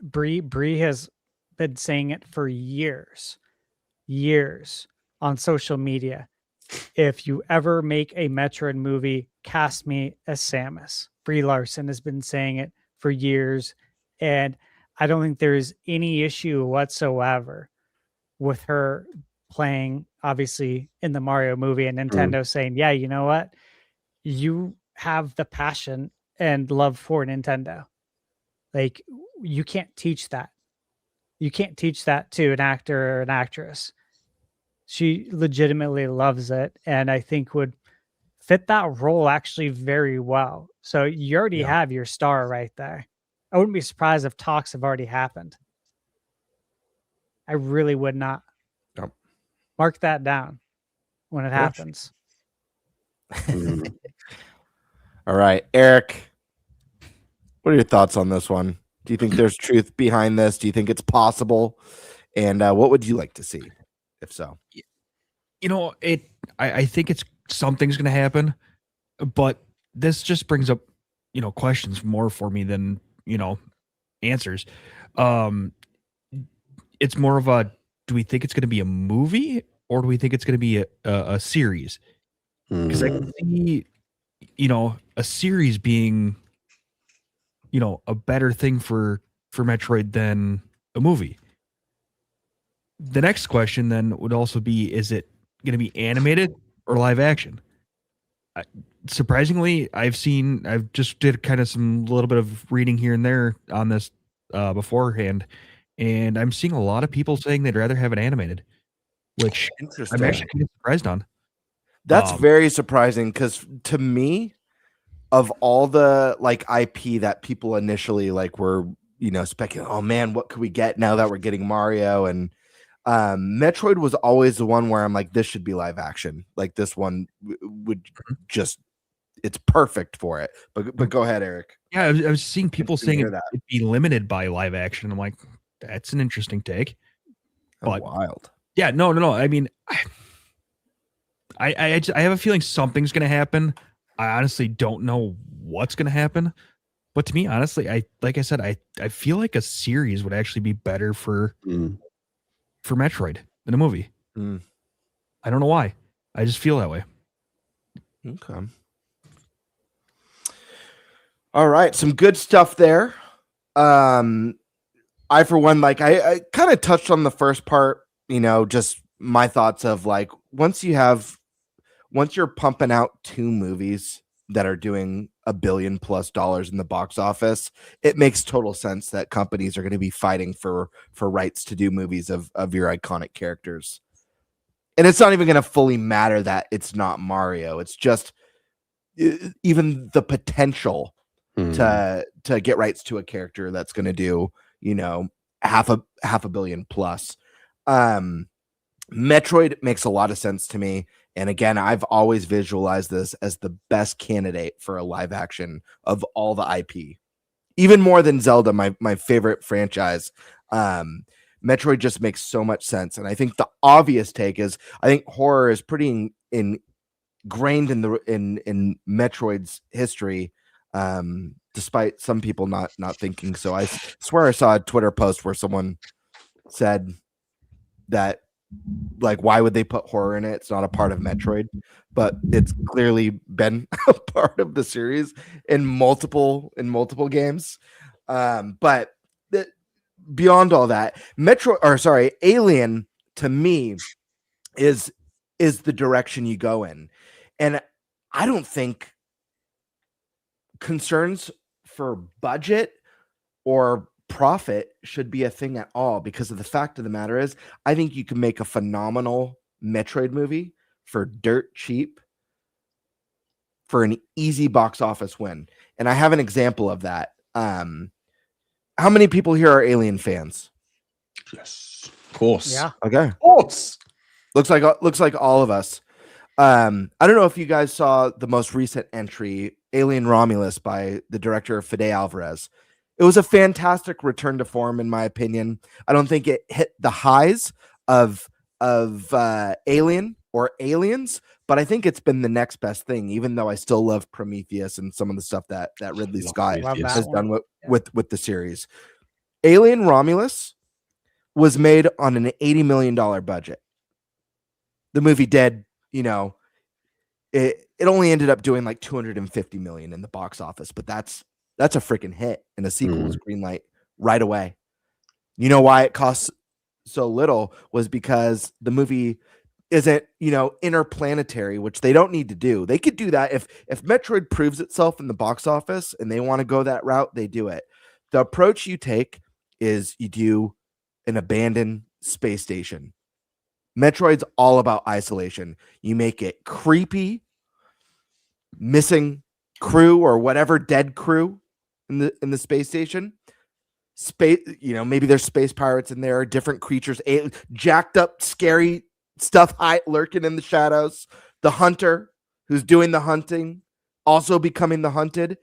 Bree has been saying it for years on social media. If you ever make a Metroid movie, cast me as Samus. Brie Larson has been saying it for years, and I don't think there's any issue whatsoever with her playing, obviously, in the Mario movie, and Nintendo saying, yeah, you know what? You have the passion and love for Nintendo. Like, you can't teach that. You can't teach that to an actor or an actress. She legitimately loves it, and I think would fit that role actually very well. So you already have your star right there. I wouldn't be surprised if talks have already happened. I really would not. Yep. Mark that down when it happens. All right, Eric, what are your thoughts on this one? Do you think there's truth behind this? Do you think it's possible? And what would you like to see, if so? I think it's something's going to happen, but this just brings up, questions more for me than, answers. It's more of a, do we think it's going to be a movie or do we think it's going to be a series? Because I can see, a series being, a better thing for Metroid than a movie. The next question then would also be, is it going to be animated or live action? Surprisingly, I've just did kind of some little bit of reading here and there on this beforehand, and I'm seeing a lot of people saying they'd rather have it animated, which I'm actually kind of surprised on. That's very surprising because to me, of all the IP that people initially were speculating, oh man, what could we get now that we're getting Mario? And Metroid was always the one where I'm like, this should be live action. Like this one would just, it's perfect for it. But go ahead, Eric. Yeah, I was seeing people saying it'd be limited by live action. I'm like, that's an interesting take. But wild. Yeah, no. I mean, I have a feeling something's going to happen. I honestly don't know what's going to happen. But to me, honestly, like I said, I feel like a series would actually be better for Metroid than a movie. I don't know why. I just feel that way. Okay. All right, some good stuff there. I for one, I kind of touched on the first part, just my thoughts of once you're pumping out 2 movies that are doing $1 billion+ in the box office, it makes total sense that companies are going to be fighting for rights to do movies of your iconic characters. And it's not even going to fully matter that it's not Mario. It's just even the potential to get rights to a character that's going to do, half a billion plus. Metroid makes a lot of sense to me. And again, I've always visualized this as the best candidate for a live action of all the IP, even more than Zelda, my favorite franchise. Metroid just makes so much sense. And I think the obvious take is I think horror is pretty ingrained in Metroid's history, despite some people not thinking so. I swear I saw a Twitter post where someone said that why would they put horror in it? It's not a part of Metroid, but it's clearly been a part of the series in multiple games. But beyond all that, Alien to me is the direction you go in. And I don't think concerns for budget or profit should be a thing at all, because of the fact of the matter is, I think you can make a phenomenal Metroid movie for dirt cheap for an easy box office win. And I have an example of that. How many people here are Alien fans? Yes, of course. Yeah. Okay. Of course. Looks like all of us. I don't know if you guys saw the most recent entry, Alien Romulus, by the director Fede Alvarez. It was a fantastic return to form, in my opinion. I don't think it hit the highs of Alien or Aliens, but I think it's been the next best thing, even though I still love Prometheus and some of the stuff that Ridley Scott has done with the series. Alien Romulus was made on an $80 million budget. The movie did, it only ended up doing like $250 million in the box office, but that's a freaking hit, and a sequel was greenlight right away. You know why it costs so little was because the movie isn't, interplanetary, which they don't need to do. They could do that if Metroid proves itself in the box office and they want to go that route, they do it. The approach you take is you do an abandoned space station. Metroid's all about isolation. You make it creepy, missing crew or whatever dead crew in the space station. Space, maybe there's space pirates in there, different creatures, jacked up, scary stuff lurking in the shadows. The hunter who's doing the hunting, also becoming the hunted.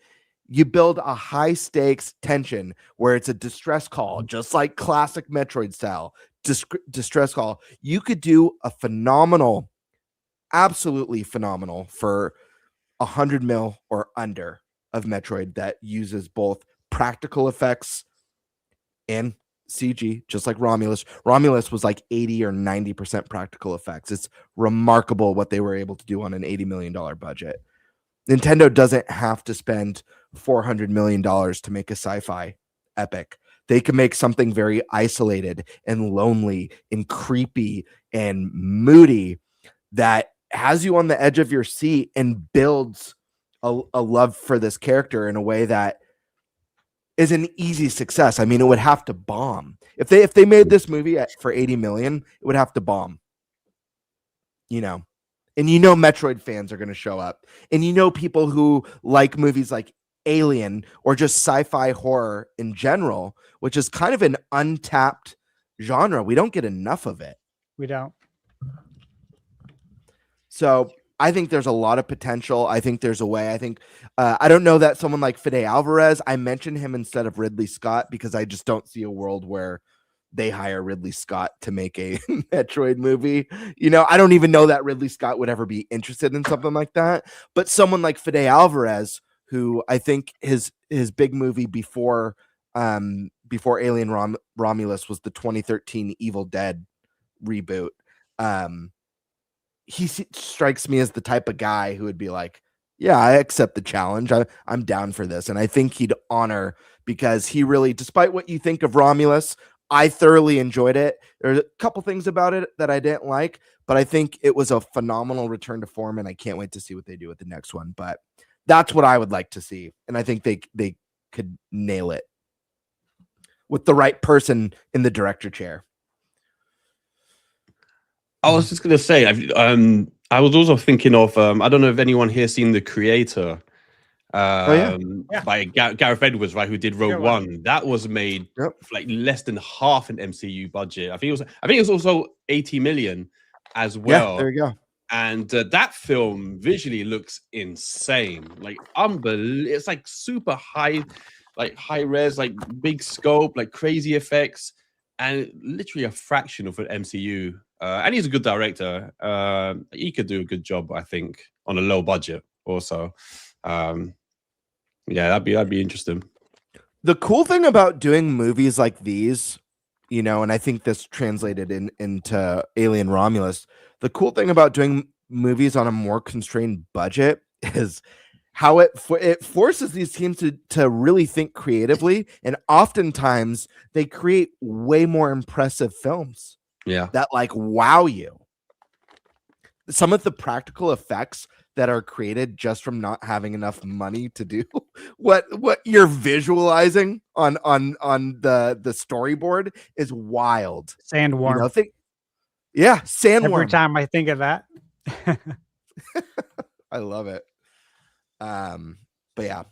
You build a high stakes tension where it's a distress call, just like classic Metroid style distress call. You could do a phenomenal, absolutely phenomenal for $100 million or under of Metroid that uses both practical effects and CG, just like Romulus. Romulus was like 80 or 90% practical effects. It's remarkable what they were able to do on an $80 million budget. Nintendo doesn't have to spend $400 million to make a sci-fi epic. They can make something very isolated and lonely and creepy and moody that has you on the edge of your seat and builds a love for this character in a way that is an easy success. I mean, it would have to bomb. If they made this movie for 80 million, it would have to bomb. And Metroid fans are going to show up. And people who like movies like Alien or just sci-fi horror in general, which is kind of an untapped genre. We don't get enough of it. We don't. So I think there's a lot of potential. I think there's a way. I think I don't know that someone like Fede Alvarez, I mentioned him instead of Ridley Scott because I just don't see a world where they hire Ridley Scott to make a Metroid movie. I don't even know that Ridley Scott would ever be interested in something like that. But someone like Fede Alvarez, who I think his big movie before Alien Romulus was the 2013 Evil Dead reboot. He strikes me as the type of guy who would be like, yeah, I accept the challenge. I'm down for this. And I think he'd honor, because he really, despite what you think of Romulus, I thoroughly enjoyed it. There's a couple things about it that I didn't like, but I think it was a phenomenal return to form, and I can't wait to see what they do with the next one. But that's what I would like to see. And I think they could nail it with the right person in the director chair. I was just going to say, I was also thinking of, I don't know if anyone here seen The Creator by Gareth Edwards, right, who did Rogue One. That was made for like less than half an MCU budget. I think it was also 80 million as well. Yeah, there you go. And that film visually looks insane, like unbelievable. It's like super high, like high res, like big scope, like crazy effects, and literally a fraction of an MCU. And he's a good director. He could do a good job, I think, on a low budget. Also, that'd be interesting. The cool thing about doing movies like these, and I think this translated into Alien Romulus. The cool thing about doing movies on a more constrained budget is how it forces these teams to really think creatively, and oftentimes they create way more impressive films. Yeah, that like wow you. Some of the practical effects that are created just from not having enough money to do what you're visualizing on the storyboard is wild. Sandworm. You know, sandworm. Every time I think of that. I love it. But yeah.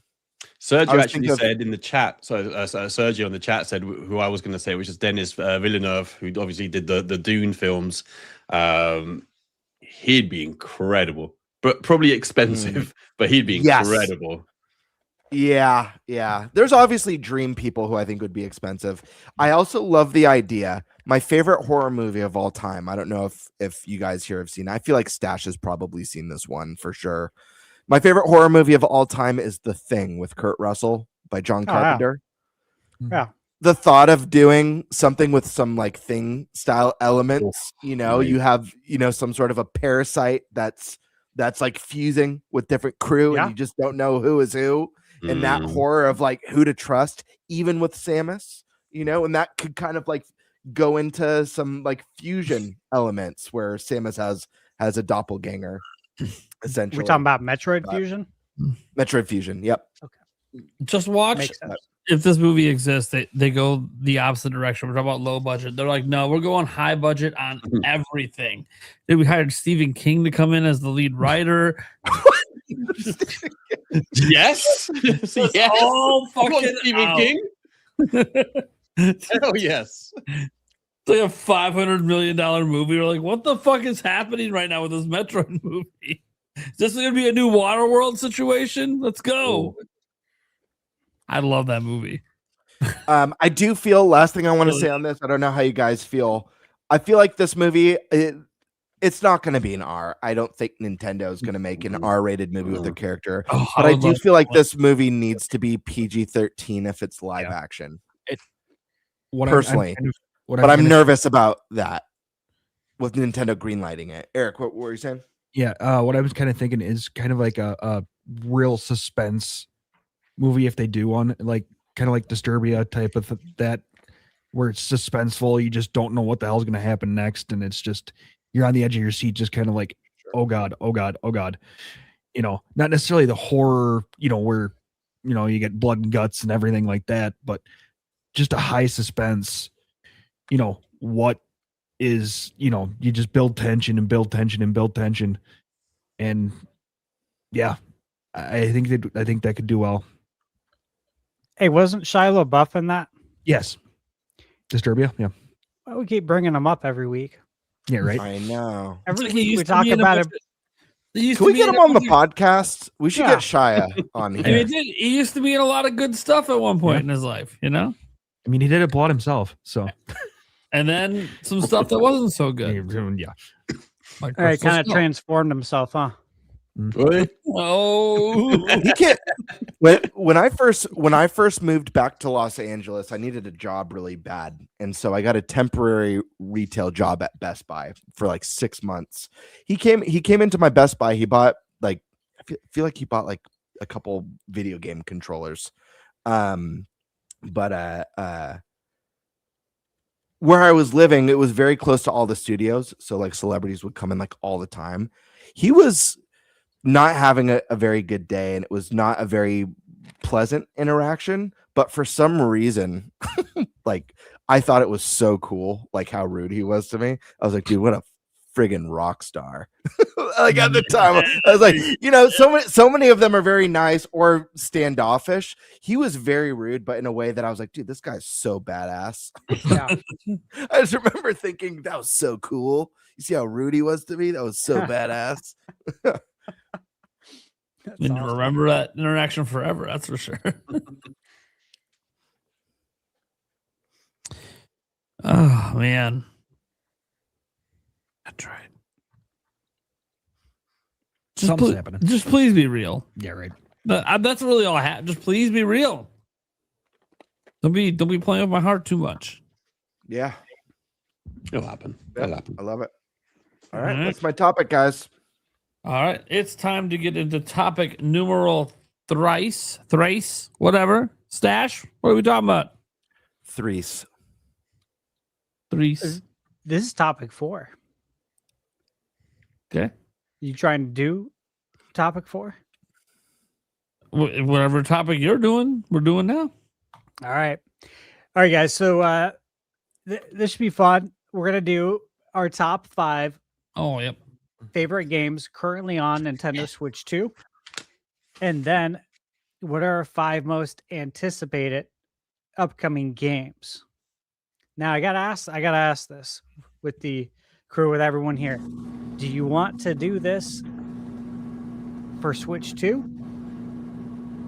Sergio actually said in the chat, Sergio on the chat said who I was going to say, which is Denis Villeneuve, who obviously did the Dune films. He'd be incredible, but probably expensive, but he'd be incredible. Yeah. There's obviously dream people who I think would be expensive. I also love the idea. My favorite horror movie of all time. I don't know if you guys here have seen it. I feel like Stash has probably seen this one for sure. My favorite horror movie of all time is The Thing with Kurt Russell by John Carpenter. Yeah. The thought of doing something with some like Thing style elements, you have, some sort of a parasite that's like fusing with different crew and you just don't know who is who. And that horror of like who to trust, even with Samus, and that could kind of like go into some like fusion elements where Samus has a doppelganger. Essentially, We're talking about Metroid Fusion. Metroid Fusion. Yep. Okay. Just watch if this movie exists. They go the opposite direction. We're talking about low budget. They're like, no, we're going high budget on everything. Then we hired Stephen King to come in as the lead writer. Yes. Yes. All fucking Stephen King. Hell yes. It's like a $500 million movie. We're like, what the fuck is happening right now with this Metroid movie? Is this going to be a new Waterworld situation? Let's go. I love that movie. I do feel, last thing I want to say on this, I don't know how you guys feel. I feel like this movie, it's not going to be an R. I don't think Nintendo is going to make an R-rated movie with their character. But I do feel like this movie needs to be PG-13 if it's live action. Personally. I'm nervous about that with Nintendo greenlighting it. Eric, what were you saying? Yeah, what I was kind of thinking is kind of like a real suspense movie if they do one, like kind of like Disturbia type of that, where it's suspenseful. You just don't know what the hell's going to happen next, and it's just you're on the edge of your seat, just kind of like, oh god, oh god, oh god. Not necessarily the horror, where you get blood and guts and everything like that, but just a high suspense. What is, you just build tension and build tension and build tension. And yeah, I think that could do well. Hey, wasn't Shia LaBeouf in that? Yes. Disturbia. Yeah. Well, we keep bringing him up every week. Yeah, right. I know. Every week we talk about him. Can we get him on the podcast? We should get Shia on here. I mean, he used to be in a lot of good stuff at one point in his life, I mean, he did applaud himself, so. And then some stuff that wasn't so good. Yeah. All right, kind of transformed himself, huh? Really? Oh, he can't. When I first moved back to Los Angeles, I needed a job really bad, and so I got a temporary retail job at Best Buy for like 6 months. He came into my Best Buy. He bought I feel like he bought like a couple video game controllers, but where I was living, it was very close to all the studios, so like celebrities would come in like all the time. He was not having a very good day, and it was not a very pleasant interaction, but for some reason like I thought it was so cool, like how rude he was to me. I was like, dude, what a friggin' rock star. Like at the time I was like, so many of them are very nice or standoffish. He was very rude, but in a way that I was like, dude, this guy's so badass. Yeah. I just remember thinking that was so cool. You see how rude he was to me? That was so badass. Remember that interaction forever, that's for sure. Oh man, that's right. Something's happening. Just please be real. Yeah, right. That's really all I have. Just please be real. Don't be playing with my heart too much. Yeah, it'll happen. Yeah, It'll happen. I love it. All right, that's my topic, guys. All right, it's time to get into topic numeral thrice, whatever. Stash, what are we talking about? Threes. This is topic 4. Okay. You trying to do topic for? Whatever topic you're doing, we're doing now. All right, guys. So this should be fun. We're gonna do our top 5 Oh, yep. favorite games currently on Nintendo Switch 2, and then what are our 5 most anticipated upcoming games? Now I gotta ask this with the crew, with everyone here. Do you want to do this for Switch 2,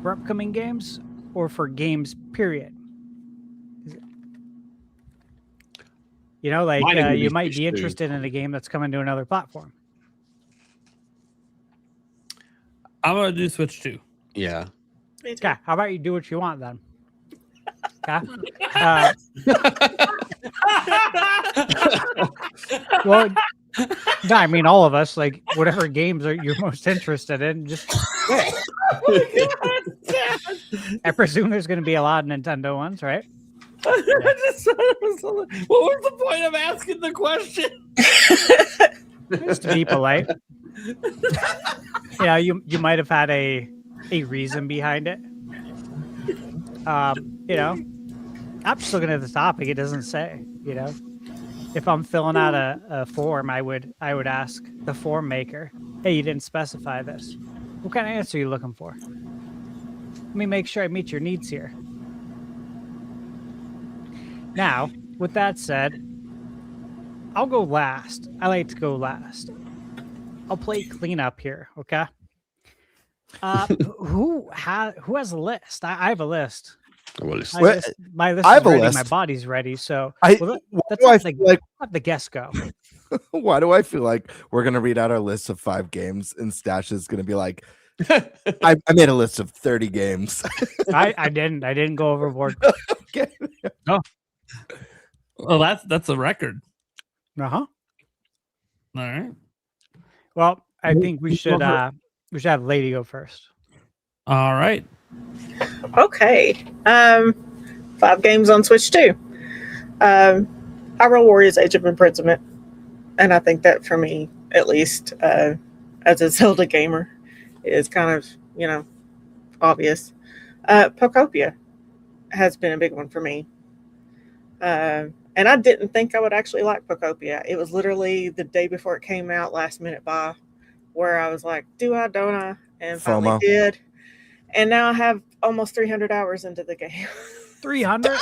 for upcoming games, or for games period? You know, like you might be interested in a game that's coming to another platform. I'm gonna do Switch 2. Yeah. Okay, how about you do what you want then? Okay. Well, no, I mean all of us, like whatever games are you're most interested in, just I presume there's going to be a lot of Nintendo ones, right? What was the point of asking the question? Just to be polite. Yeah, you might have had a reason behind it. You know, I'm just looking at the topic. It doesn't say. You know, if I'm filling out a form, I would ask the form maker, "Hey, you didn't specify this. What kind of answer are you looking for? Let me make sure I meet your needs here." Now, with that said, I'll go last. I like to go last. I'll play cleanup here, okay? Who has a list? I have a list. My list is ready. My body's ready. So let's let the guest go. Why do I feel like we're gonna read out our list of 5 games and Stash is gonna be like, I made a list of 30 games. I didn't go overboard. Okay. Oh. Well, that's a record. Uh-huh. All right. Well, I think we should have Lady go first. All right. Okay. 5 games on Switch 2. Hyrule Warriors Age of Imprisonment. And I think that for me, at least, as a Zelda gamer, is kind of, you know, obvious. Pokopia has been a big one for me. And I didn't think I would actually like Pokopia. It was literally the day before it came out, last minute buy, where I was like, do I, don't I? And finally did. And now I have almost 300 hours into the game. 300?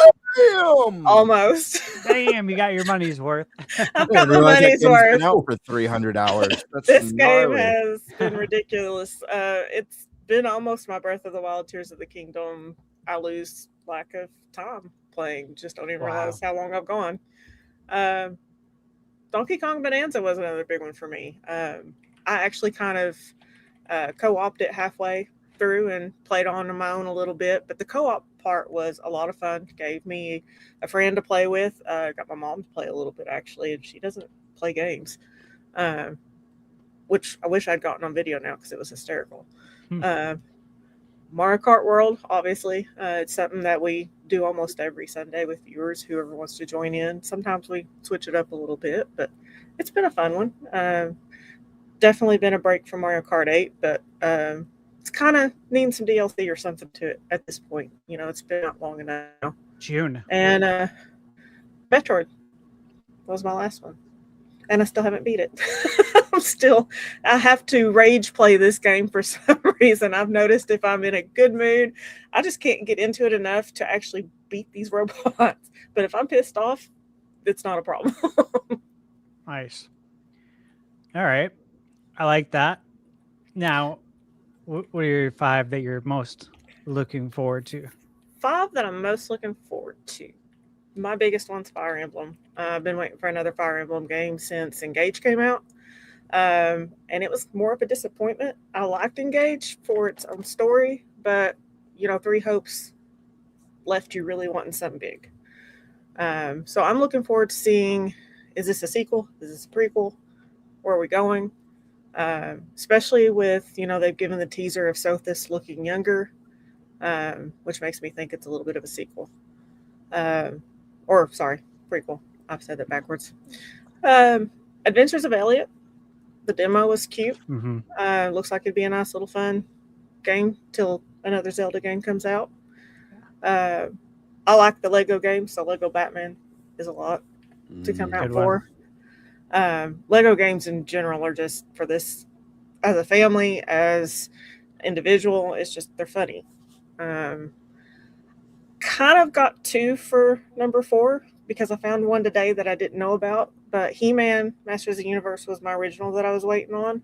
Almost. Damn, you got your money's worth. I've got my money's worth. Out for 300 hours. This game has been ridiculous. It's been almost my Breath of the Wild, Tears of the Kingdom. I lose lack of time playing. Just don't even realize how long I've gone. Donkey Kong Bonanza was another big one for me. I actually kind of co-opted it halfway through and played on my own a little bit, but the co-op part was a lot of fun. Gave me a friend to play with. Got my mom to play a little bit actually, and she doesn't play games, which I wish I'd gotten on video now because it was hysterical. Mario Kart World, obviously, it's something that we do almost every Sunday with viewers, whoever wants to join in. Sometimes we switch it up a little bit, but it's been a fun one. Definitely been a break from Mario Kart 8, but it's kind of needing some DLC or something to it at this point. You know, it's been out long enough now. June. And Metroid was my last one. And I still haven't beat it. I have to rage play this game for some reason. I've noticed if I'm in a good mood, I just can't get into it enough to actually beat these robots. But if I'm pissed off, it's not a problem. Nice. All right. I like that. Now, what are your 5 that you're most looking forward to? 5 that I'm most looking forward to. My biggest one's Fire Emblem. I've been waiting for another Fire Emblem game since Engage came out. And it was more of a disappointment. I liked Engage for its own story, but, you know, 3 Hopes left you really wanting something big. So I'm looking forward to seeing, is this a sequel? Is this a prequel? Where are we going? Especially with, you know, they've given the teaser of Sothis looking younger, which makes me think it's a little bit of a sequel. Prequel. I've said that backwards. Adventures of Elliot. The demo was cute. Mm-hmm. Looks like it'd be a nice little fun game till another Zelda game comes out. I like the Lego game, so Lego Batman is a lot to come out Good for. Lego games in general are just for this as a family, as individual. It's just they're funny. Kind of got 2 for number 4 because I found one today that I didn't know about. But He-Man Masters of the Universe was my original that I was waiting on.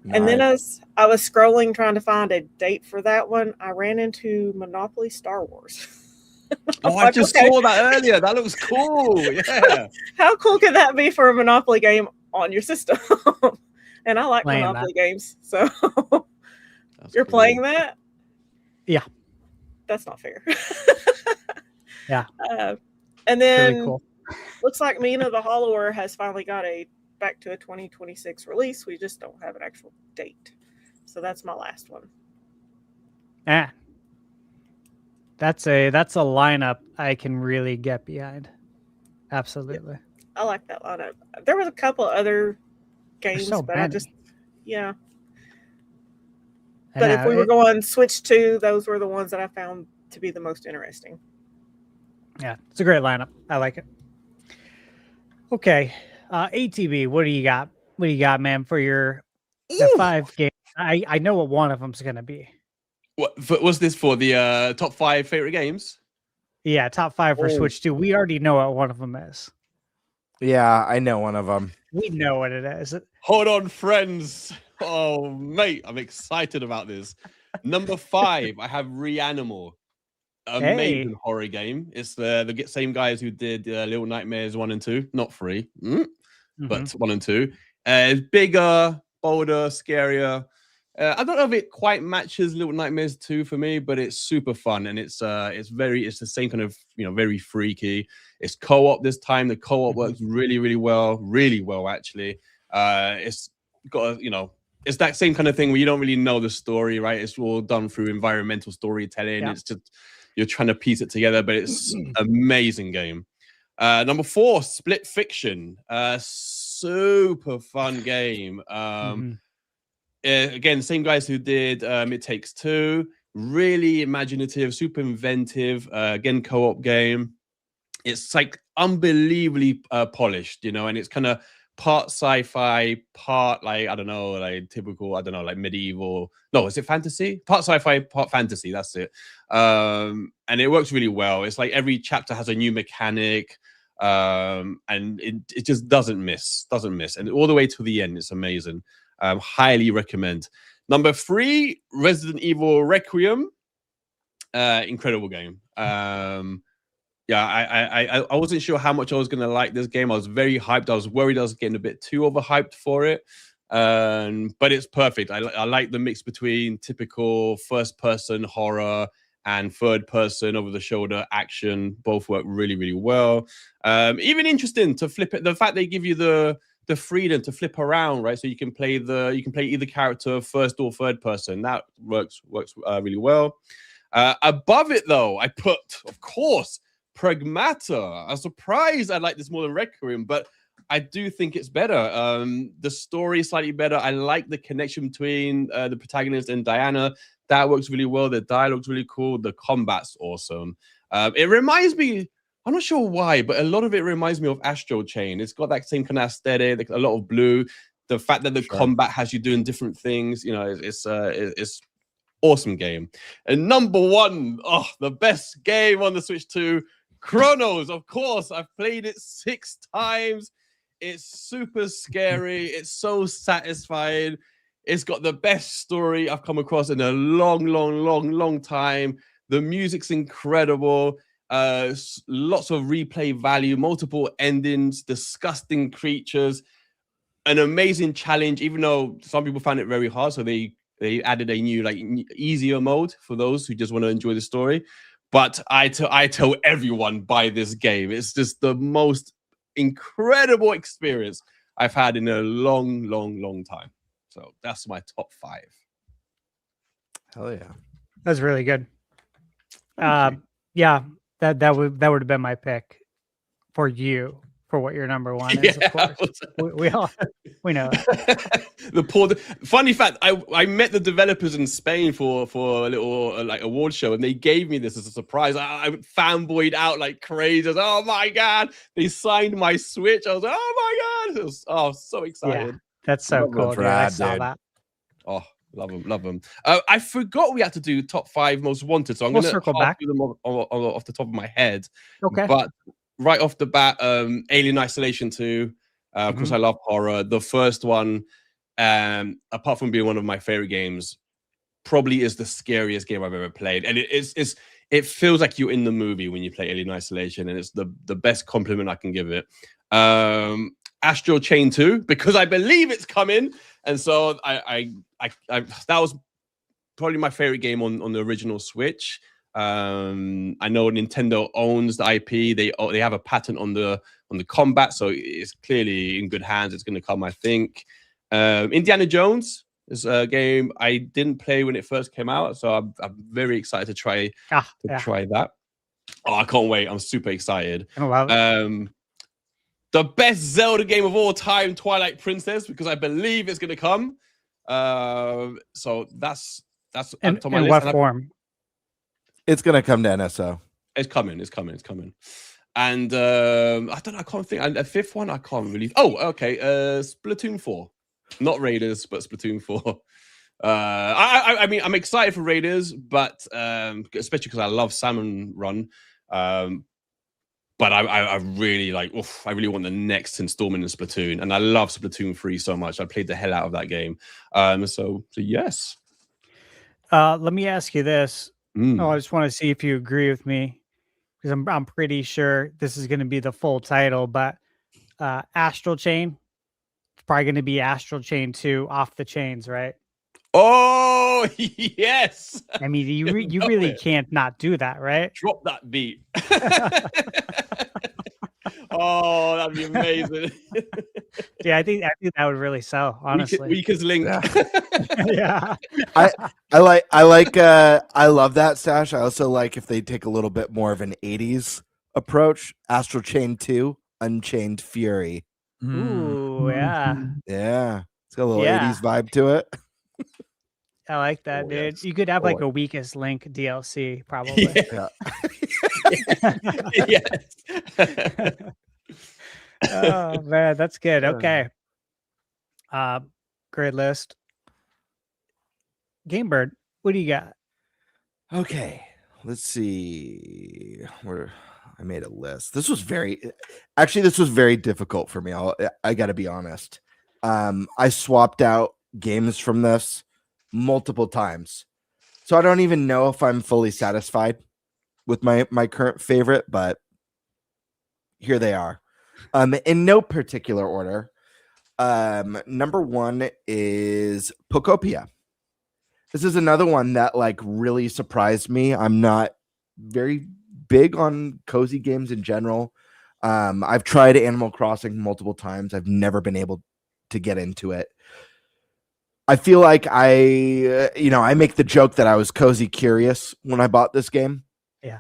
And then as I was scrolling trying to find a date for that one, I ran into Monopoly Star Wars. I just saw that earlier. That looks cool. Yeah. How cool could that be for a Monopoly game on your system? And I like Playing Monopoly that. games. So you're playing that? Yeah. That's not fair. Yeah. And then Really cool. looks like Mina the Hollower has finally got back to a 2026 release. We just don't have an actual date. So that's my last one. Yeah. That's a lineup I can really get behind. Absolutely. I like that lineup. There was a couple other games, so but many. yeah. I But if know, we were going Switch 2, those were the ones that I found to be the most interesting. Yeah, it's a great lineup. I like it. Okay. ATB, what do you got? What do you got, man, for the 5 games? I know what one of them's gonna be. What was this for? The top 5 favorite games? Yeah, top 5 for Switch 2. We already know what one of them is. Yeah, I know one of them. We know what it is. Hold on, friends. Oh, mate, I'm excited about this. Number 5, I have Reanimal. Amazing horror game. It's the same guys who did Little Nightmares 1 and 2. Not 3, but 1 and 2. It's bigger, bolder, scarier. I don't know if it quite matches Little Nightmares 2 for me, but it's super fun and it's the same kind of very freaky. It's co-op this time. The co-op works really well actually. It's got it's that same kind of thing where you don't really know the story, right? It's all done through environmental storytelling. Yeah. It's just you're trying to piece it together, but it's amazing game. Number 4, Split Fiction. Super fun game. Again, same guys who did It Takes Two. Really imaginative, super inventive. Again, co-op game. It's like unbelievably polished, and it's kind of part sci-fi, part typical, medieval. No, is it fantasy? Part sci-fi, part fantasy. That's it. And it works really well. It's like every chapter has a new mechanic, and it just doesn't miss, and all the way to the end. It's amazing. Highly recommend. Number 3, Resident Evil Requiem. Incredible game. I wasn't sure how much I was going to like this game. I was very hyped. I was worried I was getting a bit too overhyped for it. But it's perfect. I like the mix between typical first-person horror and third-person over-the-shoulder action. Both work really well. Even interesting to flip it. The fact they give you the freedom to flip around, right? So you can play either character first or third person. That works really well. Above it though, I put, of course, Pragmata. I'm surprised I like this more than Requiem, but I do think it's better. The story is slightly better. I like the connection between the protagonist and Diana. That works really well. The dialogue's really cool. The combat's awesome. It reminds me, I'm not sure why, but a lot of it reminds me of Astral Chain. It's got that same kind of aesthetic, a lot of blue. The fact that the combat has you doing different things, it's awesome game. And number 1, the best game on the Switch 2, Chronos. Of course, I've played it 6 times. It's super scary. It's so satisfying. It's got the best story I've come across in a long time. The music's incredible. Lots of replay value, multiple endings, disgusting creatures, an amazing challenge, even though some people found it very hard. So they added a new easier mode for those who just want to enjoy the story. But I tell everyone, buy this game. It's just the most incredible experience I've had in a long time. So that's my top 5. Hell yeah. That's really good. Yeah, that would have been my pick for you for what your number one is. Yeah, Of course, we know that. Funny fact, I met the developers in Spain for a little like award show, and they gave me this as a surprise. I fanboyed out like crazy. I was like, oh my god, they signed my Switch. I was like, oh my god, so excited. Yeah, that's so cool, dude. I saw that. Oh, love them. I forgot we had to do top 5 most wanted, so I'm We'll gonna circle back. do them off the top of my head. Okay. But right off the bat, Alien Isolation 2. Of course, I love horror. The first one, apart from being one of my favorite games, probably is the scariest game I've ever played, and it feels like you're in the movie when you play Alien Isolation, and it's the best compliment I can give it. Astral Chain 2, because I believe it's coming, and so I that was probably my favorite game on the original Switch. I know Nintendo owns the IP. They have a patent on the combat, so it's clearly in good hands. It's going to come, I think. Indiana Jones is a game I didn't play when it first came out, so I'm very excited to try that. Oh, I can't wait! I'm super excited. I love it. The best Zelda game of all time, Twilight Princess, because I believe it's going to come. So that's in on my list. what form? It's gonna come to NSO. It's coming. And I don't know. I can't think. And a fifth one, I can't really. Oh, okay. Splatoon 4, not Raiders, but Splatoon 4. I mean, I'm excited for Raiders, but especially because I love Salmon Run. But I really like. I really want the next installment in Splatoon, and I love Splatoon 3 so much. I played the hell out of that game. So yes. Let me ask you this. Oh, I just want to see if you agree with me, because I'm pretty sure this is going to be the full title, but Astral Chain, it's probably going to be Astral Chain 2 Off the Chains, right? Oh yes. I mean, you really can't not do that, right? Drop that beat. Oh, that'd be amazing. Yeah, I think that would really sell, honestly. Weakest link. Yeah. I love that, Stash. I also like if they take a little bit more of an 80s approach. Astral Chain 2, Unchained Fury. Ooh, yeah. Yeah. It's got a little 80s vibe to it. I like that, dude. Yes. You could have like a Weakest Link DLC, probably. Yeah. Yes. Oh man, that's good. Okay. Great list. Gamebird, what do you got? Okay. Let's see. I made a list. This was very difficult for me. I got to be honest. I swapped out games from this multiple times, so I don't even know if I'm fully satisfied with my current favorite, but here they are. In no particular order. Number 1 is Pokopia. This is another one that like really surprised me. I'm not very big on cozy games in general. I've tried Animal Crossing multiple times. I've never been able to get into it. I feel like I make the joke that I was cozy curious when I bought this game. Yeah.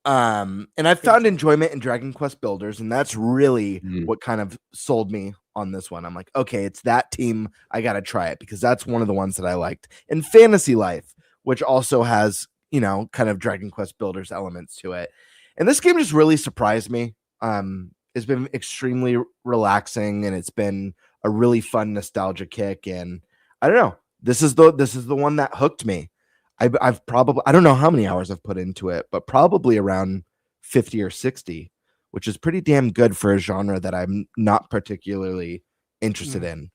And I found enjoyment in Dragon Quest Builders, and that's really what kind of sold me on this one. I'm like, okay, it's that team. I got to try it because that's one of the ones that I liked. And Fantasy Life, which also has, kind of Dragon Quest Builders elements to it. And this game just really surprised me. It's been extremely relaxing, and it's been a really fun nostalgia kick. And I don't know, this is the one that hooked me. I've probably, I don't know how many hours I've put into it, but probably around 50 or 60, which is pretty damn good for a genre that I'm not particularly interested in.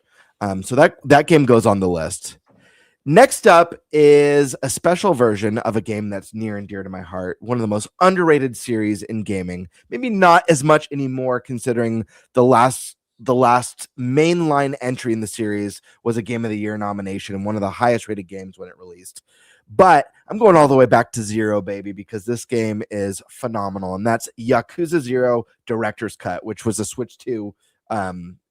So that game goes on the list. Next up is a special version of a game that's near and dear to my heart. One of the most underrated series in gaming. Maybe not as much anymore, considering the last mainline entry in the series was a Game of the Year nomination and one of the highest rated games when it released. But I'm going all the way back to 0, baby, because this game is phenomenal. And that's Yakuza 0 Director's Cut, which was a Switch 2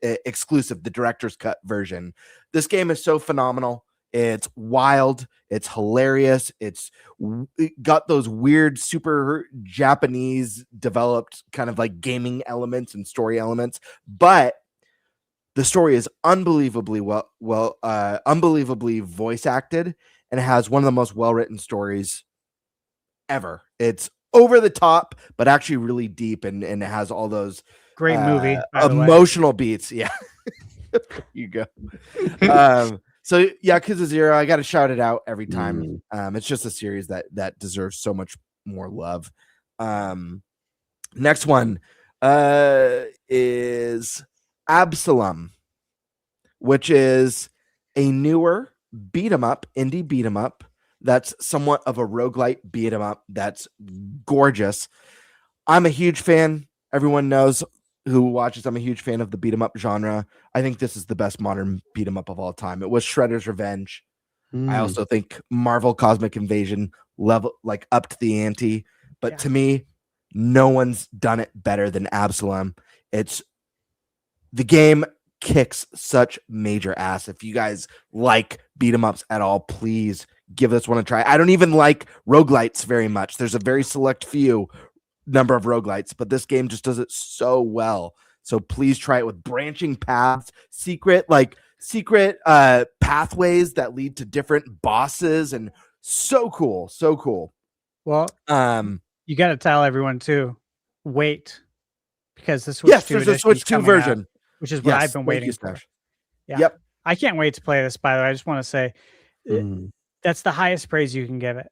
exclusive, the Director's Cut version. This game is so phenomenal. It's wild. It's hilarious. It got those weird, super Japanese developed kind of like gaming elements and story elements, but the story is unbelievably unbelievably voice acted, and has one of the most well-written stories ever. It's over the top, but actually really deep, and it has all those Great movie, by the way. emotional beats. Yeah. There you go. So Yakuza 0, I got to shout it out every time. It's just a series that deserves so much more love. Next one is Absalom, which is a newer indie beat 'em up that's somewhat of a roguelite beat 'em up that's gorgeous. I'm a huge fan. Everyone knows who watches. I'm a huge fan of the beat 'em up genre. I think this is the best modern beat 'em up of all time. It was Shredder's Revenge. I also think Marvel Cosmic Invasion upped the ante, but to me, no one's done it better than Absalom. The game kicks such major ass. If you guys like beat 'em ups at all, please give this one a try. I don't even like roguelites very much. There's a very select few number of roguelites, but this game just does it so well. So please try it with branching paths, secret pathways that lead to different bosses, and so cool. Well, you got to tell everyone too, wait, because the Switch 2 there's a Switch 2 version, which is what I've been waiting for. Yeah. Yep. I can't wait to play this, by the way. I just want to say that's the highest praise you can give it,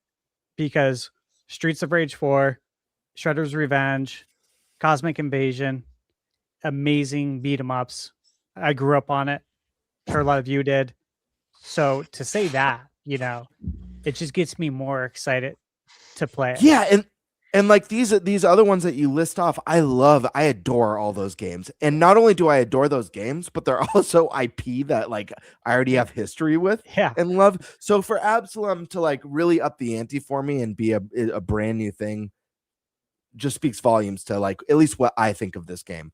because Streets of Rage 4, Shredder's Revenge, Cosmic Invasion, amazing beat 'em ups. I grew up on it. I'm sure a lot of you did. So to say that, it just gets me more excited to play it. Yeah, and like these other ones that you list off, I adore all those games. And not only do I adore those games, but they're also IP that like I already have history with and love. So for Absalom to like really up the ante for me and be a brand new thing just speaks volumes to like at least what I think of this game.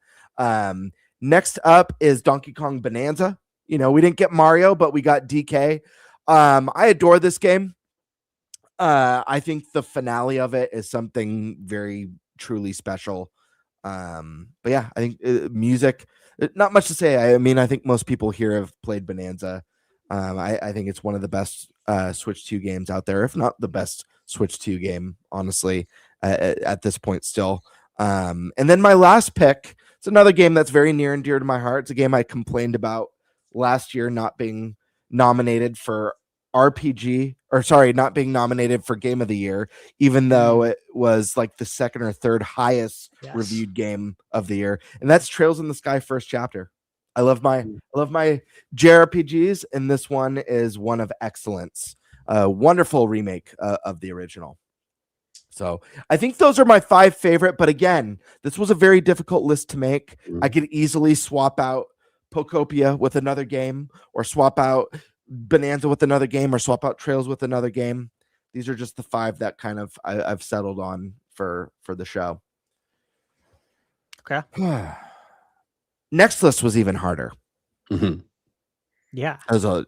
Next up is Donkey Kong Bonanza. We didn't get Mario, but we got DK. I adore this game. I think the finale of it is something very truly special. But yeah, I think music, not much to say. I mean, I think most people here have played Bonanza. I think it's one of the best Switch 2 games out there, if not the best Switch 2 game, honestly, at this point still. And then my last pick, it's another game that's very near and dear to my heart. It's a game I complained about last year not being nominated for not being nominated for Game of the Year, even though it was like the second or third highest reviewed game of the year. And that's Trails in the Sky First Chapter. I love my JRPGs, and this one is one of excellence. A wonderful remake of the original. So I think those are my 5 favorite. But again, this was a very difficult list to make. I could easily swap out Pocopia with another game, or swap out Bonanza with another game, or swap out Trails with another game. These are just the 5 that kind of I've settled on for the show. Okay. Next list was even harder. Yeah. It was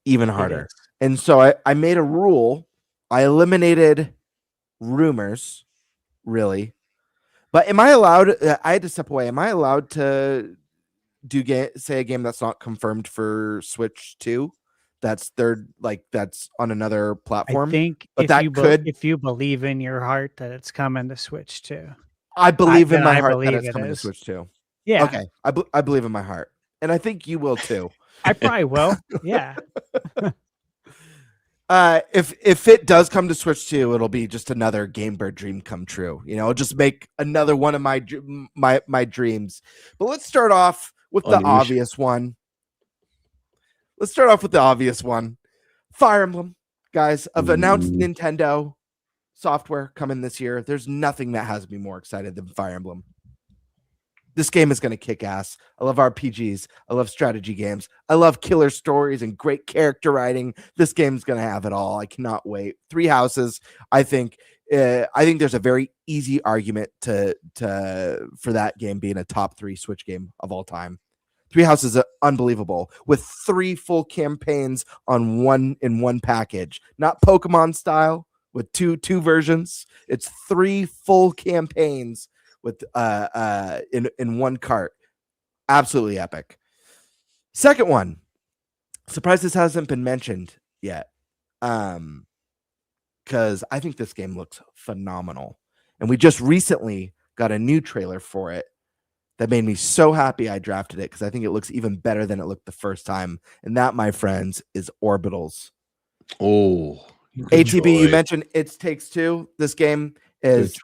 even harder. And so I made a rule. I eliminated rumors, really. But am I allowed? I had to step away. Am I allowed to say a game that's not confirmed for Switch 2? That's that's on another platform. I think but if you believe in your heart that it's coming to Switch 2. I believe in my heart that it's coming to Switch 2. Yeah. Okay. I believe in my heart. And I think you will too. I probably will. Yeah. If it does come to Switch 2, it'll be just another Game Bird dream come true. It'll just make another one of my dreams. But let's start off with the obvious one. Fire Emblem, guys. I've announced Nintendo software coming this year. There's nothing that has me more excited than Fire Emblem. This game is going to kick ass. I love RPGs. I love strategy games. I love killer stories and great character writing. This game's going to have it all. I cannot wait. 3 Houses. I think there's a very easy argument for that game being a top 3 Switch game of all time. Three Houses is unbelievable with 3 full campaigns in one package, not Pokemon style with two versions. It's 3 full campaigns with in one cart. Absolutely epic. Second one, surprised this hasn't been mentioned yet, because I think this game looks phenomenal, and we just recently got a new trailer for it that made me so happy I drafted it, because I think it looks even better than it looked the first time. And that, my friends, is Orbitals. Oh, ATB, you mentioned It Takes Two. This game is,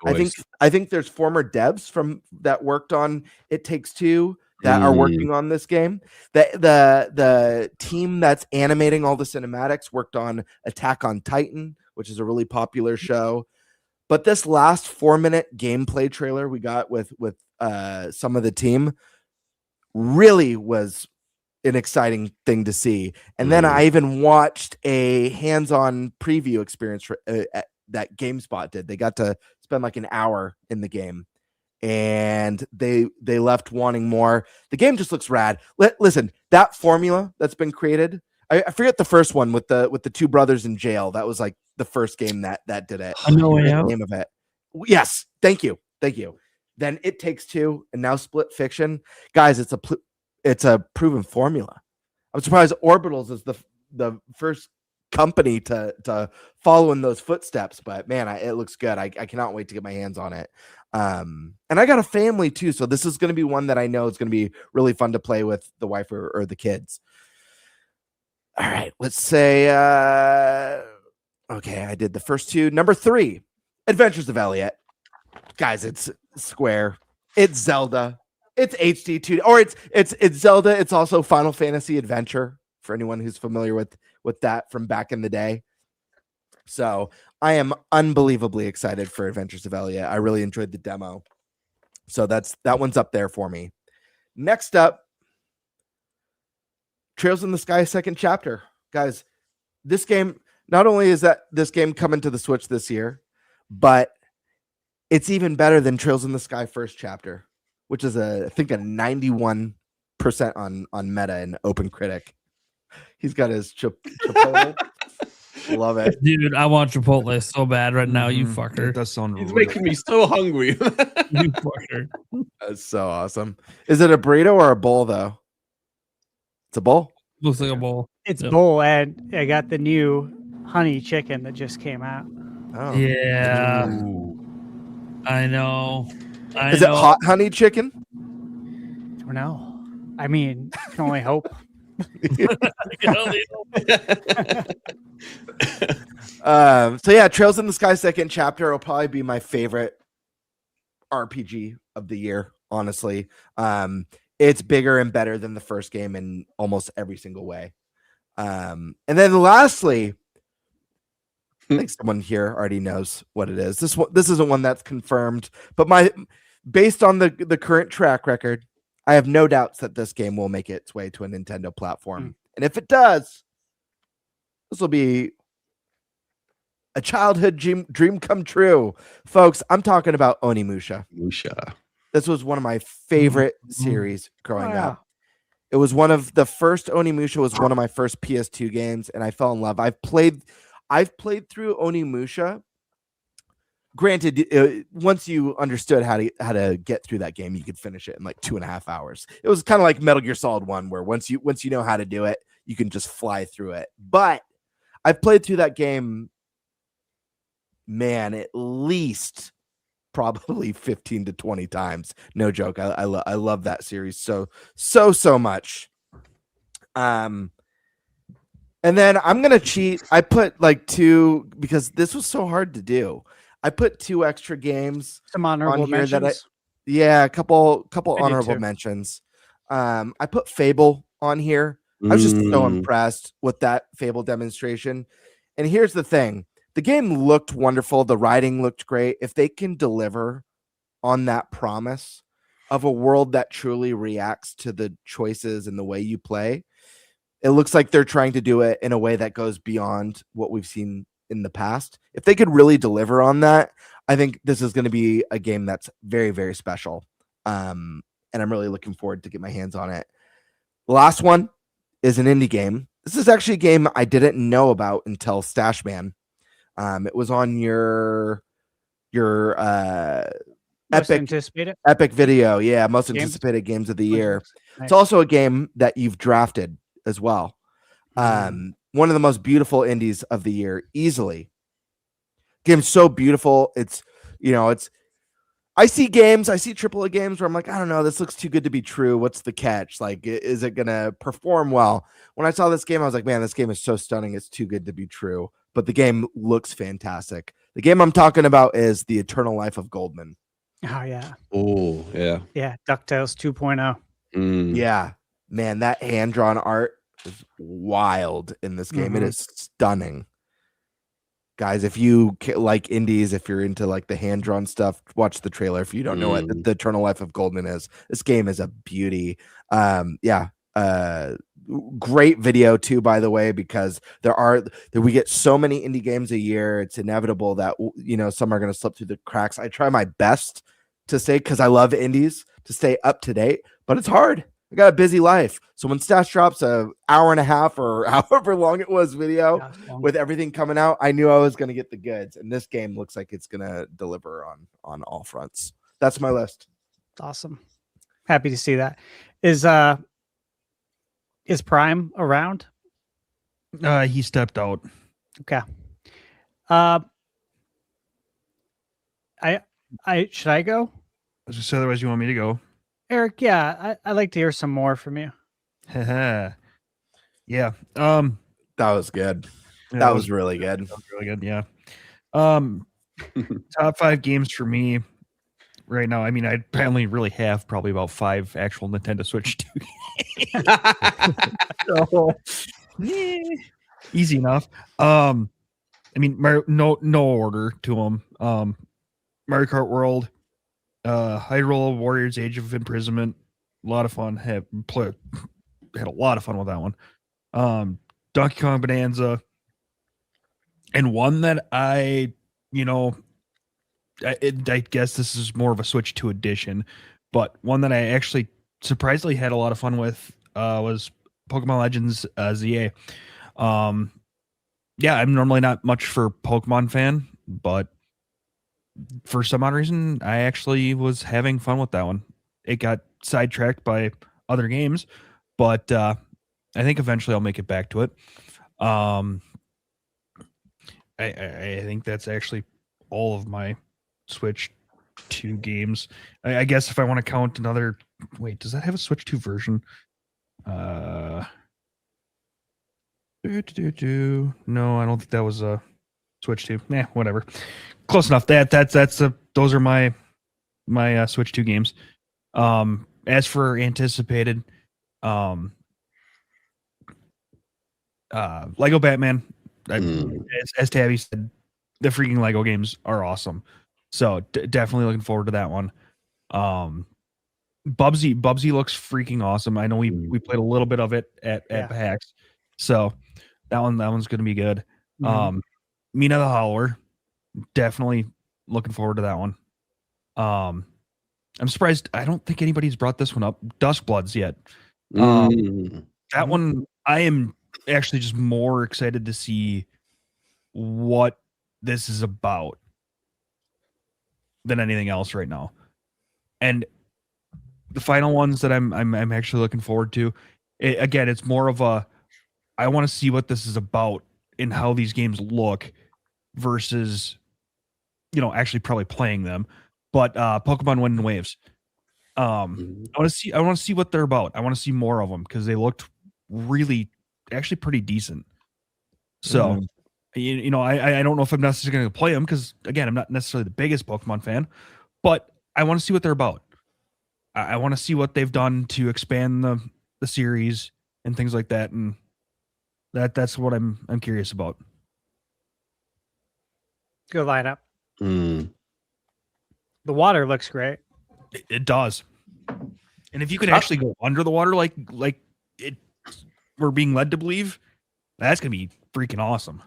I think there's former devs from that worked on It Takes Two that are working on this game. The team that's animating all the cinematics worked on Attack on Titan, which is a really popular show. But this last 4-minute gameplay trailer we got with some of the team really was an exciting thing to see. And then I even watched a hands-on preview experience for, that GameSpot did. They got to spend like an hour in the game, and they left wanting more. The game just looks rad. Listen, that formula that's been created, I forget the first one with the 2 brothers in jail. That was like the first game that did it. I know the name of it. Yes, thank you. Then It Takes Two, and now Split Fiction. Guys, it's a proven formula. I'm surprised Orbitals is the first company to follow in those footsteps, but man, it looks good. I cannot wait to get my hands on it. And I got a family too, so this is going to be one that I know is going to be really fun to play with the wife or the kids. All right, let's say okay, I did the first 2. Number 3, Adventures of Elliot. Guys, it's Square, it's Zelda, it's HD2, or it's Zelda. It's also Final Fantasy Adventure for anyone who's familiar with that from back in the day. So I am unbelievably excited for Adventures of Elliot. I really enjoyed the demo, so that one's up there for me. Next up, Trails in the Sky second chapter. Guys, this game, not only is this game coming to the Switch this year, but it's even better than Trails in the Sky first chapter, which is I think a 91% on Meta and Open Critic. He's got his Chipotle. Love it. Dude, I want Chipotle so bad right now, you fucker. That does sound He's making me so hungry. You fucker. That's so awesome. Is it a burrito or a bowl, though? It's a bowl? Looks like a bowl. It's bowl, and I got the new honey chicken that just came out. Oh. Yeah. Ooh. I know. Is it hot honey chicken? I don't know. I mean, can only hope. So yeah, Trails in the Sky second chapter will probably be my favorite RPG of the year, honestly. It's bigger and better than the first game in almost every single way. And then lastly, I think someone here already knows what it is. This isn't one that's confirmed, but based on the current track record, I have no doubts that this game will make its way to a Nintendo platform. And if it does, this will be a childhood dream come true. Folks, I'm talking about Onimusha. This was one of my favorite series growing up. It was one of the first Onimusha was one of my first PS2 games, and I fell in love. I've played through Onimusha. Granted, once you understood how to get through that game, you could finish it in like 2.5 hours. It was kind of like Metal Gear Solid 1, where once you know how to do it, you can just fly through it. But I've played through that game, man, at least probably 15 to 20 times. No joke. I love that series so much. And then I'm gonna cheat. I put like 2 because this was so hard to do. I put 2 extra games. Some honorable mentions. A couple honorable mentions. I put Fable on here. I was just so impressed with that Fable demonstration. And here's the thing. The game looked wonderful. The writing looked great. If they can deliver on that promise of a world that truly reacts to the choices and the way you play, it looks like they're trying to do it in a way that goes beyond what we've seen in the past. If they could really deliver on that, I think this is going to be a game that's very, very special. And I'm really looking forward to get my hands on it. The last one is an indie game. This is actually a game I didn't know about until Stashman. It was on your epic video. Yeah, most anticipated games of the year. Nice. It's also a game that you've drafted as well. One of the most beautiful indies of the year, easily. Game's so beautiful. It's I see AAA games where I'm like, I don't know, this looks too good to be true. What's the catch? Like, is it gonna perform well? When I saw this game, I was like, man, this game is so stunning. It's too good to be true. But the game looks fantastic. The game I'm talking about is The Eternal Life of Goldman. Oh yeah. Oh yeah. Yeah. DuckTales 2.0. Yeah, man, that hand-drawn art is wild in this game. It is stunning. Guys, if you like indies, if you're into like the hand-drawn stuff, watch the trailer. If you don't know what the Eternal Life of Goldman is, this game is a beauty. Great video too, by the way, because we get so many indie games a year. It's inevitable that some are going to slip through the cracks. I try my best to stay, because I love indies, to stay up to date, but it's hard. I got a busy life. So when Stash drops an hour and a half or however long it was video with everything coming out, I knew I was going to get the goods. And this game looks like it's going to deliver on all fronts. That's my list. Awesome. Happy to see that. Is Prime around? He stepped out. Okay. Should I go? So otherwise you want me to go? Eric, yeah, I'd like to hear some more from you. Yeah. That was good. That was really good. That was really good. Yeah. Top 5 games for me right now. I mean, I only really have probably about 5 actual Nintendo Switch 2 games. So, easy enough. I mean, no order to them. Mario Kart World, Hyrule Warriors Age of Imprisonment, a lot of fun. Had a lot of fun with that one. Donkey Kong Bonanza, and one that I guess this is more of a Switch 2 edition, but one that I actually surprisingly had a lot of fun with was Pokemon Legends ZA. Yeah, I'm normally not much for Pokemon fan, but for some odd reason, I actually was having fun with that one. It got sidetracked by other games, but I think eventually I'll make it back to it. I think that's actually all of my Switch 2 games. I guess if I want to count another... Wait, does that have a Switch 2 version? No, I don't think that was a Switch 2. Whatever. Close enough. Those are my Switch 2 games. As for anticipated, Lego Batman, as Tabby said, the freaking Lego games are awesome. So definitely looking forward to that one. Bubsy looks freaking awesome. I know we played a little bit of it at PAX, so that one's gonna be good. Mina the Howler, definitely looking forward to that one. I'm surprised I don't think anybody's brought this one up, Duskbloods, yet. That one I am actually just more excited to see what this is about than anything else right now. And the final ones that I'm actually looking forward to, again, it's more of a, I want to see what this is about and how these games look versus, actually probably playing them. But Pokemon Wind and Waves, I want to see what they're about. I want to see more of them because they looked really, actually pretty decent. So, I don't know if I'm necessarily going to play them because, again, I'm not necessarily the biggest Pokemon fan, but I want to see what they're about. I want to see what they've done to expand the series and things like that, and that's what I'm curious about. Good lineup. The water looks great. It does. And if you can actually go under the water like it we're being led to believe, that's gonna be freaking awesome.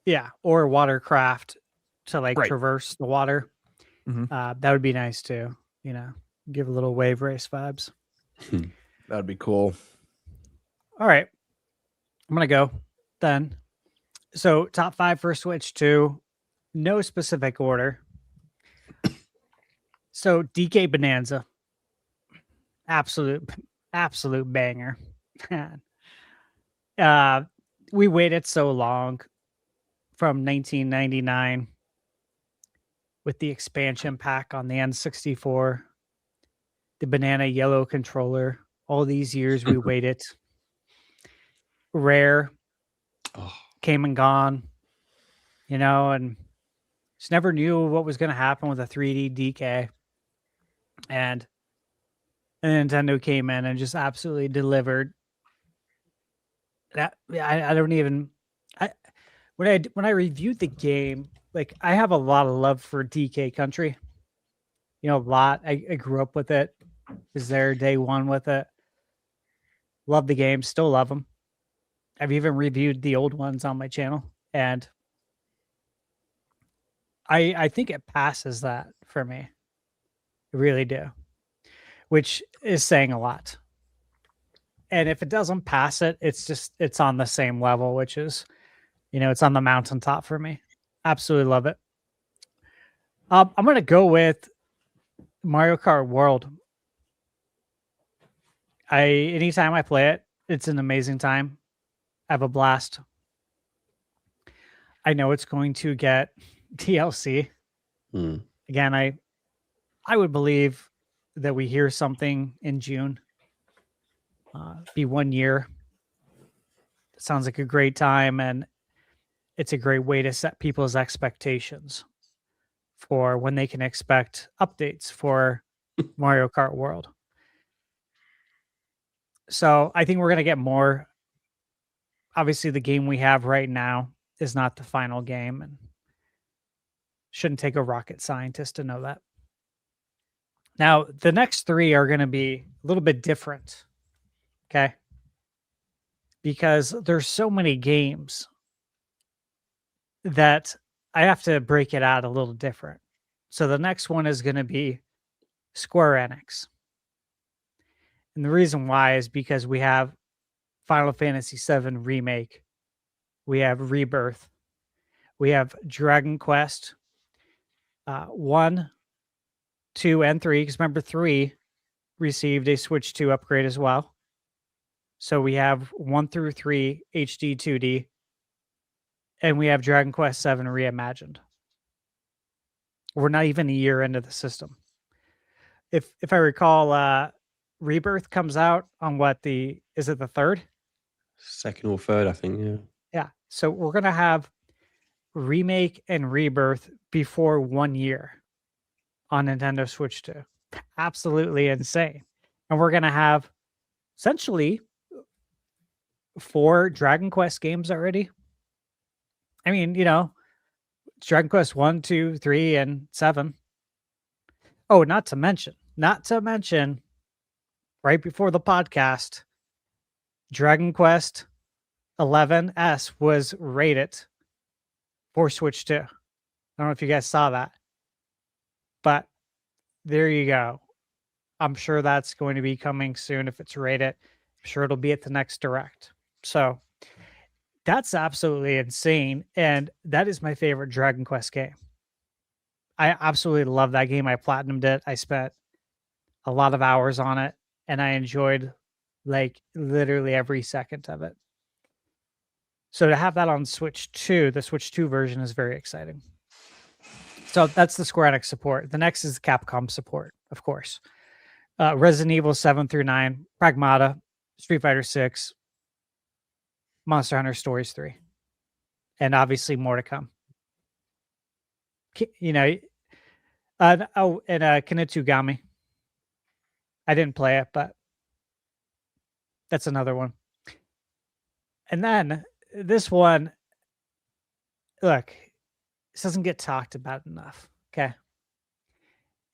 Yeah, or watercraft to traverse the water. That would be nice too. Give a little wave race vibes. That'd be cool. All right. I'm going to go then. So, top 5 for Switch 2, no specific order. So, DK Bonanza. Absolute banger. We waited so long from 1999 with the expansion pack on the N64, the banana yellow controller. All these years we waited. Rare came and gone, and just never knew what was going to happen with a 3D DK. And Nintendo came in and just absolutely delivered. That I don't even when I reviewed the game, like I have a lot of love for DK Country. A lot. I grew up with it. Was there day one with it. Love the game. Still love them. I've even reviewed the old ones on my channel, and I think it passes that for me. I really do, which is saying a lot. And if it doesn't pass it, it's on the same level, which is, it's on the mountaintop for me. Absolutely love it. I'm going to go with Mario Kart World. Anytime I play it, it's an amazing time. I have a blast. I know it's going to get DLC. Again, I would believe that we hear something in June. Be 1 year. It sounds like a great time, and it's a great way to set people's expectations for when they can expect updates for Mario Kart World. So I think we're going to get more. Obviously, the game we have right now is not the final game, and shouldn't take a rocket scientist to know that. Now, the next 3 are going to be a little bit different. Okay. Because there's so many games that I have to break it out a little different. So the next one is going to be Square Enix. And the reason why is because we have Final Fantasy VII Remake. We have Rebirth. We have Dragon Quest 1, 2, and 3. Because remember, 3 received a Switch 2 upgrade as well. So we have 1 through 3 HD 2D, and we have Dragon Quest 7 Reimagined. We're not even a year into the system. If I recall, Rebirth comes out on is it the 3rd? 2nd or 3rd, I think, yeah. Yeah. So we're going to have Remake and Rebirth before 1 year on Nintendo Switch 2. Absolutely insane. And we're going to have essentially 4 Dragon Quest games already. I mean, Dragon Quest 1, 2, 3, and 7. Oh, not to mention, right before the podcast, Dragon Quest 11S was rated for Switch 2. I don't know if you guys saw that, but there you go. I'm sure that's going to be coming soon if it's rated. I'm sure it'll be at the next Direct. So that's absolutely insane. And that is my favorite Dragon Quest game. I absolutely love that game. I platinumed it. I spent a lot of hours on it, and I enjoyed like literally every second of it. So to have that on Switch 2, the Switch 2 version is very exciting. So that's the Square Enix support. The next is the Capcom support, of course. Resident Evil 7 through 9, Pragmata, Street Fighter 6, Monster Hunter Stories 3, and obviously more to come. And Kinetsugami. I didn't play it, but that's another one. And then this one, look, this doesn't get talked about enough, okay?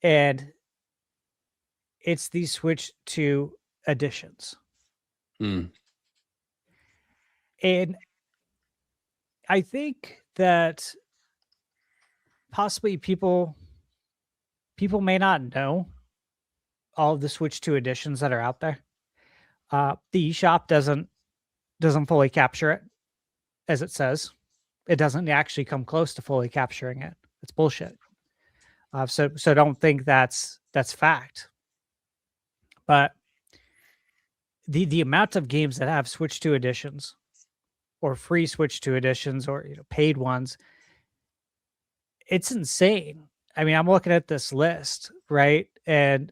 And it's the Switch 2 editions. And I think that possibly people may not know all of the Switch 2 editions that are out there. The eShop doesn't doesn't fully capture it, as it says. It doesn't actually come close to fully capturing it. It's bullshit. So don't think that's fact. But the amount of games that have Switch 2 editions or free Switch 2 editions or paid ones, it's insane. I mean, I'm looking at this list, right? And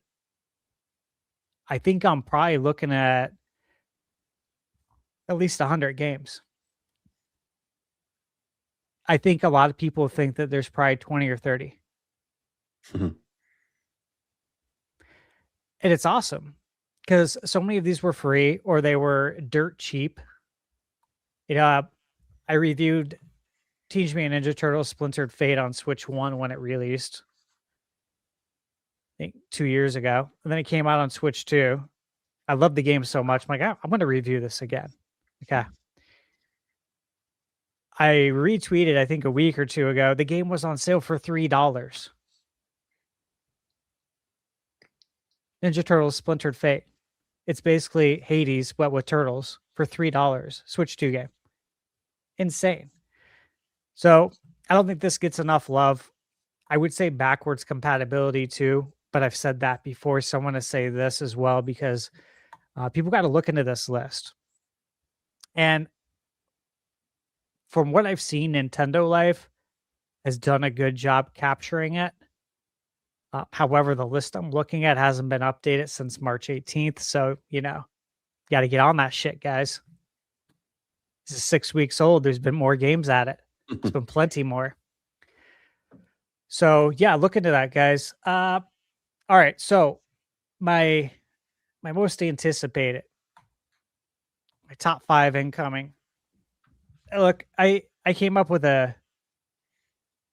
I think I'm probably looking at least 100 games. I think a lot of people think that there's probably 20 or 30. And it's awesome because so many of these were free or they were dirt cheap. I reviewed Teenage Mutant Ninja Turtles Splintered Fate on Switch 1 when it released, I think 2 years ago. And then it came out on Switch 2. I love the game so much. I'm like, I'm going to review this again. Okay. I retweeted, I think a week or two ago, the game was on sale for $3. Ninja Turtles Splintered Fate. It's basically Hades, but with turtles for $3. Switch 2 game. Insane. So I don't think this gets enough love. I would say backwards compatibility too, but I've said that before. So I want to say this as well because people got to look into this list. And from what I've seen, Nintendo Life has done a good job capturing it. However, the list I'm looking at hasn't been updated since March 18th. So, got to get on that shit, guys. This is 6 weeks old. There's been more games at it. There's been plenty more. So, yeah, look into that, guys. All right. So, my most anticipated, my top 5 incoming. Look, I came up with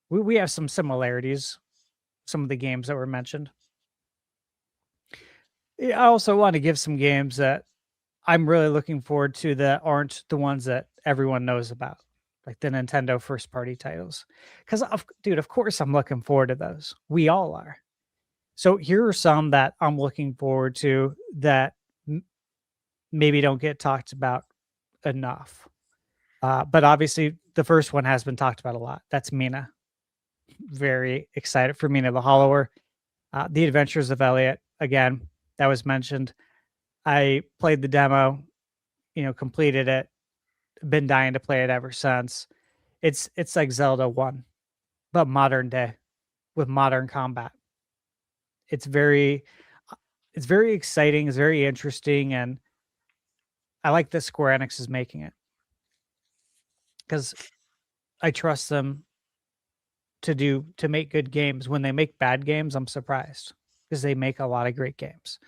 we have some similarities, some of the games that were mentioned. I also want to give some games that I'm really looking forward to that aren't the ones that everyone knows about, like the Nintendo first party titles. Because, of course I'm looking forward to those. We all are. So here are some that I'm looking forward to that maybe don't get talked about enough. But obviously, the first one has been talked about a lot. That's Mina. Very excited for Mina the Hollower. The Adventures of Elliot, again, that was mentioned. I played the demo, completed it. Been dying to play it ever since. It's like Zelda 1, but modern day with modern combat. It's very exciting. It's very interesting, and I like that Square Enix is making it. Because I trust them to make good games. When they make bad games, I'm surprised because they make a lot of great games.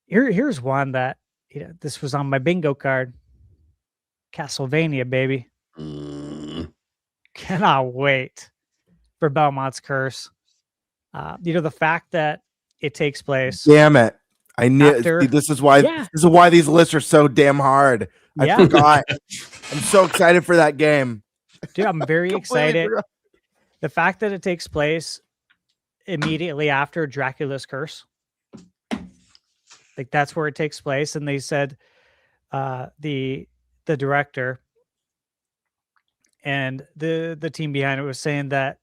Here's one that this was on my bingo card. Castlevania, baby. Cannot wait for Belmont's Curse. The fact that it takes place. Damn it! I knew this is why these lists are so damn hard. I forgot. I'm so excited for that game. Dude, I'm very excited. The fact that it takes place immediately after Dracula's Curse. Like that's where it takes place. And they said the director and the team behind it was saying that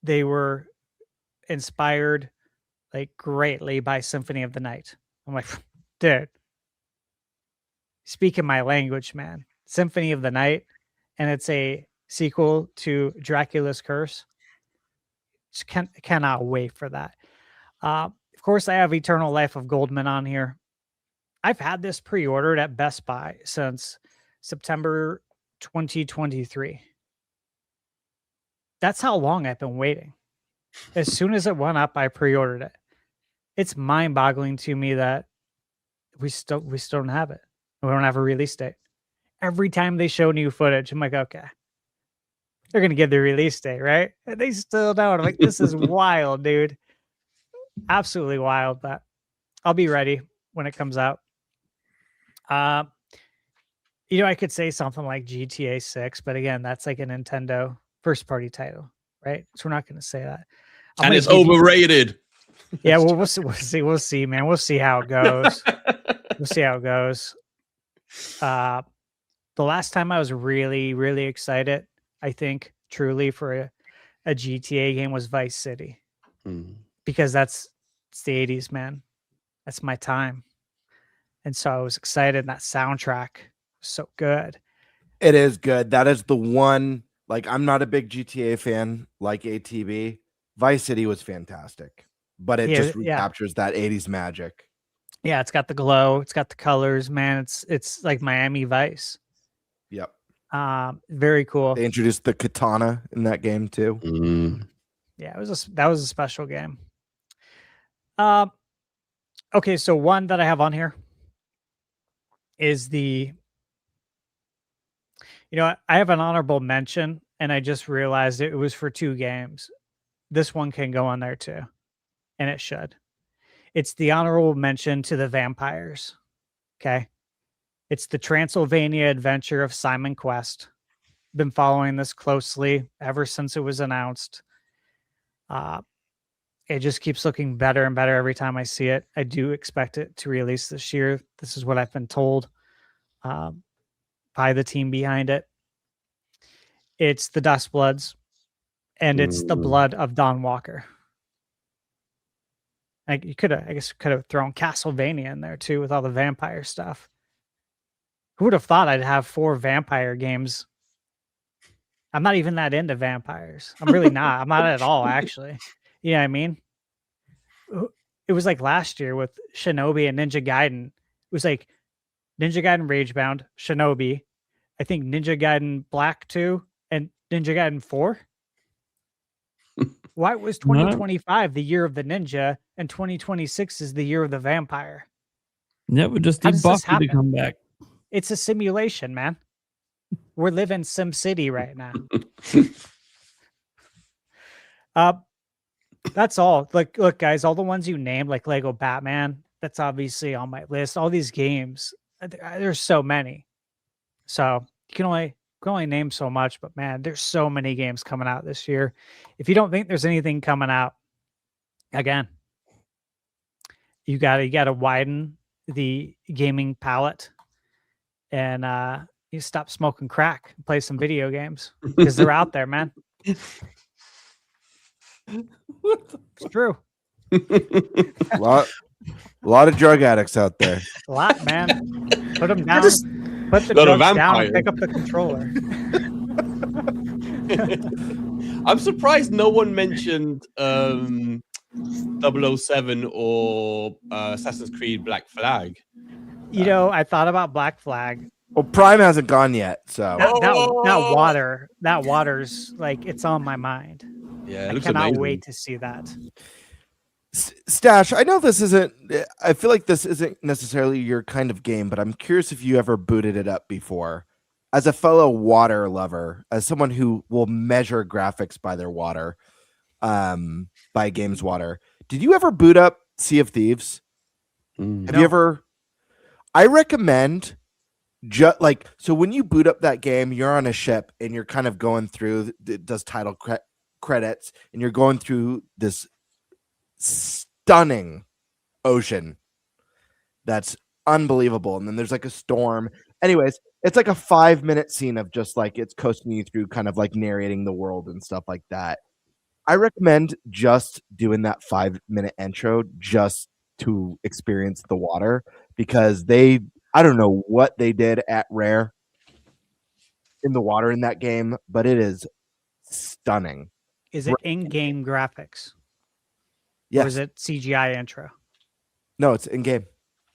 they were inspired greatly by Symphony of the Night. I'm like, dude. Speaking my language, man. Symphony of the Night, and it's a sequel to Dracula's Curse. Just cannot wait for that. Of course, I have Eternal Life of Goldman on here. I've had this pre-ordered at Best Buy since September 2023. That's how long I've been waiting. As soon as it went up, I pre-ordered it. It's mind-boggling to me that we still don't have it. We don't have a release date. Every time they show new footage, I'm like, okay, they're going to give the release date, right? And they still don't. I'm like, this is wild, dude. Absolutely wild, but I'll be ready when it comes out. I could say something like GTA 6, but again, that's like a Nintendo first party title, right? So we're not going to say that. And it's overrated. Yeah, we'll see, man. We'll see how it goes. We'll see how it goes. The last time I was really, really excited, I think, truly for a GTA game was Vice City. Because it's the 80s, man. That's my time. And so I was excited. That soundtrack was so good. It is good. That is the one. Like, I'm not a big GTA fan like ATB. Vice City was fantastic, but it just recaptures that 80s magic. Yeah, it's got the glow. It's got the colors, man. It's like Miami Vice. Yep. Very cool. They introduced the katana in that game too. Yeah, that was a special game. Okay, so one that I have on here is I have an honorable mention, and I just realized it was for 2 games. This one can go on there too, and it should. It's the honorable mention to the vampires. Okay. It's the Transylvania Adventure of Simon Quest. Been following this closely ever since it was announced. It just keeps looking better and better every time I see it. I do expect it to release this year. This is what I've been told by the team behind it. It's the Dustbloods, and it's the blood of Don Walker. Like, you could have thrown Castlevania in there too with all the vampire stuff. Who would have thought I'd have 4 vampire games? I'm not even that into vampires. I'm really not. I'm not at all, actually. You know what I mean? It was like last year with Shinobi and Ninja Gaiden. It was like Ninja Gaiden Ragebound, Shinobi, I think Ninja Gaiden Black 2, and Ninja Gaiden 4. Why was 2025 the year of the ninja and 2026 is the year of the vampire? Yeah, we just need Buffy to come back. It's a simulation, man. We're living Sim City right now. That's all. Look, guys, all the ones you named, like Lego Batman, that's obviously on my list. All these games, there's so many. So you can only name so much, but man, there's so many games coming out this year. If you don't think there's anything coming out, again, you gotta widen the gaming palette, and you stop smoking crack and play some video games, because they're out there, man. It's true. A lot of drug addicts out there. A lot, man. Put them down. Put the drugs down and pick up the controller. I'm surprised no one mentioned 007 or Assassin's Creed Black Flag. I thought about Black Flag. Well, Prime hasn't gone yet, so that water's like, it's on my mind. Yeah, I cannot wait to see that. Stash, I know this isn't, I feel like this isn't necessarily your kind of game, but I'm curious if you ever booted it up before. As a fellow water lover, as someone who will measure graphics by their water, by games water, did you ever boot up Sea of Thieves? Have you ever? I recommend so when you boot up that game, you're on a ship and you're kind of going through, it does title credits, and you're going through this stunning ocean that's unbelievable, and then there's like a storm. Anyways, it's like a 5-minute scene of just like it's coasting you through, kind of like narrating the world and stuff like that. I recommend just doing that 5-minute intro just to experience the water, because I don't know what they did at Rare in the water in that game, but it is stunning. Is it in-game graphics? Yes. Or is it CGI intro? No, it's in-game.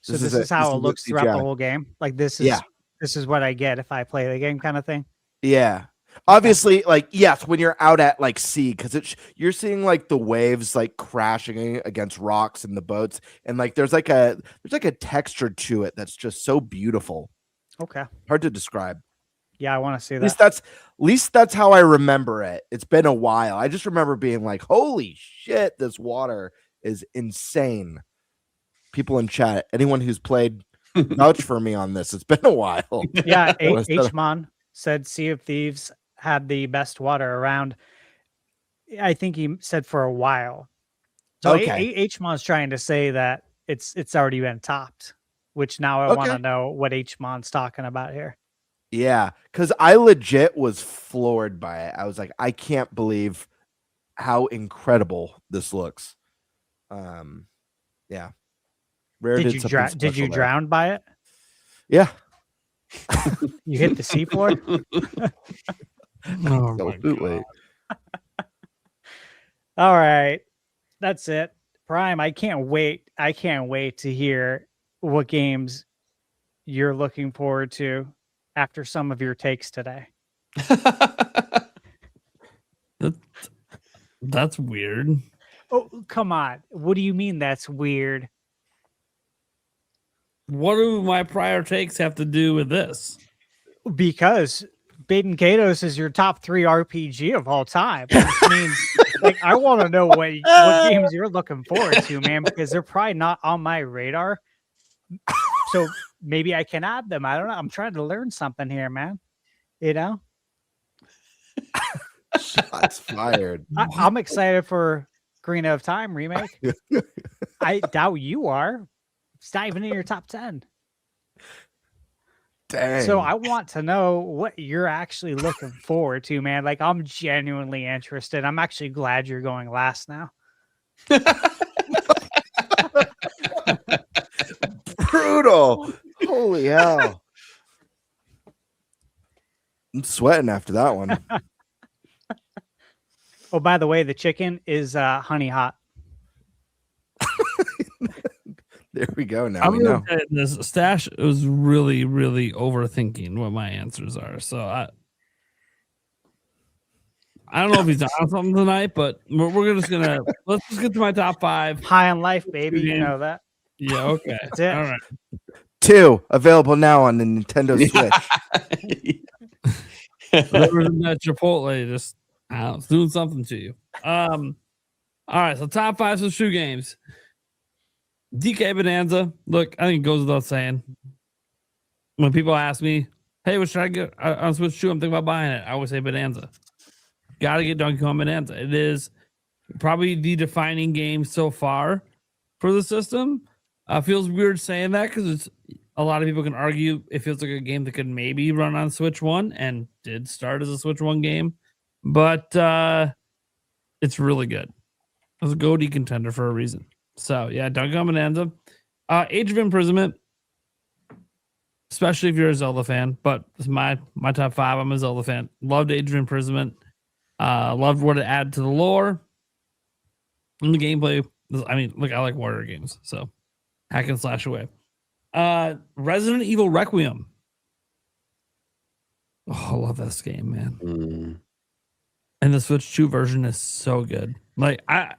So this is how it looks throughout the whole game? Like, this is what I get if I play the game, kind of thing? Yeah. Obviously, like, yes, when you're out at like sea, because you're seeing like the waves like crashing against rocks and the boats, and like there's like a texture to it that's just so beautiful. Okay. Hard to describe. Yeah, I want to see that. At least that's how I remember it. It's been a while. I just remember being like, holy shit, this water is insane. People in chat, anyone who's played, vouch for me on this. It's been a while. Yeah, H-Mon said Sea of Thieves had the best water around. I think he said for a while. So okay. H-Mon's trying to say that it's already been topped. which now I Okay. want to know what Hmon's talking about here. Yeah, because I legit was floored by it. I was like, I can't believe how incredible this looks. Yeah. Rare Did you something drown? Did you special there. drown by it? Yeah. You hit the seafloor? Oh my Absolutely. All right. That's it. Prime, I can't wait. I can't wait to hear what games you're looking forward to after some of your takes today. That's weird. Oh, come on. What do you mean that's weird? What do my prior takes have to do with this? Because Baden Katos is your top 3 RPG of all time. Which means like I want to know what games you're looking forward to, man, because they're probably not on my radar. So maybe I can add them. I don't know. I'm trying to learn something here, man. You know? Shots fired. I'm excited for Green of Time remake. I doubt you are. It's not even in your top 10. Dang. So I want to know what you're actually looking forward to, man. Like I'm genuinely interested. I'm actually glad you're going last now. Brutal. Holy hell. I'm sweating after that one. Oh, by the way, the chicken is honey hot. There we go. Now I'm we know. gonna say this Stash was really, really overthinking what my answers are. So I don't know if he's on something tonight, but let's just get to my top 5. High on life, baby. You know that. Yeah, okay. That's it. All right. 2 available now on the Nintendo Switch. Whoever's in that Chipotle just it's doing something to you. All right, so top 5 Switch 2 games. DK Bonanza. Look, I think it goes without saying. When people ask me, hey, what should I get on Switch 2? I'm thinking about buying it. I always say Bonanza. Gotta get Donkey Kong Bonanza. It is probably the defining game so far for the system. Feels weird saying that because it's a lot of people can argue it feels like a game that could maybe run on Switch 1 and did start as a Switch 1 game. But it's really good. It was a GOTY contender for a reason. So, yeah, Donkey Kong Bonanza. Age of Imprisonment, especially if you're a Zelda fan. But it's my top 5. I'm a Zelda fan. Loved Age of Imprisonment. Loved what it added to the lore and the gameplay. I mean, look, I like warrior games. So, hack and slash away. Resident Evil Requiem. Oh, I love this game, man. And the Switch 2 version is so good. Like, I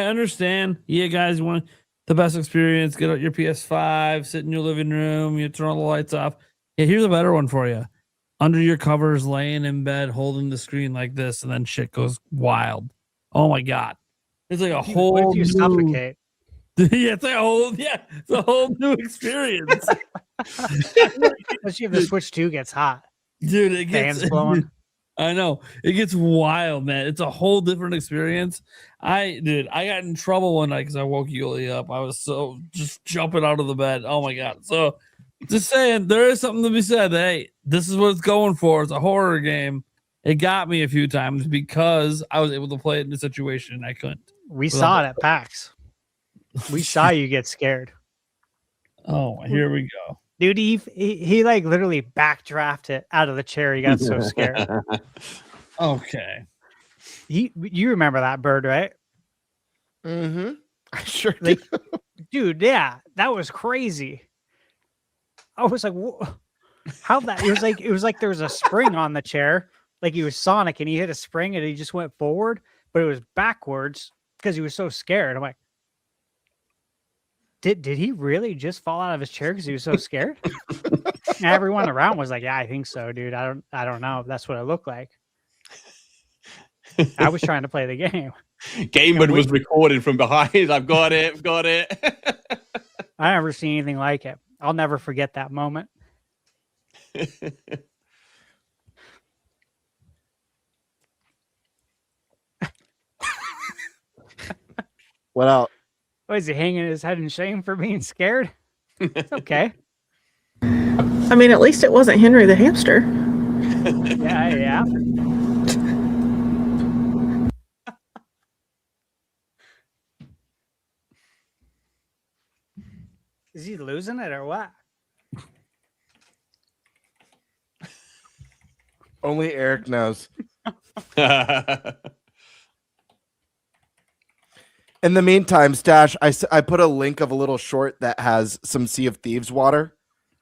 understand. Yeah, guys, you want the best experience. Get out your PS5, sit in your living room, you turn all the lights off. Yeah, here's a better one for you. Under your covers, laying in bed, holding the screen like this, and then shit goes wild. Oh my god. It's like a whole What if you suffocate? Yeah, it's a whole new experience. Especially if the Switch 2 gets hot. Dude, it gets fans blowing. I know. It gets wild, man. It's a whole different experience. I got in trouble one night because I woke Yuli up. I was so just jumping out of the bed. Oh my god. So just saying, there is something to be said. Hey, this is what it's going for. It's a horror game. It got me a few times because I was able to play it in a situation I couldn't. We saw it at PAX. We saw you get scared. Oh, here we go. Dude, he like literally backdrafted out of the chair. He got so scared. Okay. You remember that bird, right? Mm-hmm. I sure like, dude, yeah, that was crazy. I was like, how that? It was like there was a spring on the chair, like he was Sonic, and he hit a spring and he just went forward, but it was backwards because he was so scared. I'm like, did he really just fall out of his chair because he was so scared? And everyone around was like, yeah, I think so, dude. I don't know. That's what it looked like. I was trying to play the game. Gamebird was recorded from behind. I've got it. I never seen anything like it. I'll never forget that moment. What else? What is he hanging his head in shame for being scared? It's okay. I mean, at least it wasn't Henry the hamster. Yeah. Is he losing it or what? Only Eric knows. In the meantime, Stash, I put a link of a little short that has some Sea of Thieves water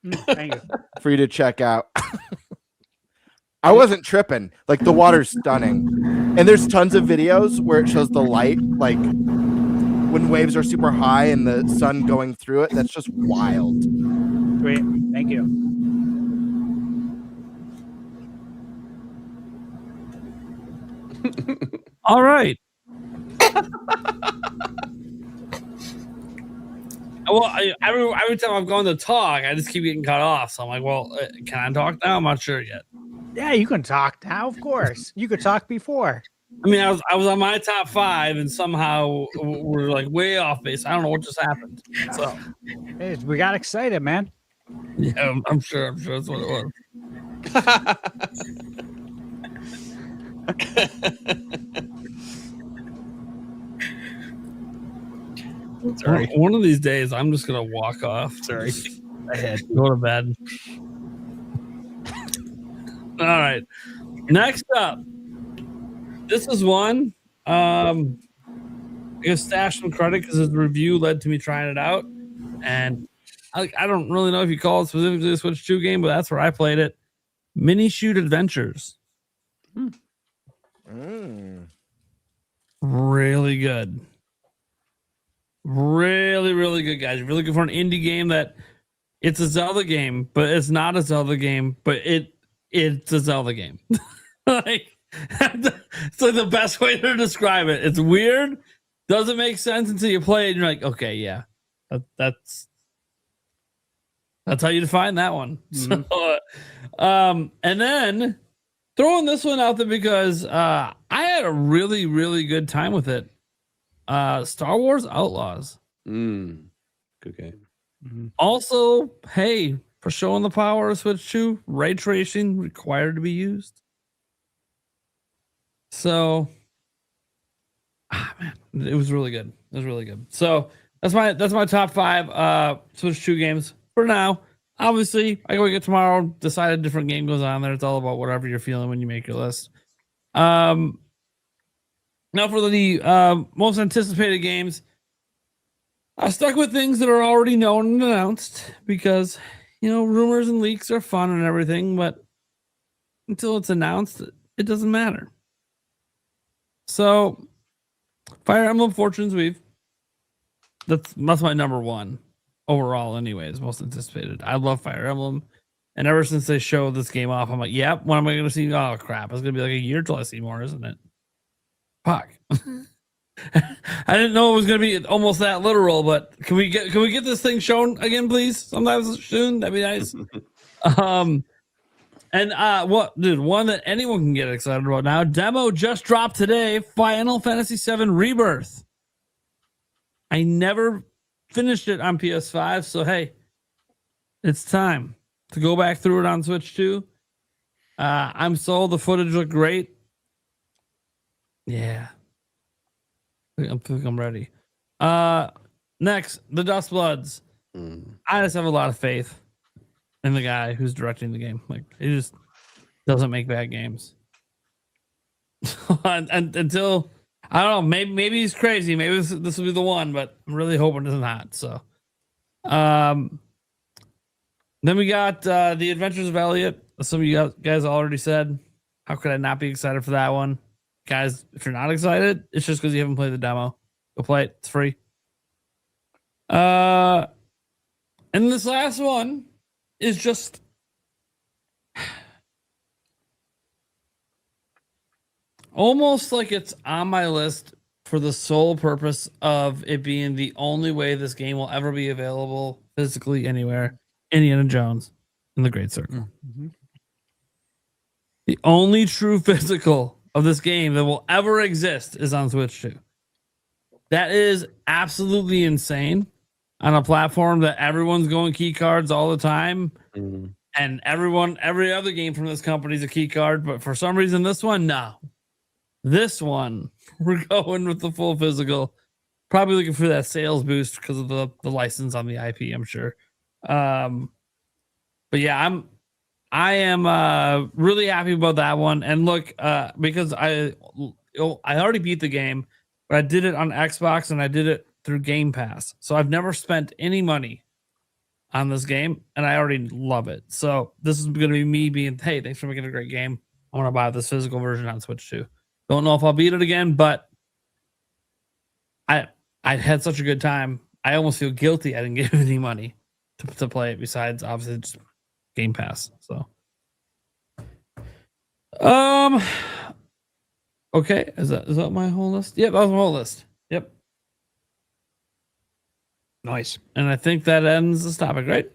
Thank you. for you to check out. I wasn't tripping. Like, the water's stunning. And there's tons of videos where it shows the light, like when waves are super high and the sun going through it. That's just wild. Great. Thank you. All right. Well, every time I'm going to talk, I just keep getting cut off. So I'm like, well, can I talk now? I'm not sure yet. Yeah, you can talk now, of course. You could talk before. I mean, I was on my top 5, and somehow we're like way off base. I don't know what just happened. So Hey, we got excited, man. yeah, I'm sure that's what it was. Sorry. One of these days, I'm just gonna walk off. Sorry. I had Go to bed. All right. Next up, this is one. I guess Stash some credit because his review led to me trying it out, and I don't really know if you call it specifically a Switch 2 game, but that's where I played it. Mini Shoot Adventures. Really good. Really, really good, guys. Really good for an indie game that it's a Zelda game, but it's not a Zelda game, but it's a Zelda game. Like, it's like the best way to describe it. It's weird, doesn't make sense until you play it, and you're like, okay, yeah, that's how you define that one. So, and then throwing this one out there because I had a really, really good time with it. Star Wars Outlaws. Good game. Also, hey, for showing the power of Switch 2, ray tracing required to be used. So, man, it was really good. It was really good. So that's my top 5 Switch 2 games for now. Obviously, I go get tomorrow, decide a different game goes on there. It's all about whatever you're feeling when you make your list. Now for the most anticipated games, I stuck with things that are already known and announced because, rumors and leaks are fun and everything, but until it's announced, it doesn't matter. So, Fire Emblem Fortune's Weave. That's my number 1 overall, anyways, most anticipated. I love Fire Emblem. And ever since they showed this game off, I'm like, yep, when am I going to see? Oh, crap. It's going to be like a year till I see more, isn't it? Fuck. I didn't know it was going to be almost that literal, but can we get this thing shown again, please? Sometime soon. That'd be nice. One that anyone can get excited about now. Demo just dropped today. Final Fantasy VII Rebirth. I never finished it on PS5, so hey, it's time to go back through it on Switch 2. I'm sold. The footage looked great. Yeah. I think I'm ready. Next, the Dust Bloods. I just have a lot of faith in the guy who's directing the game. Like, he just doesn't make bad games. and until, I don't know, maybe he's crazy. Maybe this will be the one, but I'm really hoping it's not. So, then we got The Adventures of Elliot. Some of you guys already said. How could I not be excited for that one? Guys, if you're not excited, it's just because you haven't played the demo. Go play it. It's free. And this last one is just almost like it's on my list for the sole purpose of it being the only way this game will ever be available physically anywhere. Indiana Jones in the Great Circle. The only true physical of this game that will ever exist is on Switch 2. That is absolutely insane. on a platform that everyone's going key cards all the time. Mm. And every other game from this company is a key card, but for some reason, this one, no. This one, we're going with the full physical. Probably looking for that sales boost because of the license on the IP, I'm sure. But yeah, I am really happy about that one. And look, because I already beat the game, but I did it on Xbox and I did it through Game Pass. So I've never spent any money on this game, and I already love it. So this is going to be me being, hey, thanks for making a great game. I want to buy this physical version on Switch too. Don't know if I'll beat it again, but I had such a good time. I almost feel guilty I didn't give any money to play it besides obviously just Game Pass. So okay, is that my whole list? Yep, that was my whole list. Yep. Nice. And I think that ends this topic, right?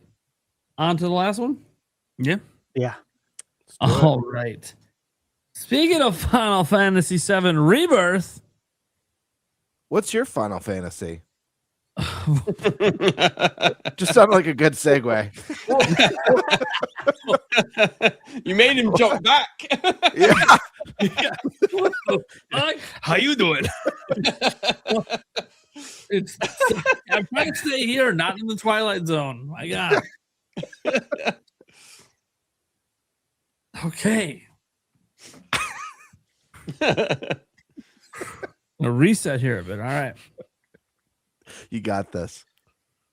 On to the last one? Yeah. Yeah. All right. Speaking of Final Fantasy VII Rebirth. What's your Final Fantasy? Just sounded like a good segue. You made him jump back. Yeah. How you doing? I'm trying to stay here, not in the Twilight Zone. My God. Okay. A reset here a bit. All right. You got this.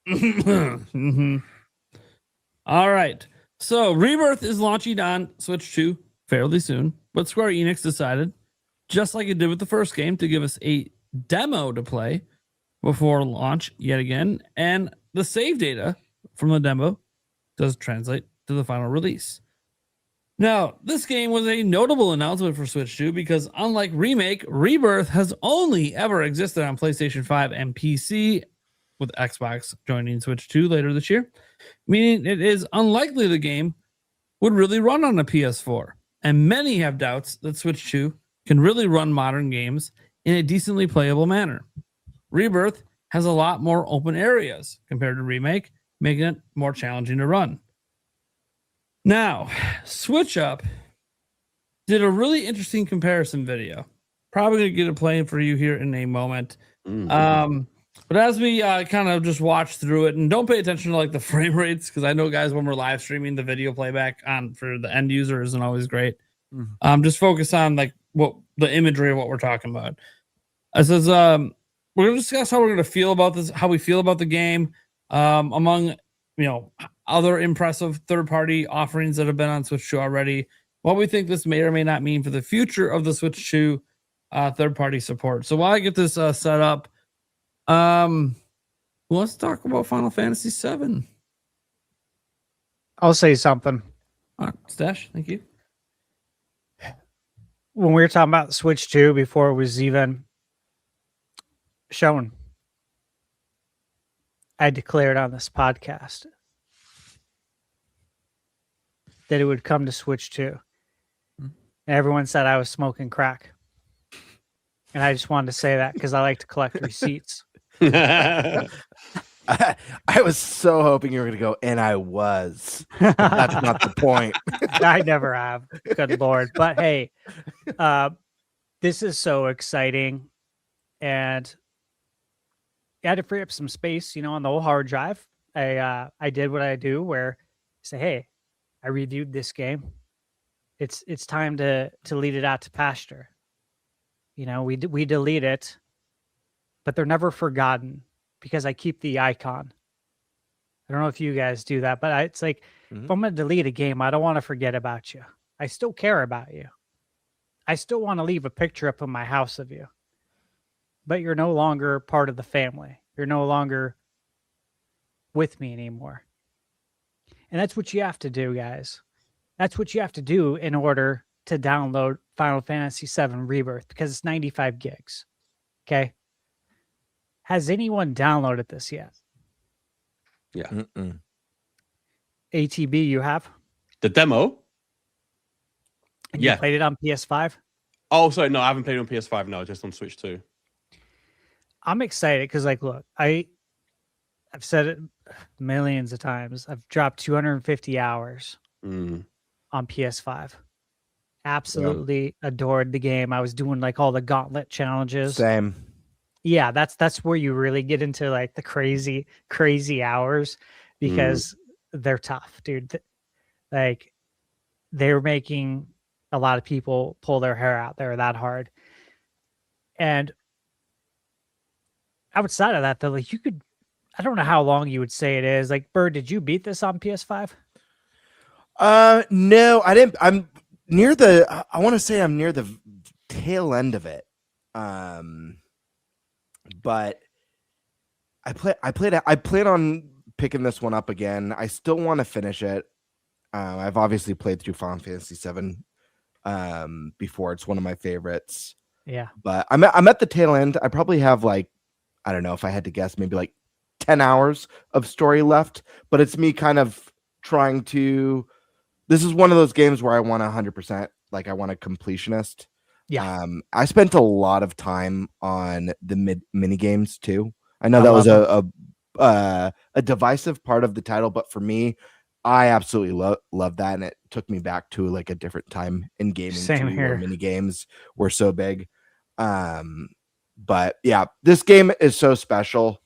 Mm-hmm. All right. So Rebirth is launching on Switch 2 fairly soon, but Square Enix decided, just like it did with the first game, to give us a demo to play before launch yet again. And the save data from the demo does translate to the final release. Now, this game was a notable announcement for Switch 2 because unlike Remake, Rebirth has only ever existed on PlayStation 5 and PC, with Xbox joining Switch 2 later this year, meaning it is unlikely the game would really run on a PS4. And many have doubts that Switch 2 can really run modern games in a decently playable manner. Rebirth has a lot more open areas compared to Remake, making it more challenging to run. Now, Switch Up did a really interesting comparison video. Probably going to get it playing for you here in a moment. But as we kind of just watch through it, and don't pay attention to like the frame rates, because I know, guys, when we're live streaming, the video playback on for the end user isn't always great. Just focus on like what the imagery of what we're talking about. It says we're going to discuss how we're going to feel about this, how we feel about the game, among other impressive third-party offerings that have been on Switch 2 already, what we think this may or may not mean for the future of the Switch 2 third-party support. So while I get this set up, let's talk about Final Fantasy VII. I'll say something. Stash, thank you. When we were talking about Switch 2 before it was even shown, I declared on this podcast that it would come to Switch 2. And everyone said I was smoking crack. And I just wanted to say that because I like to collect receipts. I was so hoping you were going to go, and I was. That's not the point. I never have. Good Lord. But hey, this is so exciting. And I had to free up some space, on the old hard drive. I did what I do where I say, hey, I reviewed this game. It's time to lead it out to pasture. We delete it, but they're never forgotten because I keep the icon. I don't know if you guys do that, but it's like, if I'm going to delete a game, I don't want to forget about you. I still care about you. I still want to leave a picture up in my house of you, but you're no longer part of the family. You're no longer with me anymore. And that's what you have to do, guys. That's what you have to do in order to download Final Fantasy VII Rebirth, because it's 95 gigs. Okay. Has anyone downloaded this yet? Yeah. ATB, you have? The demo? And you played it on PS5? Oh, sorry. No, I haven't played it on PS5. No, just on Switch 2. I'm excited because, look, I I've said it millions of times. I've dropped 250 hours Mm. on PS5. Absolutely adored the game. I was doing like all the gauntlet challenges. Same. Yeah, that's where you really get into like the crazy hours because they're tough, dude. Like they're making a lot of people pull their hair out. They're that hard. And outside of that, though, like you could, I don't know how long you would say it is. Like, Bird, did you beat this on PS5? No, I didn't. I'm near the. I want to say I'm near the tail end of it. But I plan on picking this one up again. I still want to finish it. I've obviously played through Final Fantasy VII before. It's one of my favorites. Yeah. But I'm at the tail end. I probably have like, I don't know, if I had to guess, maybe like 10 hours of story left. But it's me kind of trying to. This is one of those games where I want 100%. Like I want a completionist. Yeah. I spent a lot of time on the mini games too. I know that was a divisive part of the title, but for me, I absolutely love that, and it took me back to like a different time in gaming. Same too, here. where mini games were so big. But yeah, this game is so special.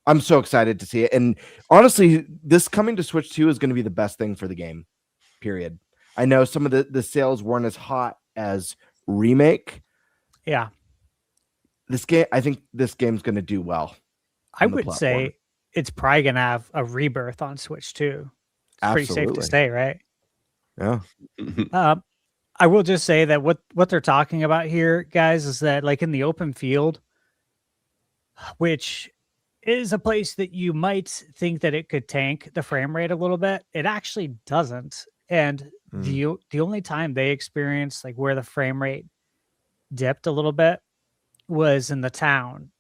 I'm so excited to see it, and honestly, this coming to Switch 2 is going to be the best thing for the game. Period. I know some of the sales weren't as hot as Remake. Yeah. I think this game's going to do well. I would say it's probably going to have a rebirth on Switch too. It's pretty safe to say, right? Yeah. I will just say that what they're talking about here, guys, is that like in the open field, which is a place that you might think that it could tank the frame rate a little bit, it actually doesn't. And the only time they experienced like where the frame rate dipped a little bit was in the town.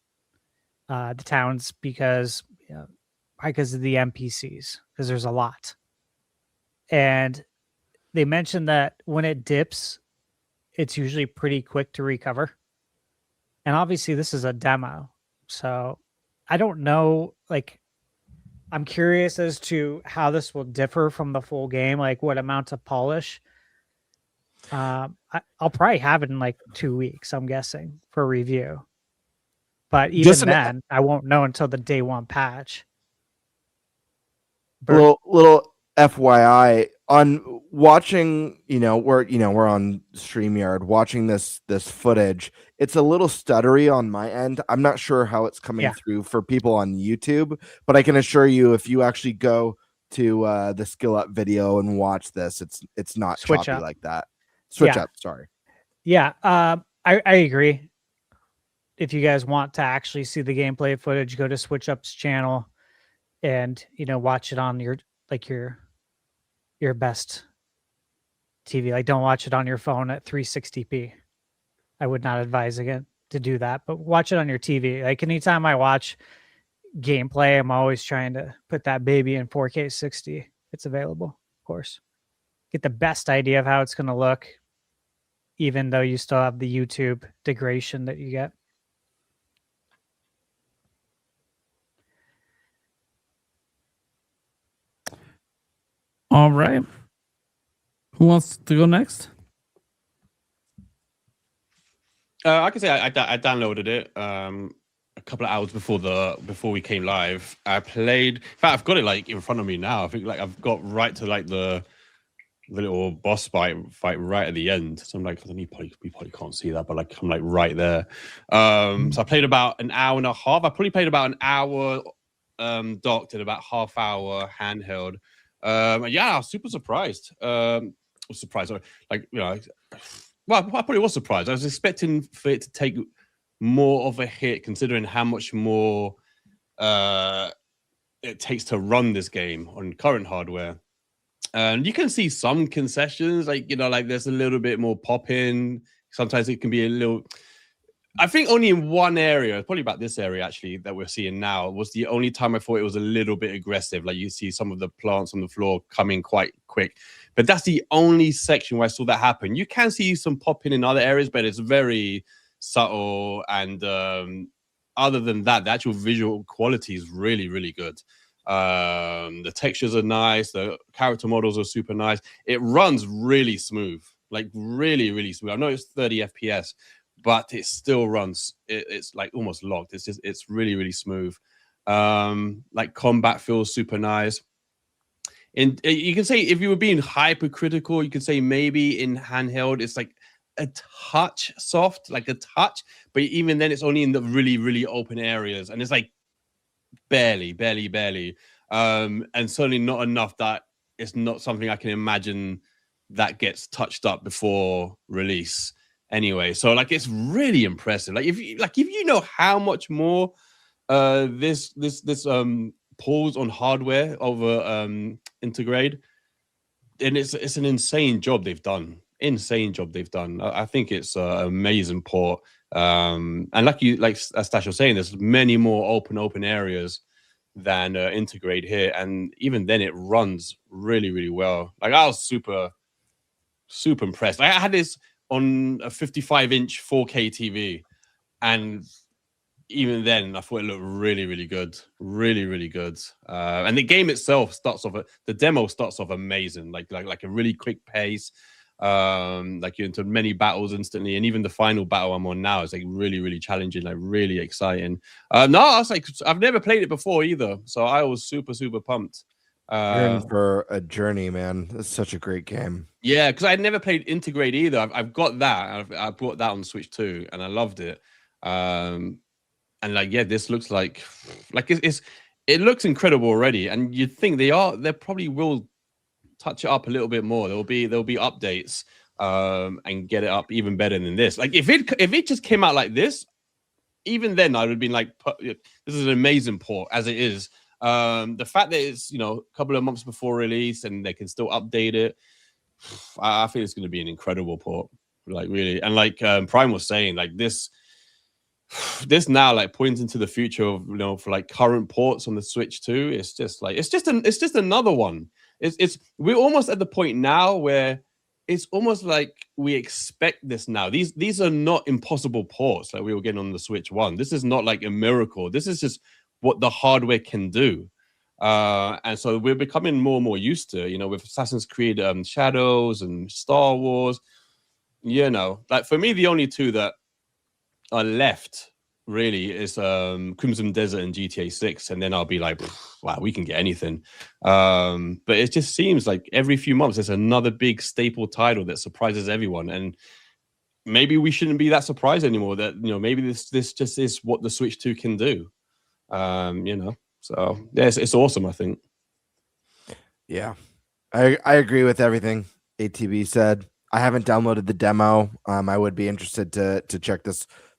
The towns because of the NPCs, because there's a lot. And they mentioned that when it dips, it's usually pretty quick to recover. And obviously this is a demo. So I don't know, like I'm curious as to how this will differ from the full game, like what amount of polish. I'll probably have it in like 2 weeks, I'm guessing, for review. But even then, I won't know until the day one patch. Little FYI on watching, we're on StreamYard watching this footage. It's a little stuttery on my end. I'm not sure how it's coming through for people on YouTube, but I can assure you, if you actually go to the Skill Up video and watch this, it's not choppy like that. Switch up, sorry. Yeah, I agree. If you guys want to actually see the gameplay footage, go to Switch Up's channel and watch it on your best TV. Like, don't watch it on your phone at 360p. I would not advise again to do that, but watch it on your TV. Like anytime I watch gameplay, I'm always trying to put that baby in 4K 60. It's available, of course. Get the best idea of how it's going to look, even though you still have the YouTube degradation that you get. All right. Who wants to go next? I can say I downloaded it a couple of hours before we came live. I played. In fact, I've got it like in front of me now. I think like I've got right to like the little boss fight right at the end. So I'm like, I don't know, you probably can't see that, but like I'm like right there. So I played about an hour and a half. I probably played about an hour docked and about half hour handheld. Yeah, I was super surprised. Surprised, like well, I probably was surprised. I was expecting for it to take more of a hit, considering how much more it takes to run this game on current hardware. And you can see some concessions, like like there's a little bit more pop-in. Sometimes it can be a little. I think only in one area, probably about this area actually that we're seeing now, was the only time I thought it was a little bit aggressive. Like you see some of the plants on the floor coming quite quick, but that's the only section where I saw that happen. You can see some pop in other areas, but it's very subtle and other than that, the actual visual quality is really, really good. The textures are nice. The character models are super nice. It runs really smooth, like really, really smooth. I know it's 30 FPS, but it still runs. It's like almost locked. It's really, really smooth. Like combat feels super nice. And you can say, if you were being hypercritical, you could say maybe in handheld it's like a touch soft, like a touch, but even then it's only in the really, really open areas, and it's like barely, and certainly not enough that it's not something I can imagine that gets touched up before release anyway. So like it's really impressive. Like if you know how much more this pulls on hardware over Integrate, and it's an insane job they've done. I think it's an amazing port. And as Stash was saying, there's many more open areas than Integrate here, and even then it runs really, really well. Like I was super impressed. I had this on a 55-inch 4K TV, and even then I thought it looked really, really good, really good. And the game itself the demo starts off amazing, like a really quick pace. Like you're into many battles instantly, and even the final battle I'm on now is like really, really challenging, like really exciting. I was like, I've never played it before either, so I was super pumped. You're in for a journey, man. It's such a great game. Yeah, because I had never played Integrate either. I've got that. I bought that on Switch too, and I loved it. And like, yeah, this looks like it looks incredible already. And you'd think they probably will touch it up a little bit more. There'll be updates and get it up even better than this. Like if it just came out like this, even then I would have been like, this is an amazing port as it is. The fact that it's a couple of months before release and they can still update it, I think it's going to be an incredible port. Like really, and like Prime was saying, like this now like points into the future of for like current ports on the Switch 2. It's just another one. We're almost at the point now where it's almost like we expect this now. These are not impossible ports like we were getting on the Switch 1. This is not like a miracle. This is just what the hardware can do. And so we're becoming more and more used to, with Assassin's Creed Shadows and Star Wars. Like for me, the only two that are left really is Crimson Desert and GTA 6, and then I'll be like, wow, we can get anything. But it just seems like every few months there's another big staple title that surprises everyone, and maybe we shouldn't be that surprised anymore. That maybe this just is what the Switch 2 can do. So yeah, it's awesome, I think. Yeah, I agree with everything ATB said. I haven't downloaded the demo. I would be interested to check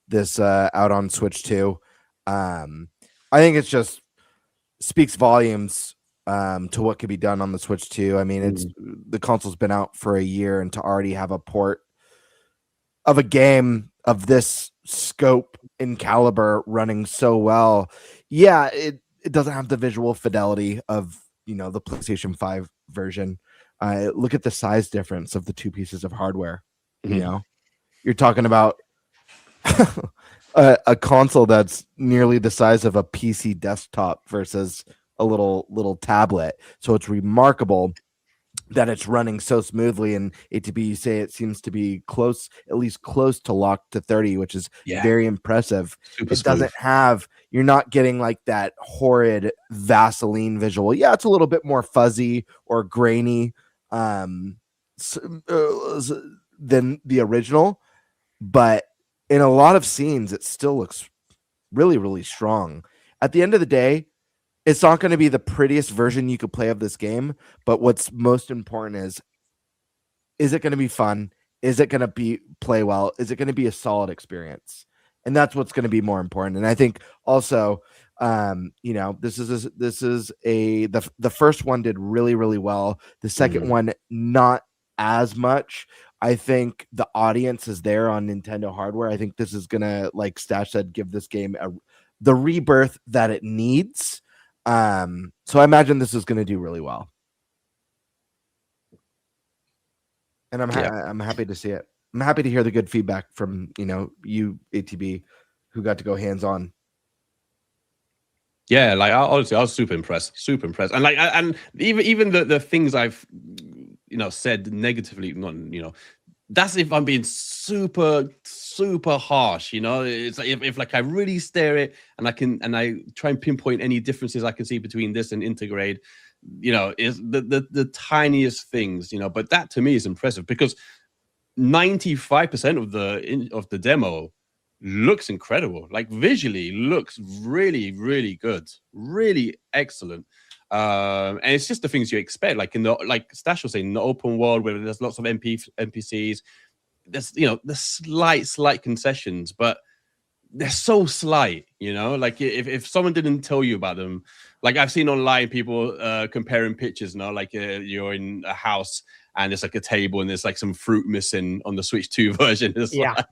this out on Switch 2. I think it's just speaks volumes to what could be done on the Switch 2. I mean, it's the console's been out for a year, and to already have a port of a game of this scope and caliber running so well. Yeah, it doesn't have the visual fidelity of the PlayStation 5 version. Look at the size difference of the two pieces of hardware. You're talking about a console that's nearly the size of a PC desktop versus a little tablet. So it's remarkable that it's running so smoothly. And ATB, you say it seems to be at least close to locked to 30, which is very impressive. You're not getting like that horrid Vaseline visual. Yeah, it's a little bit more fuzzy or grainy than the original, but in a lot of scenes, it still looks really, really strong. At the end of the day, it's not going to be the prettiest version you could play of this game, but what's most important is it going to be fun? Is it going to play well? Is it going to be a solid experience? And that's what's going to be more important. And I think also, this is the first one did really, really well. The second one, not as much. I think the audience is there on Nintendo hardware. I think this is gonna, like Stash said, give this game the rebirth that it needs. So I imagine this is gonna do really well, and I'm happy to see it. I'm happy to hear the good feedback from you ATB, who got to go hands on. Yeah, like honestly, I was super impressed, and like, and even the things I've said negatively, not that's if I'm being super harsh. It's like if like I really stare it and I try and pinpoint any differences I can see between this and Intergrade, is the tiniest things, but that to me is impressive because 95% of the demo looks incredible. Like visually looks really, really good, really excellent. And it's just the things you expect, like like Stash was saying, in the open world where there's lots of NPCs, there's the slight concessions, but they're so slight, like if someone didn't tell you about them, like I've seen online people comparing pictures now, like you're in a house and there's like a table and there's like some fruit missing on the Switch 2 version. Like,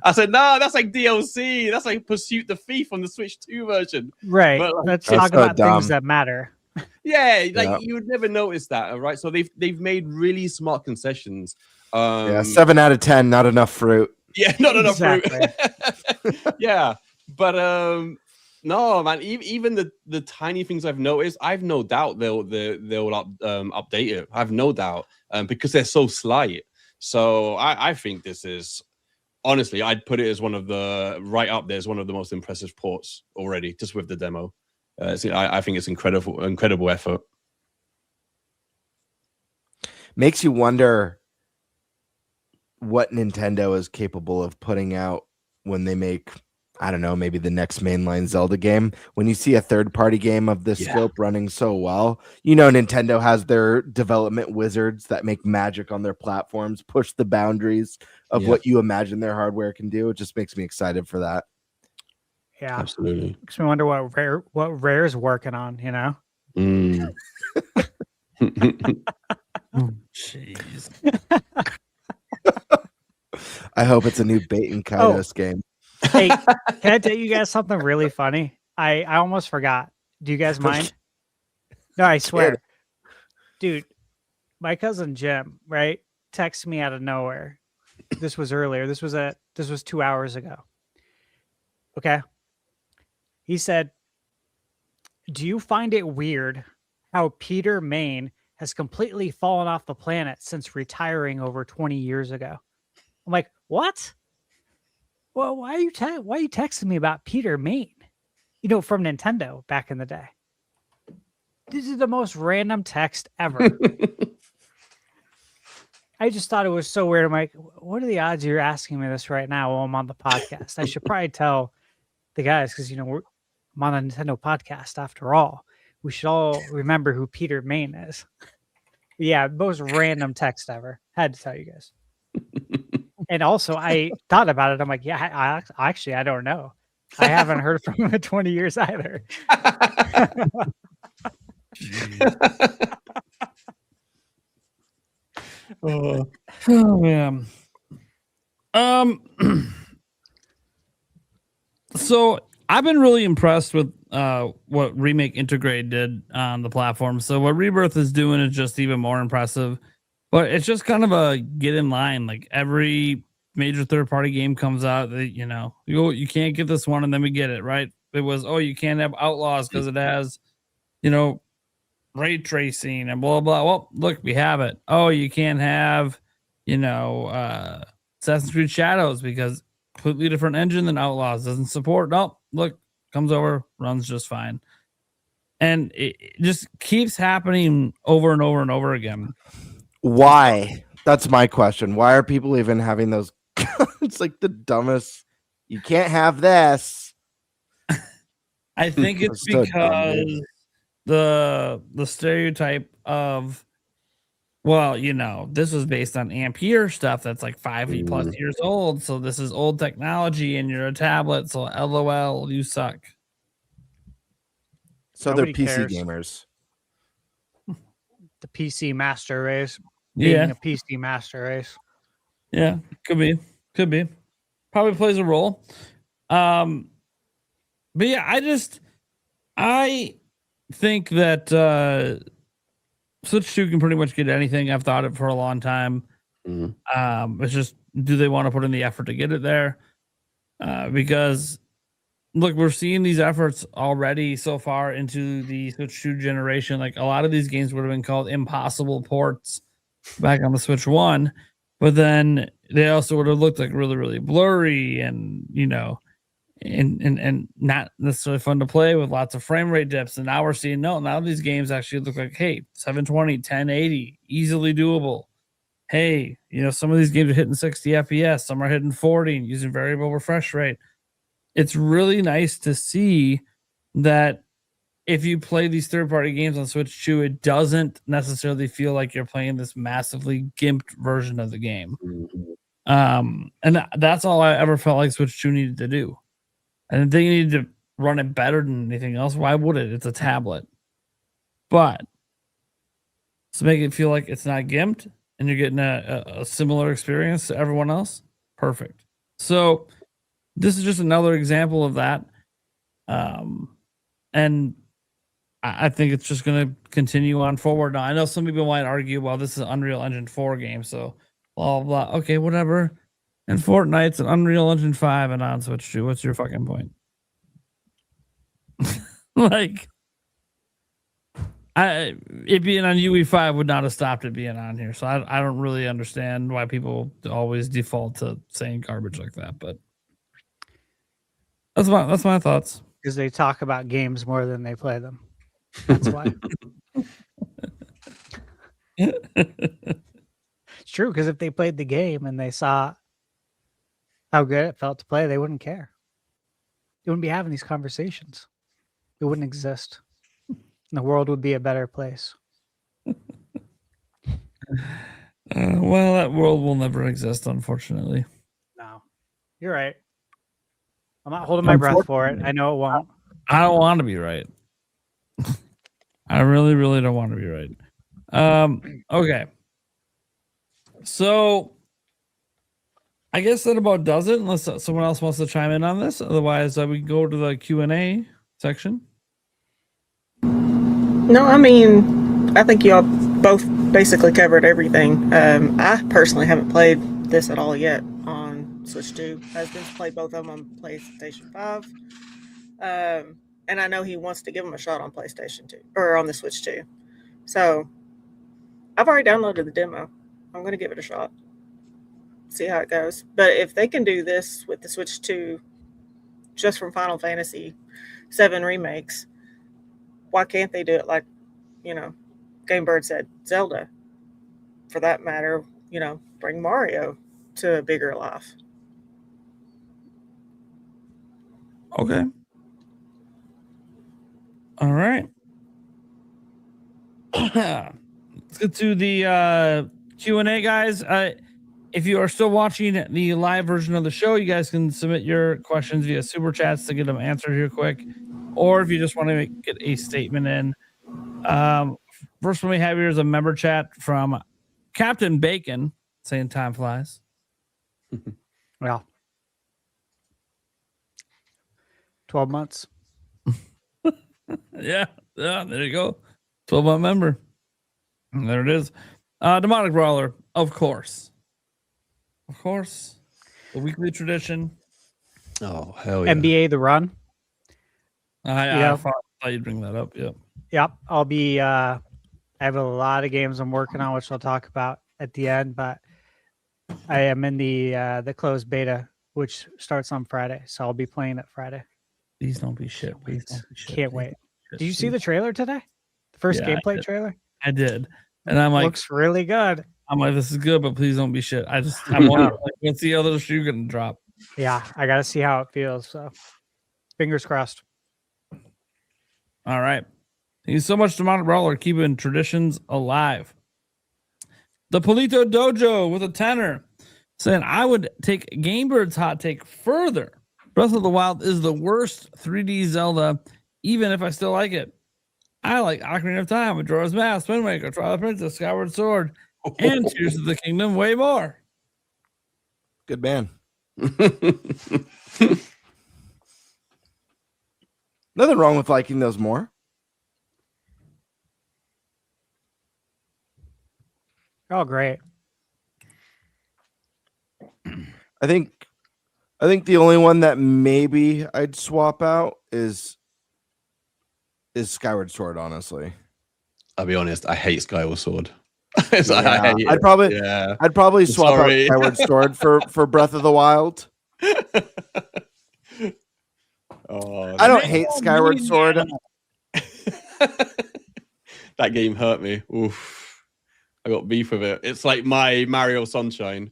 I said, no, that's like DLC. That's like Pursuit the Thief on the Switch 2 version. Right. But, like, let's talk about things that matter. Yeah, like you would never notice that, right? So they've made really smart concessions. 7 out of 10, not enough fruit. Yeah, not enough fruit. Yeah, but no, man. Even the tiny things I've noticed, I've no doubt they'll update it. I've no doubt because they're so slight. So I think this is honestly, I'd put it as one of the right up there as one of the most impressive ports already, just with the demo. I think it's incredible effort. Makes you wonder what Nintendo is capable of putting out when they make, I don't know, maybe the next mainline Zelda game. When you see a third-party game of this scope running so well, Nintendo has their development wizards that make magic on their platforms, push the boundaries of what you imagine their hardware can do. It just makes me excited for that. Yeah, absolutely. Makes me wonder what Rare's working on. Jeez. I hope it's a new Bait and Kaidos game. Hey, can I tell you guys something really funny? I almost forgot. Do you guys mind? No, I swear. Dude, my cousin Jim, right, texted me out of nowhere. This was earlier. This was 2 hours ago. Okay. He said, "Do you find it weird how Peter Main has completely fallen off the planet since retiring over 20 years ago?" I'm like, "What? Well, why are you texting me about Peter Main? From Nintendo back in the day." This is the most random text ever. I just thought it was so weird. I'm like, what are the odds you're asking me this right now while I'm on the podcast? I should probably tell the guys because, I'm on a Nintendo podcast after all. We should all remember who Peter Main is. Yeah, most random text ever. Had to tell you guys. And also, I thought about it. I'm like, yeah, I don't know. I haven't heard from him in 20 years either. Oh man. So I've been really impressed with what Remake Intergrade did on the platform. So what Rebirth is doing is just even more impressive. But it's just kind of a get in line. Like every major third-party game comes out, you can't get this one, and then we get it, right? It was, you can't have Outlaws because it has, ray tracing and blah blah. Well, look, we have it. Oh, you can't have, Assassin's Creed Shadows because completely different engine than Outlaws doesn't support. No, look, comes over, runs just fine, and it just keeps happening over and over and over again. Why? That's my question. Why are people even having those? It's like the dumbest. You can't have this. I think it's because the stereotype of, this was based on Ampere stuff that's like 5 plus years old. So this is old technology and you're a tablet. So LOL, you suck. So Nobody they're PC cares. gamers. The PC master race. Yeah. Being a PC master race. Yeah, could be. Probably plays a role. But yeah, I think that Switch 2 can pretty much get anything. I've thought it for a long time. It's just, do they want to put in the effort to get it there? Because look, we're seeing these efforts already so far into the Switch 2 generation. Like a lot of these games would have been called impossible ports back on the Switch 1, but then they also would have looked like really, really blurry and, and not necessarily fun to play with lots of frame rate dips. And now we're seeing, now these games actually look like, hey, 720, 1080, easily doable. Hey, some of these games are hitting 60 FPS, some are hitting 40 and using variable refresh rate. It's really nice to see that if you play these third-party games on Switch 2, it doesn't necessarily feel like you're playing this massively gimped version of the game. And that's all I ever felt like Switch 2 needed to do. I didn't think you needed to run it better than anything else. Why would it? It's a tablet. But to make it feel like it's not gimped and you're getting a similar experience to everyone else, perfect. So this is just another example of that. And I think it's just going to continue on forward. Now, I know some people might argue, well, this is an Unreal Engine 4 game, so blah, blah. Okay, whatever. And Fortnite's an Unreal Engine 5 and on Switch 2. What's your fucking point? Like, it being on UE5 would not have stopped it being on here. So I don't really understand why people always default to saying garbage like that. But that's my thoughts. Because they talk about games more than they play them. That's why. It's true, because if they played the game and they saw how good it felt to play, they wouldn't care. They wouldn't be having these conversations. It wouldn't exist. And the world would be a better place. Well, that world will never exist, unfortunately. No, you're right. I'm not holding my breath for it. I know it won't. I don't want to be right. I really, really don't want to be right. Okay. So I guess that about does it, unless someone else wants to chime in on this. Otherwise, we can go to the Q&A section. No, I mean, I think y'all both basically covered everything. I personally haven't played this at all yet on Switch 2. Husband's played both of them on PlayStation 5. And I know he wants to give them a shot on PlayStation 2 or on the Switch 2. So I've already downloaded the demo. I'm going to give it a shot. See how it goes. But if they can do this with the Switch 2 just from Final Fantasy 7 remakes, why can't they do it like, Game Bird said, Zelda? For that matter, bring Mario to a bigger life. Okay. All right. Let's get to the Q&A, guys. If you are still watching the live version of the show, you guys can submit your questions via super chats to get them answered here quick. Or if you just want to get a statement in. First one we have here is a member chat from Captain Bacon saying time flies. Well, 12 months. Yeah, there you go. 12-month member. And there it is. Demonic Brawler, of course. Of course. The weekly tradition. Oh, hell yeah. NBA The Run. I thought you'd bring that up. Yep. Yep. I'll be, I have a lot of games I'm working on, which I'll talk about at the end, but I am in the closed beta, which starts on Friday. So I'll be playing it Friday. Please don't be shit. Please don't be shit. Can't wait. Did you see the trailer today? The first gameplay trailer? I did. And I'm like, looks really good. I'm like, this is good, but please don't be shit. I wonder, what's the other shoe gonna drop? Yeah, I got to see how it feels. So, fingers crossed. All right. Thank you so much, Demonic Brawler, keeping traditions alive. The Polito Dojo with a tenor saying, I would take Gamebird's hot take further. Breath of the Wild is the worst 3D Zelda, even if I still like it. I like Ocarina of Time, Majora's Mask, Wind Waker, Twilight Princess, Skyward Sword, and Tears of the Kingdom way more. Good man. Nothing wrong with liking those more. Oh, great. I think I think the only one that maybe I'd swap out is Skyward Sword, honestly. I'll be honest, I hate Skyward Sword. Yeah, I'd probably swap out Skyward Sword for Breath of the Wild. I don't hate Skyward Sword. That game hurt me. Oof. I got beef with it. It's like my Mario Sunshine.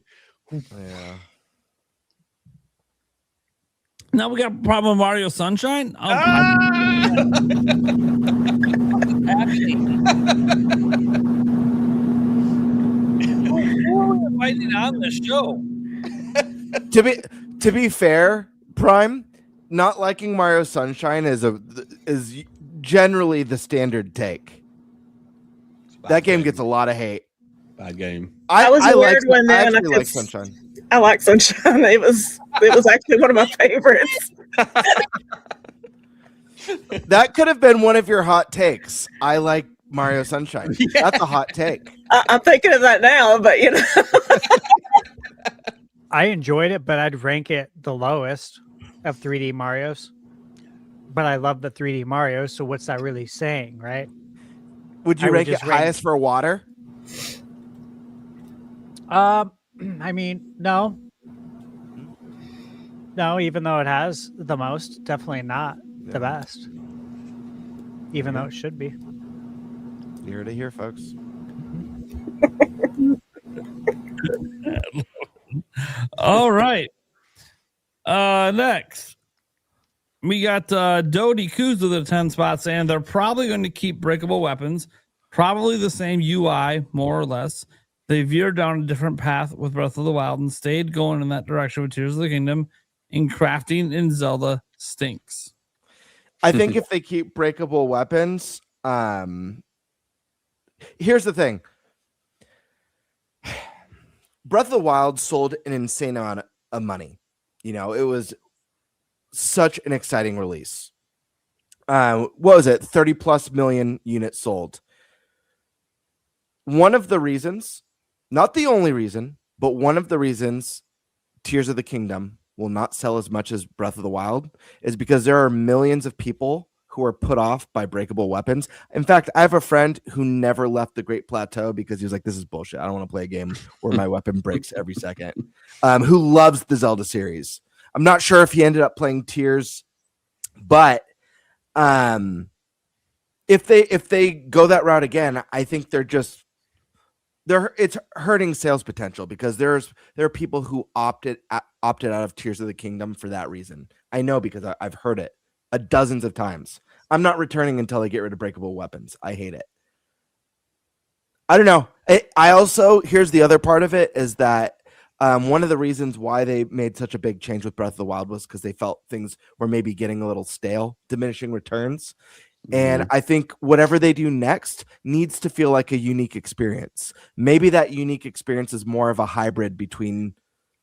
Yeah. Now we got a problem with Mario Sunshine. Oh, who are we inviting on the show? To be fair, Prime, not liking Mario Sunshine is generally the standard take. That game gets a lot of hate. Bad game. I was a weird one I then. actually like Sunshine. I like Sunshine. It was actually one of my favorites. That could have been one of your hot takes. I like Mario Sunshine. Yeah. That's a hot take. I'm thinking of that now, but you know. I enjoyed it, but I'd rank it the lowest of 3D Marios. But I love the 3D Mario, so what's that really saying, right? Would you rank it highest for water? I mean, no. No, even though it has the most, definitely not the best. Even though it should be. You heard it here, folks. All right. Next, we got Dodie Kuz with the 10 spot saying they're probably going to keep breakable weapons, probably the same UI, more or less. They veered down a different path with Breath of the Wild and stayed going in that direction with Tears of the Kingdom, and crafting in Zelda stinks. I think if they keep breakable weapons, here's the thing. Breath of the Wild sold an insane amount of money. You know, it was such an exciting release. What was it? 30 plus million units sold. One of the reasons, not the only reason, but one of the reasons Tears of the Kingdom will not sell as much as Breath of the Wild is because there are millions of people who are put off by breakable weapons. In fact, I have a friend who never left the Great Plateau because he was like, this is bullshit. I don't want to play a game where my weapon breaks every second. Who loves the Zelda series. I'm not sure if he ended up playing Tears, but if they go that route again, I think it's hurting sales potential because there are people who opted out of Tears of the Kingdom for that reason. I know because I've heard it dozens of times. I'm not returning until they get rid of breakable weapons. I hate it. I don't know. I also, here's the other part of it is that one of the reasons why they made such a big change with Breath of the Wild was because they felt things were maybe getting a little stale, diminishing returns. And I think whatever they do next needs to feel like a unique experience. Maybe that unique experience is more of a hybrid between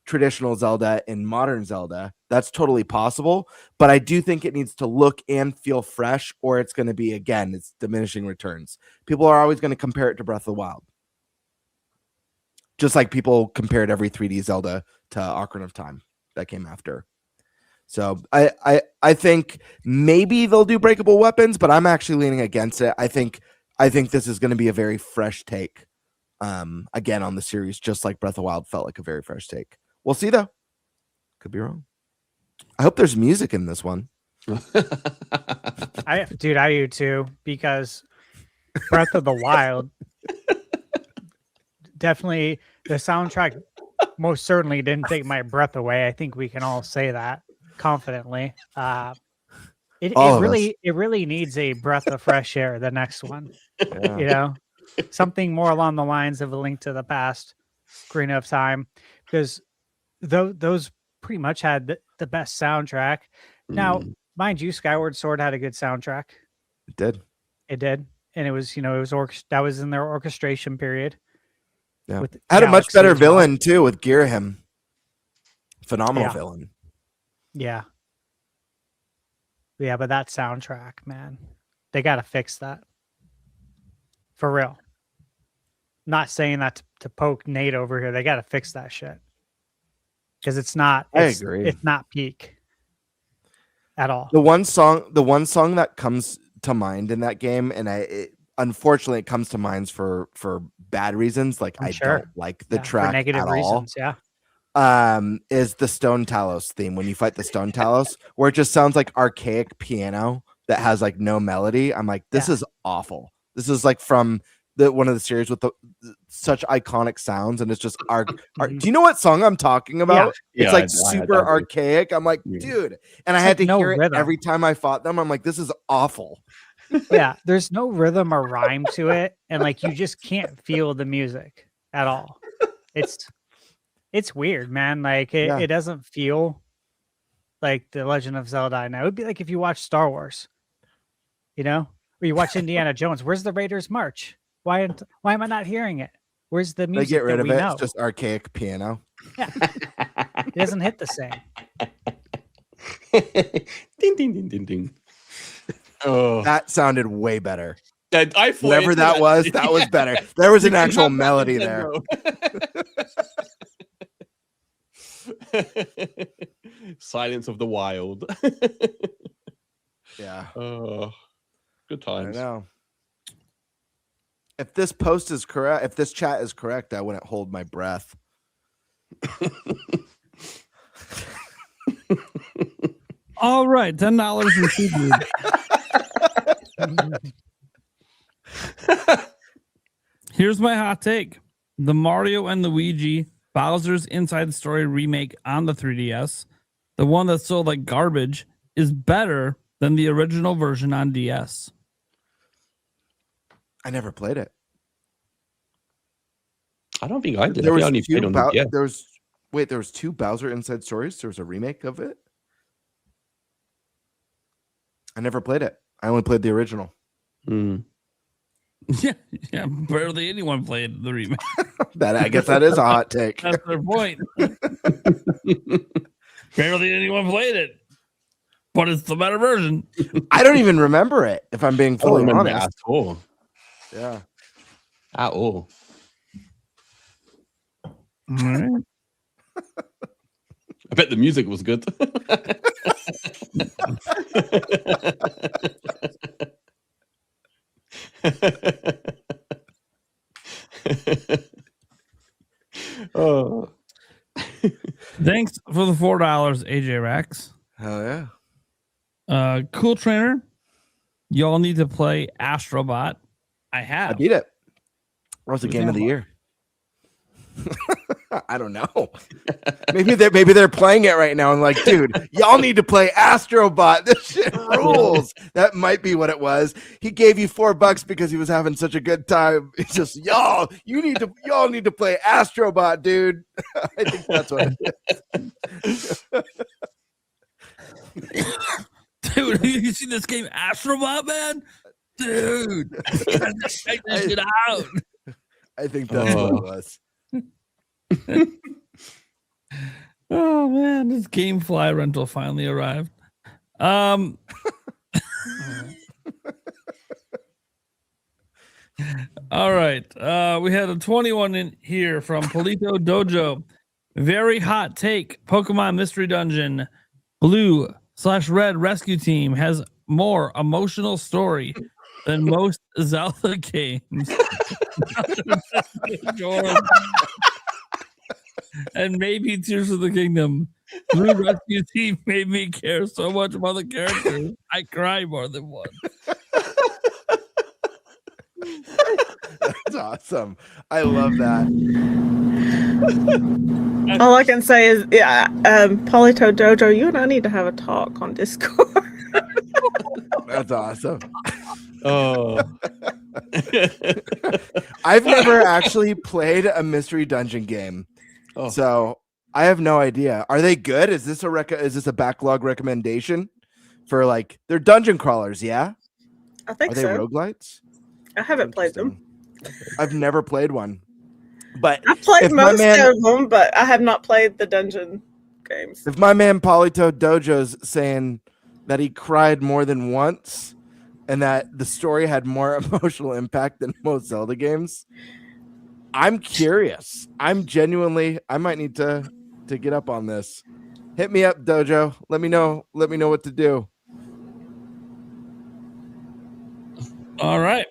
traditional Zelda and modern Zelda. That's totally possible. But I do think it needs to look and feel fresh, or it's going to be, again, it's diminishing returns. People are always going to compare it to Breath of the Wild. Just like people compared every 3D Zelda to Ocarina of Time that came after. So I think maybe they'll do breakable weapons, but I'm actually leaning against it. I think this is going to be a very fresh take, again on the series, just like Breath of the Wild felt like a very fresh take. We'll see though. Could be wrong. I hope there's music in this one. I do too, because Breath of the Wild definitely, the soundtrack most certainly didn't take my breath away. I think we can all say that confidently. It really needs a breath of fresh air, the next one. Yeah. You know, something more along the lines of A Link to the Past, Ocarina of Time, because those pretty much had the best soundtrack. Now, mind you, Skyward Sword had a good soundtrack. It did. And it was, that was in their orchestration period. Yeah. Had a much better villain too with Girahim. Phenomenal villain. Yeah. Yeah, but that soundtrack, man, they got to fix that. For real. Not saying that to poke Nate over here. They got to fix that shit. because it's not. I It's, agree. It's not peak at all. The one song that comes to mind in that game, and unfortunately it comes to mind for bad reasons. Like I'm I sure. don't like the Yeah, track for negative at reasons. Yeah. all. Is the Stone Talos theme when you fight the Stone Talos, where it just sounds like archaic piano that has like no melody. I'm like, this is awful. This is like from one of the series with such iconic sounds, and it's just do you know what song I'm talking about? Yeah. It's like super archaic. I'm like, dude, and I had to hear it every time I fought them. I'm like, this is awful. Yeah, there's no rhythm or rhyme to it, and like you just can't feel the music at all. It's weird, man. Like it doesn't feel like the Legend of Zelda. Now it would be like if you watch Star Wars, or you watch Indiana Jones. Where's the Raiders March? Why am I not hearing it? Where's the music? They get rid that of we it. know? It's just archaic piano. Yeah. It doesn't hit the same. Ding ding ding ding ding. Oh, That sounded way better. I thought Whatever that was better. There was an actual melody there. Silence of the Wild. Yeah. Oh, good times. I know. If this post is correct, if this chat is correct, I wouldn't hold my breath. All right, $10 from Seafood. Here's my hot take: the Mario and Luigi Bowser's Inside Story remake on the 3DS, the one that sold like garbage, is better than the original version on DS. I never played it. I don't think I did. There I was only two played on the, there was two Bowser Inside Stories. There was a remake of it. I never played it. I only played the original. Yeah, barely anyone played the remake. I guess that is a hot take. That's their point. Barely anyone played it, but it's the better version. I don't even remember it, if I'm being fully honest. At all. Yeah. At all. All right. I bet the music was good. Oh. Thanks for the $4, AJ Rax. Hell yeah. Cool Trainer. Y'all need to play Astrobot. I have. I beat it. What was the game of the year? I don't know. Maybe they're playing it right now and like, dude, y'all need to play Astrobot. This shit rules. That might be what it was. He gave you $4 because he was having such a good time. It's just y'all need to play Astrobot, dude. I think that's what it is. Dude, you see this game Astrobot, man? Dude, check this shit out. I think that's what it was. Oh man, this GameFly rental finally arrived. All right. We had a 21 in here from Polito Dojo. Very hot take. Pokemon Mystery Dungeon Blue/Red Rescue Team has more emotional story than most Zelda games. And maybe Tears of the Kingdom. Blue Rescue Team made me care so much about the characters. I cry more than once. That's awesome. I love that. All I can say is, Polito Dojo, you and I need to have a talk on Discord. That's awesome. Oh. I've never actually played a Mystery Dungeon game. Oh. So I have no idea. Are they good? Is this a backlog recommendation for like they're dungeon crawlers? Yeah, I think Are they roguelites? I haven't played them. I've never played one, but I played if my most of them, but I have not played the dungeon games. If my man Polito Dojo's saying that he cried more than once and that the story had more emotional impact than most Zelda games, I'm curious. I might need to to get up on this. Hit me up, Dojo. Let me know what to do. All right.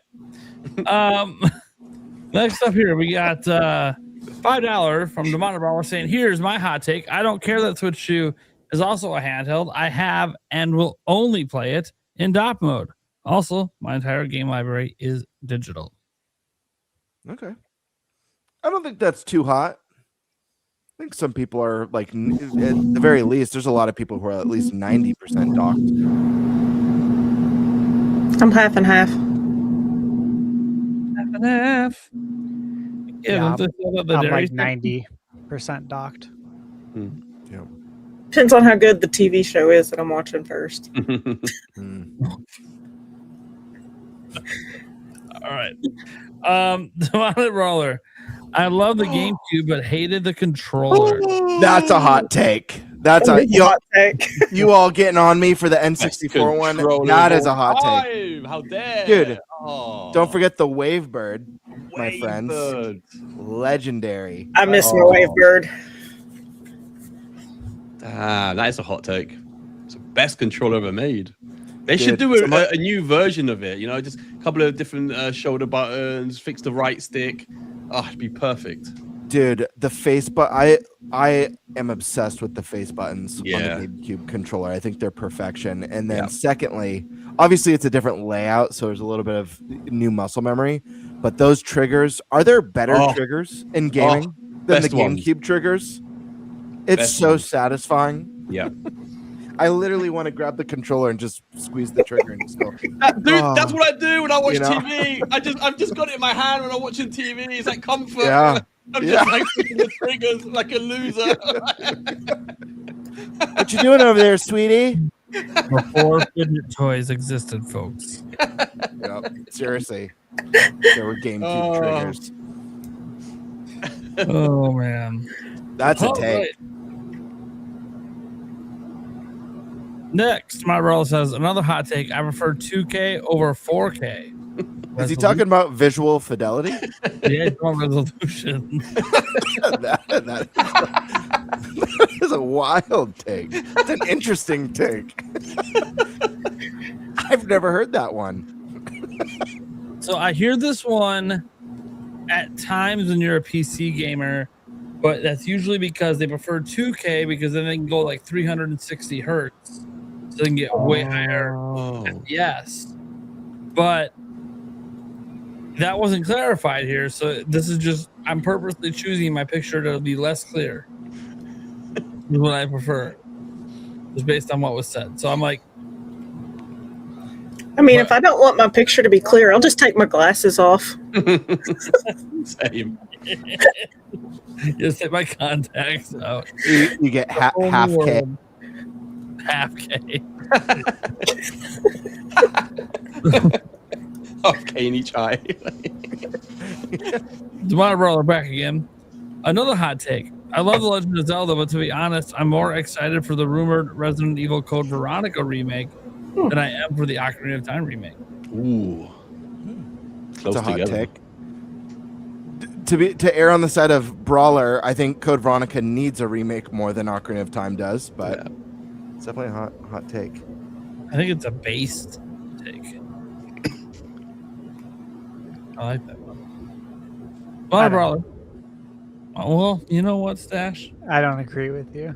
Next up here, we got $5 from Demona Brawler saying, here's my hot take. I don't care that Switch 2 is also a handheld. I have and will only play it in dock mode. Also, my entire game library is digital. Okay. I don't think that's too hot. I think some people are like, at the very least, there's a lot of people who are at least 90% docked. I'm half and half. Half and half. Yeah, I'm I'm like 90% docked. Yeah. Depends on how good the TV show is that I'm watching first. All right. Demonic Roller. I love the GameCube, but hated the controller. That's a hot take. That's a hot take. You all getting on me for the N64 one? That is a hot take. How dare, dude! Don't forget the Wavebird, my friends. Legendary. I miss my Wavebird. That is a hot take. It's the best controller ever made. They should do a new version of it. You know, just a couple of different shoulder buttons, fix the right stick. Oh, it'd be perfect. Dude, the face I am obsessed with the face buttons on the GameCube controller. I think they're perfection. And then secondly, obviously it's a different layout, so there's a little bit of new muscle memory. But those triggers, are there better triggers in gaming than the GameCube triggers? It's so satisfying. Yeah. I literally want to grab the controller and just squeeze the trigger and just go. Dude, that's what I do when I watch TV. I've just got it in my hand when I'm watching TV. It's like comfort. Yeah. I'm just like pushing the triggers like a loser. What you doing over there, sweetie? Before fidget toys existed, folks. Yep. Seriously. There were GameCube triggers. Oh, man. That's a take. Right. Next, my role says another hot take. I prefer 2K over 4K. Is he talking about visual fidelity? Yeah, resolution. that is a wild take. It's an interesting take. I've never heard that one. So I hear this one at times when you're a PC gamer, but that's usually because they prefer 2K because then they can go like 360 hertz. So they can get way higher FPS. But that wasn't clarified here. So this is just, I'm purposely choosing my picture to be less clear. Is what I prefer. Just based on what was said. So I'm like, I mean, if I don't want my picture to be clear, I'll just take my glasses off. Same. Just take my contacts out. You get half K. Half K. Half K in each eye. Demonic Roller back again. Another hot take. I love The Legend of Zelda, but to be honest, I'm more excited for the rumored Resident Evil Code Veronica remake than I am for the Ocarina of Time remake. Ooh. That's a hot take. To err on the side of Brawler, I think Code Veronica needs a remake more than Ocarina of Time does, but it's definitely a hot take. I think it's a based take. I like that one. Brawler. Well, you know what, Stash? I don't agree with you.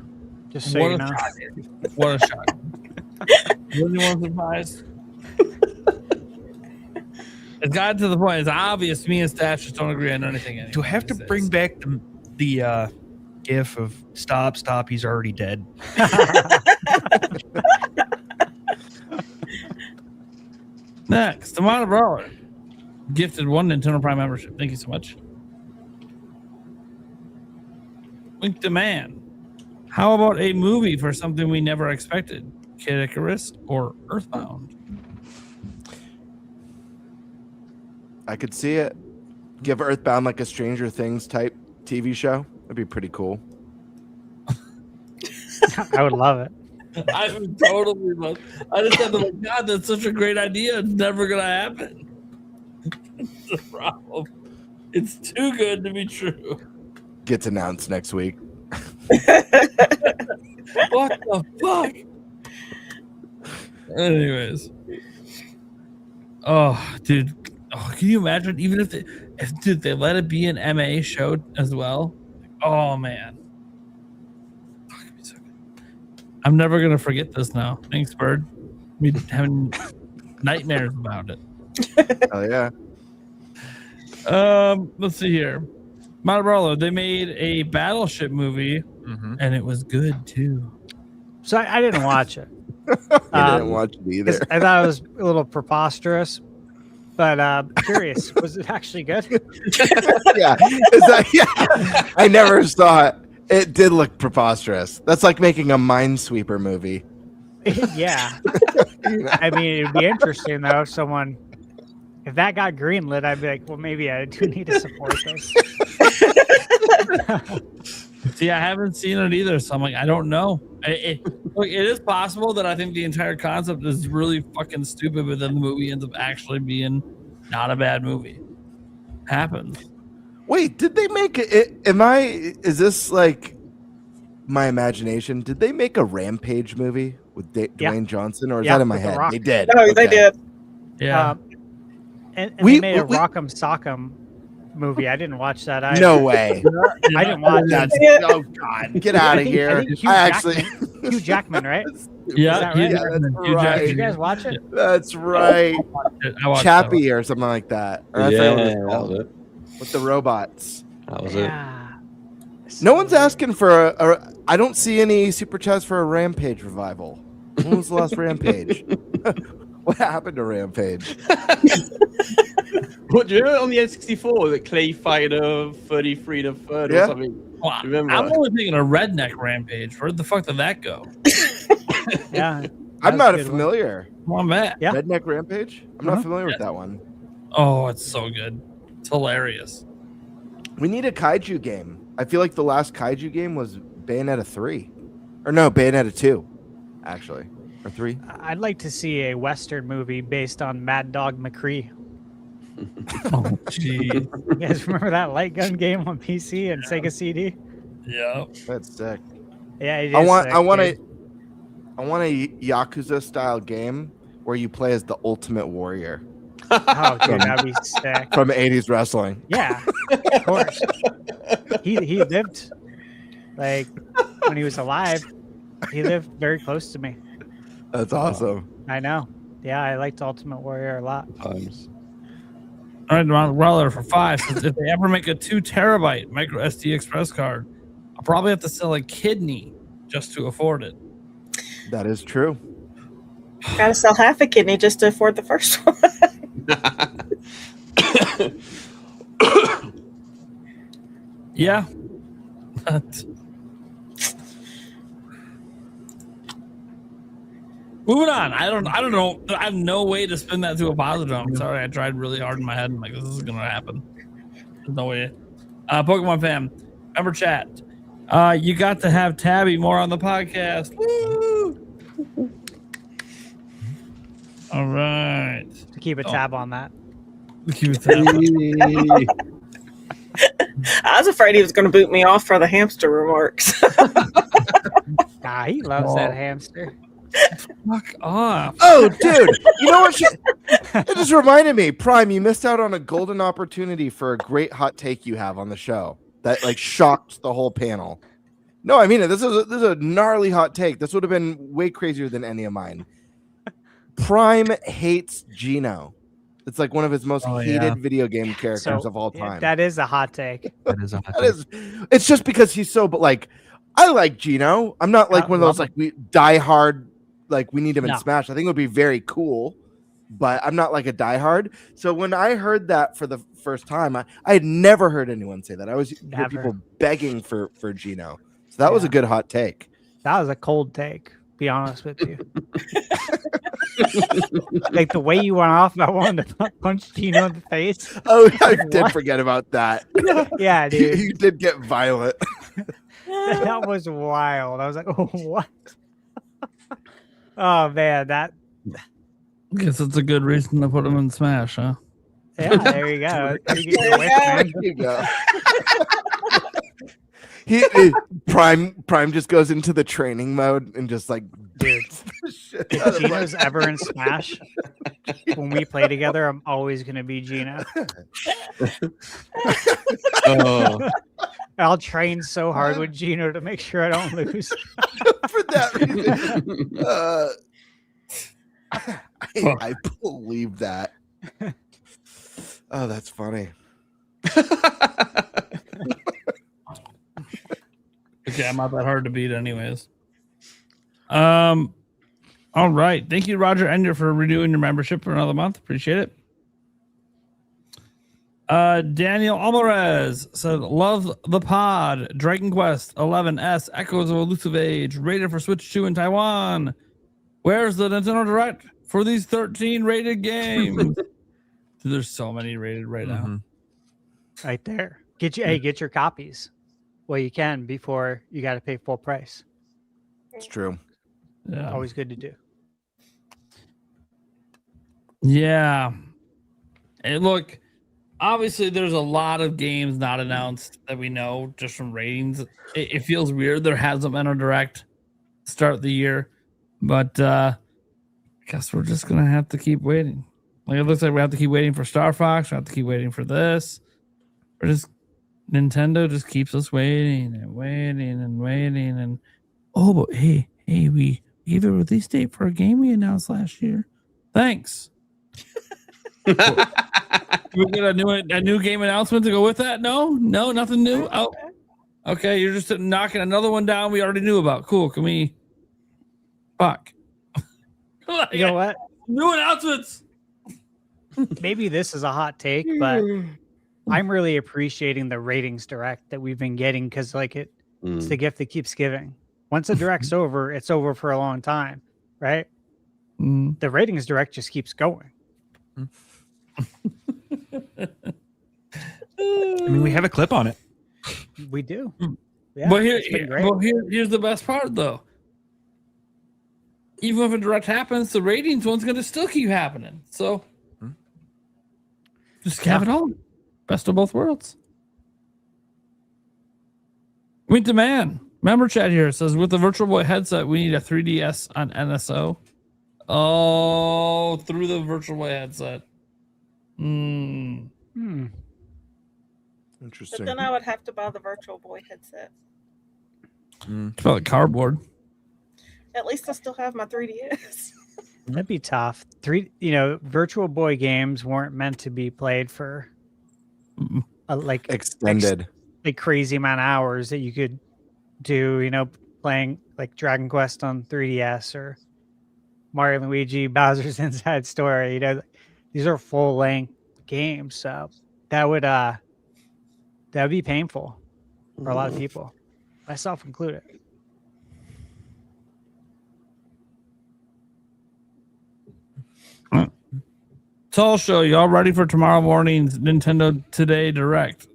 Just so What you a know. shocker. What a shock. Anyone surprised? It's gotten to the point. It's obvious me and Stash just don't agree on anything anymore. Do I have to bring back the gif of stop, he's already dead? Next, Demonic Brawler gifted 1 Nintendo Prime membership. Thank you so much. Wink the Man. How about a movie for something we never expected? Kid Icarus or Earthbound? I could see it. Give Earthbound like a Stranger Things type TV show. That'd be pretty cool. I would love it. I would totally love. I just thought, like, God, that's such a great idea. It's never gonna happen. It's the problem. It's too good to be true. Gets announced next week. What the fuck? Anyways. Oh, dude. Oh, can you imagine? Even if they let it be an MA show as well. Oh man. I'm never gonna forget this now. Thanks, Bird. Me having nightmares about it. Oh yeah. Let's see here. Montebrello, they made a Battleship movie, and it was good too. So I didn't watch it. I didn't watch it either. I thought it was a little preposterous, but curious, was it actually good? Yeah. Yeah. I never saw it. It did look preposterous. That's like making a Minesweeper movie. Yeah. I mean, it'd be interesting though. If that got greenlit, I'd be like, well, maybe I do need to support this. See, I haven't seen it either, so I'm like, I don't know. Look, it is possible that I think the entire concept is really fucking stupid, but then the movie ends up actually being not a bad movie. Happens. Wait, did they make it? Is this like my imagination? Did they make a Rampage movie with Dwayne Johnson, or is that in my head? They did. No, they did. Yeah. And they made a Rock'em Sock'em movie. I didn't watch that either. No way. I didn't watch that. Oh God, get out of here! Hugh Jackman, right? Yeah, right? Yeah, that's right. Did you guys watch it? That's right. I watched Chappie or something like that. Or I forget what it's that called. was it. With the robots. That was Yeah. No one's asking for a. I don't see any super chats for a Rampage revival. When was the last Rampage? What happened to Rampage? What do you remember on the N64? The Clay Fighter 33 to 3rd or something? Well, Remember? I'm only thinking a Redneck Rampage. Where the fuck did that go? Yeah. I'm not familiar. Come on back. Yeah. Redneck Rampage? I'm not familiar with that one. Oh, it's so good. It's hilarious. We need a kaiju game. I feel like the last kaiju game was Bayonetta 3. Or no, Bayonetta 2, actually. Or 3. I'd like to see a Western movie based on Mad Dog McCree. Oh, jeez. You guys remember that light gun game on PC and Sega CD? Yeah. That's sick. Yeah, it is I want sick, a Yakuza style game where you play as the Ultimate Warrior. Oh, dude, that'd be sick. From 80s wrestling. Yeah, of course. He lived, like, when he was alive, he lived very close to me. That's awesome. I know. Yeah, I liked Ultimate Warrior a lot. Times. All right, Ron Weller for 5 says if they ever make a 2 terabyte micro SD express card, I'll probably have to sell a kidney just to afford it. That is true. Gotta sell half a kidney just to afford the first one. Yeah. Moving on. I don't know. I have no way to spin that to a positive. I'm sorry. I tried really hard in my head. I'm like, this is gonna happen. There's no way. Pokemon fam, remember chat. You got to have Tabby more on the podcast. Woo! All right. To keep a tab on that. Keep a tab on. I was afraid he was going to boot me off for the hamster remarks. Nah, he loves that hamster. Fuck off. Oh, dude. You know what? It just reminded me. Prime, you missed out on a golden opportunity for a great hot take you have on the show that like shocked the whole panel. No, I mean it. This is a gnarly hot take. This would have been way crazier than any of mine. Prime hates Gino. It's like one of his most hated video game characters of all time. That is a hot take. That is a hot take. It's just because he's so, but like, I like Gino. I'm not like one of those like we die hard, like we need him in Smash. I think it would be very cool, but I'm not like a diehard. So when I heard that for the first time, I had never heard anyone say that. I was hear people begging for Gino. So that was a good hot take. That was a cold take. Be honest with you. Like the way you went off, I wanted to punch Gino in the face. Oh, I did forget about that. Yeah, dude. You did get violent. That was wild. I was like, oh, what? Oh, man. That. I guess it's a good reason to put him in Smash, huh? Yeah, there you go. You get your wish, man. There you go. Prime just goes into the training mode and just like, Dude, if Gino's ever in Smash, when we play together, I'm always going to be Gino. Oh. I'll train so hard with Gino to make sure I don't lose. For that reason. I believe that. Oh, that's funny. Okay, I'm not that hard to beat anyways. All right. Thank you, Roger Ender, for renewing your membership for another month. Appreciate it. Daniel Alvarez said, love the pod. Dragon Quest 11S, Echoes of Elusive Age, rated for Switch 2 in Taiwan. Where's the Nintendo Direct for these 13 rated games? There's so many rated right now. Right there. Get your copies. Well, you can before you got to pay full price. It's true. Yeah. Always good to do. Yeah. And look, obviously there's a lot of games not announced that we know just from ratings. It feels weird. There hasn't been a direct start the year, but I guess we're just going to have to keep waiting. Like, it looks like we have to keep waiting for Star Fox. We have to keep waiting for this. We're just, Nintendo just keeps us waiting and waiting and waiting. And oh, but hey, we gave a release date for a game we announced last year. Thanks. We get a new game announcement to go with that? No, nothing new. Oh, okay. You're just knocking another one down we already knew about. Cool. Can we? Fuck. You know what? New announcements. Maybe this is a hot take, but I'm really appreciating the ratings direct that we've been getting because, like, it's the gift that keeps giving. Once the direct's over, it's over for a long time, right? The ratings direct just keeps going. I mean, we have a clip on it. We do. Yeah, But here's the best part, though. Even if a direct happens, the ratings one's going to still keep happening. So just have it all. Best of both worlds. Winter Man. Member chat here says, with the Virtual Boy headset, we need a 3DS on NSO. Oh, through the Virtual Boy headset. Interesting. But then I would have to buy the Virtual Boy headset. It's probably cardboard. At least I still have my 3DS. That'd be tough. Virtual Boy games weren't meant to be played for like extended, like crazy amount of hours that you could do. Playing like Dragon Quest on 3DS or Mario and Luigi Bowser's Inside Story. These are full length games, so that would be painful for a lot of people, myself included. Tall Show, y'all ready for tomorrow morning's Nintendo Today Direct?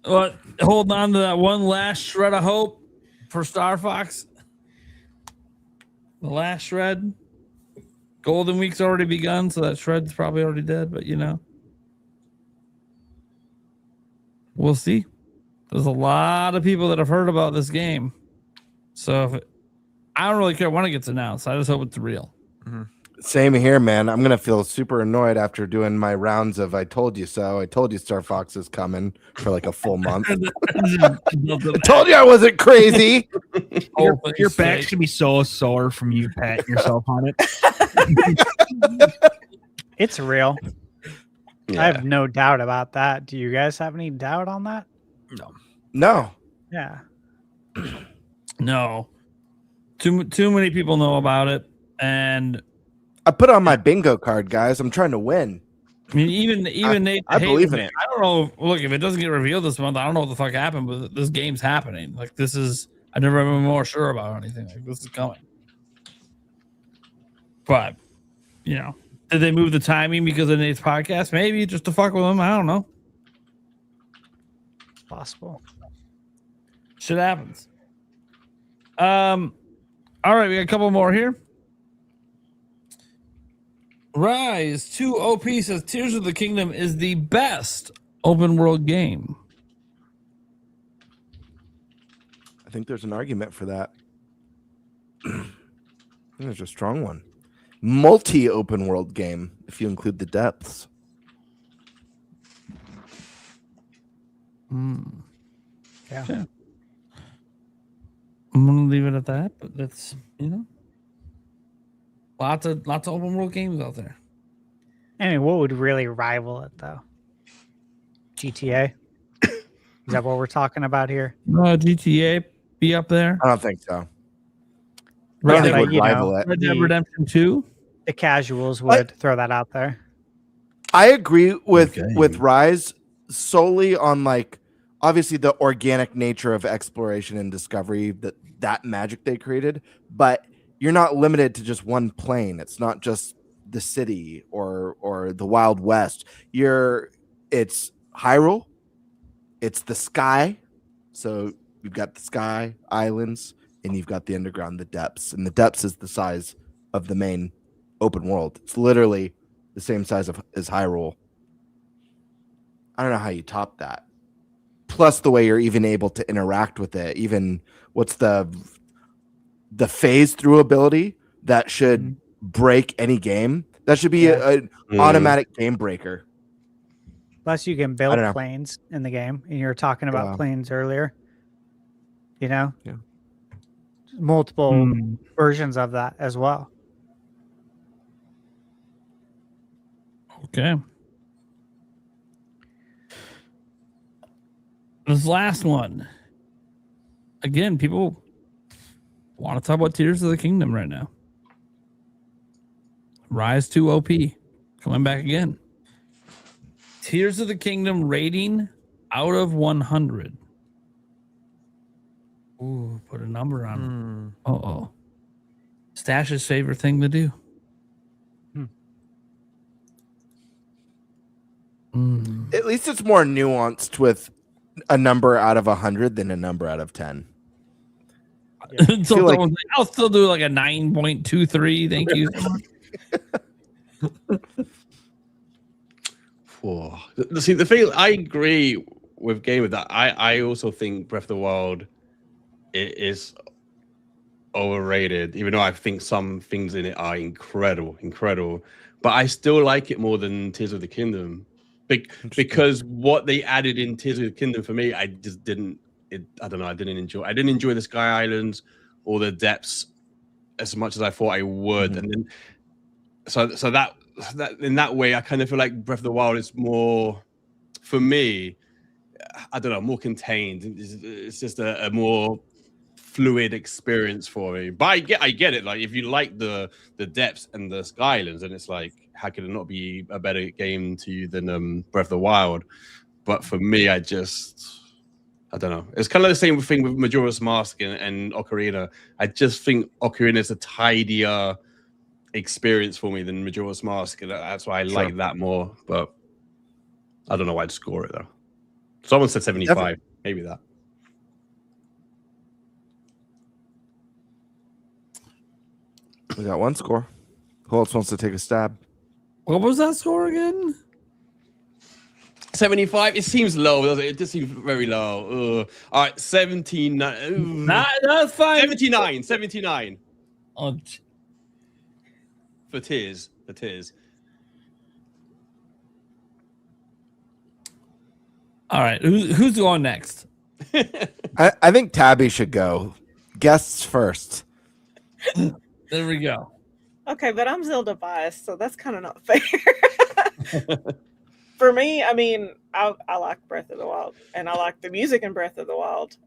What? Holding on to that one last shred of hope for Star Fox. The last shred. Golden Week's already begun, so that shred's probably already dead, but we'll see. There's a lot of people that have heard about this game. So I don't really care when it gets announced. I just hope it's real. Same here, man. I'm gonna feel super annoyed after doing my rounds of "I told you so." I told you Star Fox is coming for like a full month. I told you I wasn't crazy. Your back's gonna be so sore from you patting yourself on it. It's real. Yeah. I have no doubt about that. Do you guys have any doubt on that? No. Yeah. No. Too many people know about it, and I put on my bingo card, guys. I'm trying to win. I mean, even Nate. I believe in it. I don't know. Look, if it doesn't get revealed this month, I don't know what the fuck happened, but this game's happening. Like, this is. I never been more sure about anything. Like, this is coming. But, did they move the timing because of Nate's podcast? Maybe just to fuck with them. I don't know. Possible. Shit happens. All right, we got a couple more here. Rise 2 OP says Tears of the Kingdom is the best open world game. think there's an argument for that. There's a strong one. Multi-open world game, if you include the depths. Yeah. Okay. I'm gonna leave it at that, but that's lots of open world games out there. I mean, what would really rival it though? GTA? Is that what we're talking about here? GTA be up there. I don't think so. Yeah, I think it but, would rival it. Red Dead Redemption 2. The casuals would throw that out there. I agree with Rise solely on like obviously the organic nature of exploration and discovery, that magic they created, but you're not limited to just one plane. It's not just the city or the Wild West. It's Hyrule, it's the sky. So you've got the sky islands and you've got the underground, the depths, and the depths is the size of the main open world. It's literally the same size as Hyrule. I don't know how you top that. Plus the way you're even able to interact with it. Even what's the phase through ability that should break any game. That should be an automatic game breaker. Plus, you can build planes in the game, and you were talking about planes earlier. Multiple versions of that as well. Okay. This last one. Again, people want to talk about Tears of the Kingdom right now. Rise 2 OP. Coming back again. Tears of the Kingdom rating out of 100. Ooh, put a number on it. Uh-oh. Stash's favorite thing to do. At least it's more nuanced with a number out of 100 than a number out of 10. So I'll still do like a 9.23. Thank you so much. See, the thing, I agree with Game with that. I also think Breath of the Wild is overrated, even though I think some things in it are incredible. But I still like it more than Tears of the Kingdom. Because what they added in Tears of the Kingdom for me, I just didn't. I don't know. I didn't enjoy the Sky Islands or the depths as much as I thought I would. And then, so that in that way, I kind of feel like Breath of the Wild is more, for me, I don't know, more contained. It's just a more fluid experience for me. But I get it. Like if you like the depths and the Sky Islands, then it's like, how could it not be a better game to you than Breath of the Wild? But for me, I don't know. It's kind of the same thing with Majora's Mask and Ocarina. I just think Ocarina is a tidier experience for me than Majora's Mask. And that's why I like that more. But I don't know why I'd score it, though. Someone said 75. Definitely. Maybe that. We got one score. Who else wants to take a stab? What was that score again? 75. It seems low, doesn't it? It just seems very low. All right, 79. That's fine. 79. Oh, for Tears. All right, who's going next? I think Tabby should go. Guests first. There we go. Okay, but I'm Zelda biased, so that's kind of not fair. For me, I mean, I like Breath of the Wild, and I like the music in Breath of the Wild.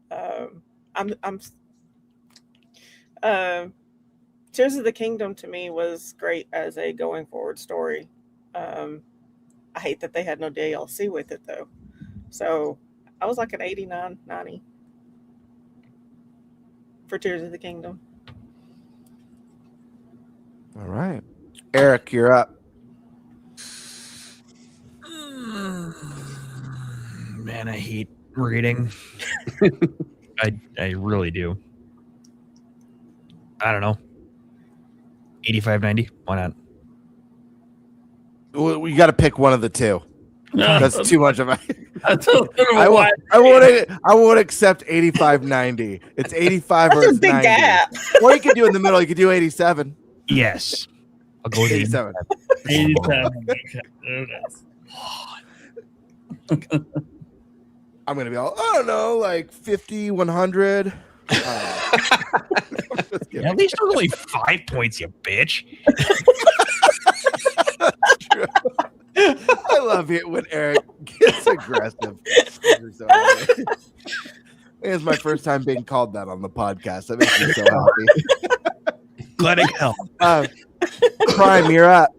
Tears of the Kingdom to me was great as a going forward story. I hate that they had no DLC with it though. So I was like an 89, 90 for Tears of the Kingdom. All right. Eric, you're up. Man, I hate reading. I really do. I don't know. 85, 90. Why not? We got to pick one of the two. That's too much of a. I won't accept 85-90. It's 85 or it's 90. Gap. Or you could do in the middle. You could do 87. Yes. I'll go with 87. 87. Okay, there it is. I'm gonna be all, I don't know, like 50, 100. At least it was only 5 points, you bitch. I love it when Eric gets aggressive. It's my first time being called that on the podcast. That makes me so happy. Glad it helped. Prime, you're up.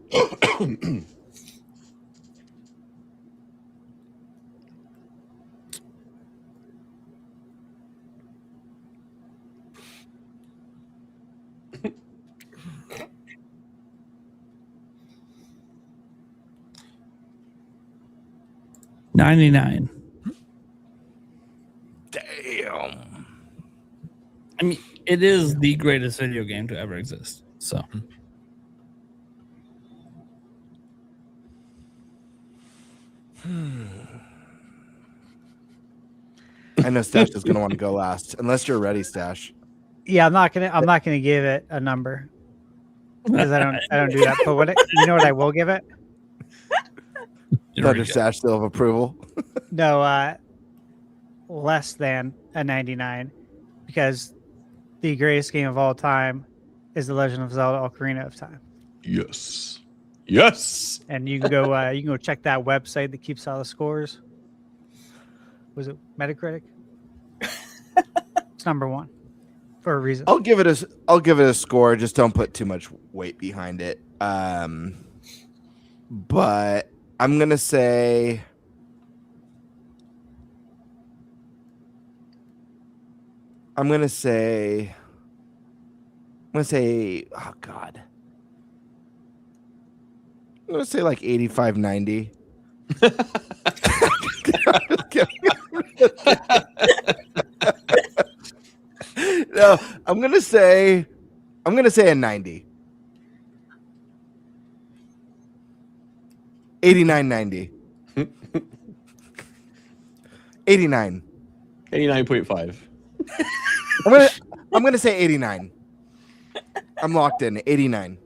$99. Damn. I mean, it is the greatest video game to ever exist. So. I know Stash is gonna want to go last, unless you're ready, Stash. Yeah, I'm not gonna give it a number because I don't do that. But you know what I will give it? Thunder Stash still of approval. No, less than a 99, because the greatest game of all time is The Legend of Zelda: Ocarina of Time. Yes. Yes. And you can go check that website that keeps all the scores. Was it Metacritic? It's number one for a reason. I'll give it a score. Just don't put too much weight behind it. But I'm gonna say oh God. I'm gonna say like 85-90. No, I'm gonna say a 90. 89-90. 89. 89.5. I'm gonna say 89. I'm locked in. 89.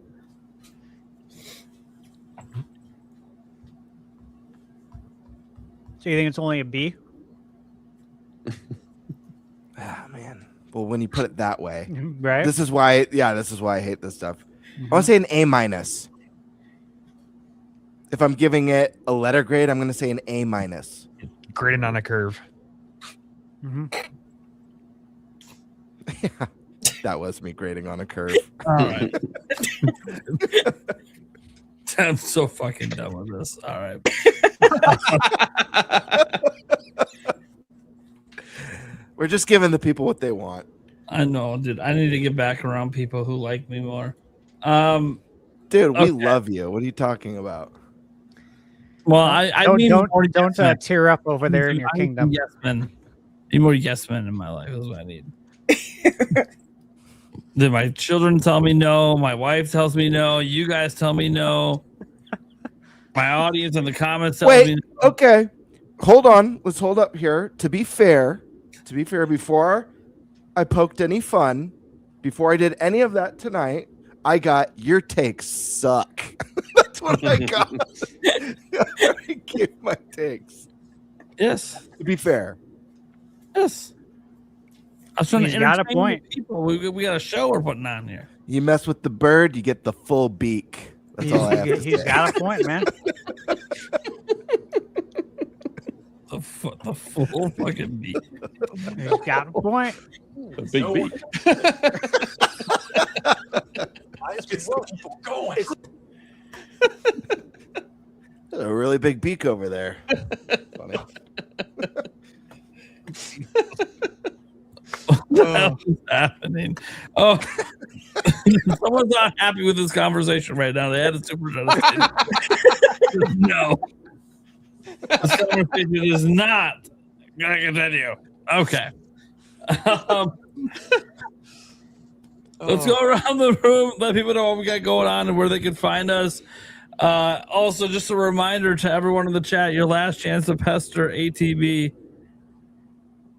So you think it's only a B? Ah, man. Well, when you put it that way, right? This is why I hate this stuff. I want to say an A minus. If I'm giving it a letter grade, I'm going to say an A minus. Graded on a curve. Mm-hmm. Yeah, that was me grading on a curve. All right. I'm so fucking done with this. All right. We're just giving the people what they want. I know, dude. I need to get back around people who like me more. Dude, we love you. What are you talking about? Well, I don't tear up over there in your kingdom. Yes, men. Need more yes men in my life is what I need. Did my children tell me no? My wife tells me no. You guys tell me no. My audience in the comments tell me no. Okay. Hold on. Let's hold up here. To be fair, before I poked any fun, before I did any of that tonight, I got your takes suck. That's what I got. I gave my takes. Yes. To be fair. Yes. I was trying He's to got a entertain point. people. We got a show we're putting on here. You mess with the bird, you get the full beak. That's all I have to say. He's got a point, man. The full fucking beat. He's got a point. A big beat. There's a really big beak over there. Funny. What the hell is happening? Oh, someone's not happy with this conversation right now. They had a super chat. No, this conversation is not gonna continue. Okay. Let's go around the room, let people know what we got going on and where they can find us. Also, just a reminder to everyone in the chat: your last chance to pester ATB,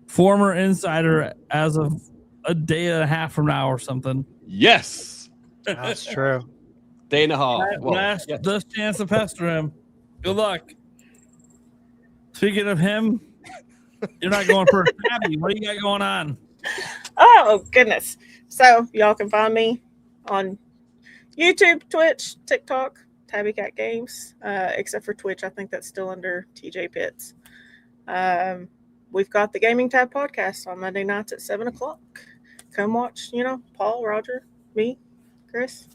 former insider, as of a day and a half from now or something. Yes. That's true. Day and a half. Well, Last yes. chance to pester him. Good luck. Speaking of him, you're not going first. Tabby, what do you got going on? Oh, goodness. So, y'all can find me on YouTube, Twitch, TikTok, Tabby Cat Games, except for Twitch. I think that's still under TJ Pitts. We've got the Gaming Tab podcast on Monday nights at 7 o'clock. Come watch, Paul, Roger, me, Chris.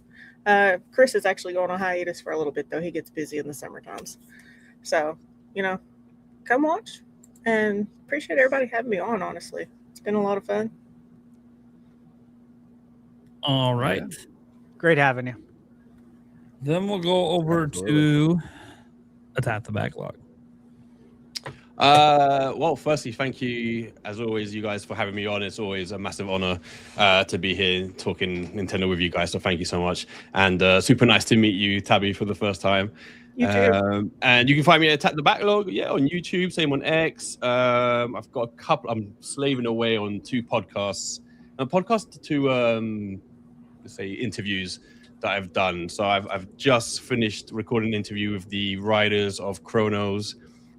Chris is actually going on hiatus for a little bit, though. He gets busy in the summer times. So, come watch. And appreciate everybody having me on, honestly. It's been a lot of fun. All right. Great having you. Then we'll go over to Attack the Backlog. Well, firstly, thank you, as always, you guys, for having me on. It's always a massive honor to be here talking Nintendo with you guys. So thank you so much. And super nice to meet you, Tabby, for the first time. You too. And you can find me at Attack the Backlog, on YouTube, same on X. I've got a couple, I'm slaving away on 2 podcasts. A podcast to, let's say, interviews that I've done. So I've just finished recording an interview with the writers of Chronos.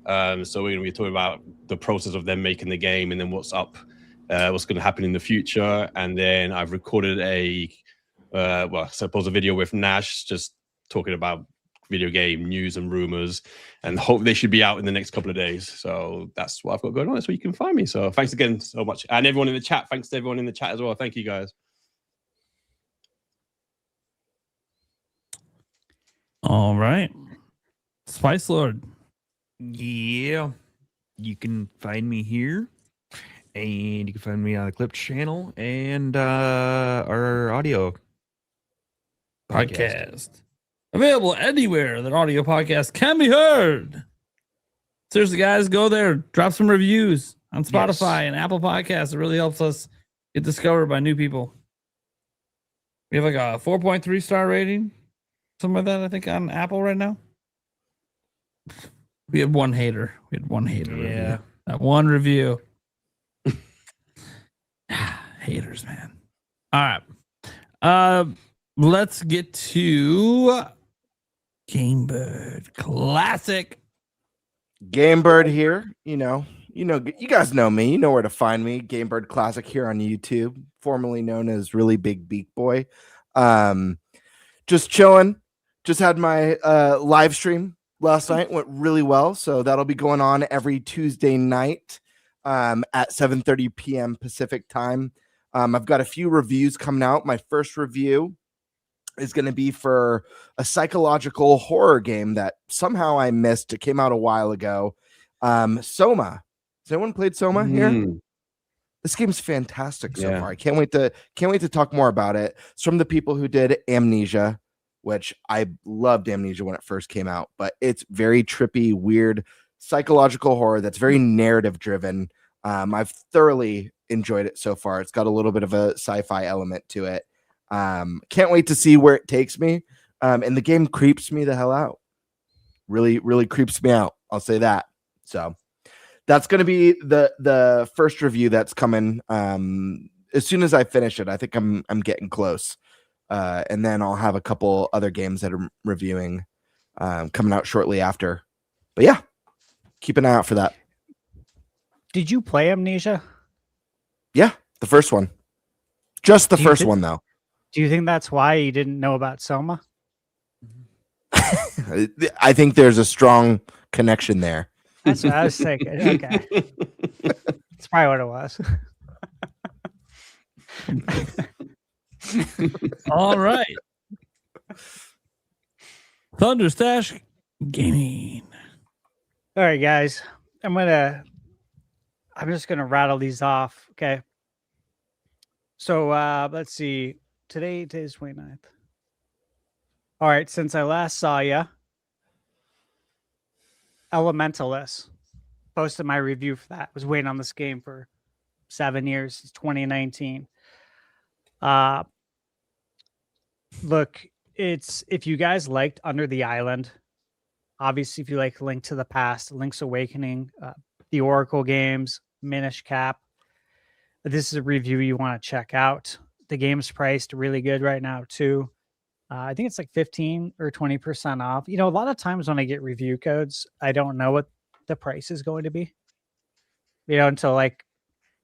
So we're going to be talking about the process of them making the game and then what's going to happen in the future. And then I've recorded a video with Nash, just talking about video game news and rumors, and hope they should be out in the next couple of days. So that's what I've got going on. That's where you can find me. So thanks again so much. And everyone in the chat, thanks to everyone in the chat as well. Thank you, guys. All right. Spice Lord. Yeah. You can find me here. And you can find me on the Clipped channel and our audio podcast. Available anywhere that audio podcast can be heard. Seriously, guys, go there. Drop some reviews on Spotify and Apple Podcasts. It really helps us get discovered by new people. We have like a 4.3 star rating. Something like that, I think, on Apple right now. We had one hater. Yeah. That one review. Haters, man. All right. Let's get to Game Bird Classic. Game Bird here. You guys know me. You know where to find me. Game Bird Classic here on YouTube, formerly known as Really Big Beak Boy. Just chilling. Just had my live stream last night. Went really well. So that'll be going on every Tuesday night at 7:30 p.m. Pacific time. I've got a few reviews coming out. My first review is going to be for a psychological horror game that somehow I missed. It came out a while ago. Soma. Has anyone played Soma here? This game's fantastic so far. I can't wait to talk more about it. It's from the people who did Amnesia, which I loved Amnesia when it first came out, but it's very trippy, weird, psychological horror that's very narrative driven. I've thoroughly enjoyed it so far. It's got a little bit of a sci-fi element to it. Can't wait to see where it takes me. And the game creeps me the hell out. Really, really creeps me out. I'll say that. So that's going to be the first review that's coming. As soon as I finish it, I think I'm getting close. And then I'll have a couple other games that I'm reviewing coming out shortly after. But yeah, keep an eye out for that. Did you play Amnesia? Yeah, the first one. Just the first one, though. Do you think that's why you didn't know about Soma? I think there's a strong connection there. That's what I was thinking. Okay. That's probably what it was. All right. Thunderstash Gaming. All right, guys. I'm just gonna rattle these off. Okay. So let's see. Today's 29th. All right, since I last saw you, Elementalist posted my review for that. Was waiting on this game for 7 years. It's 2019. Look, it's if you guys liked Under the Island, obviously if you like Link to the Past, Link's Awakening, the Oracle games, Minish Cap, this is a review you want to check out. The game's priced really good right now too. I think it's like 15 or 20% off. You know, a lot of times when I get review codes, I don't know what the price is going to be, you know, until like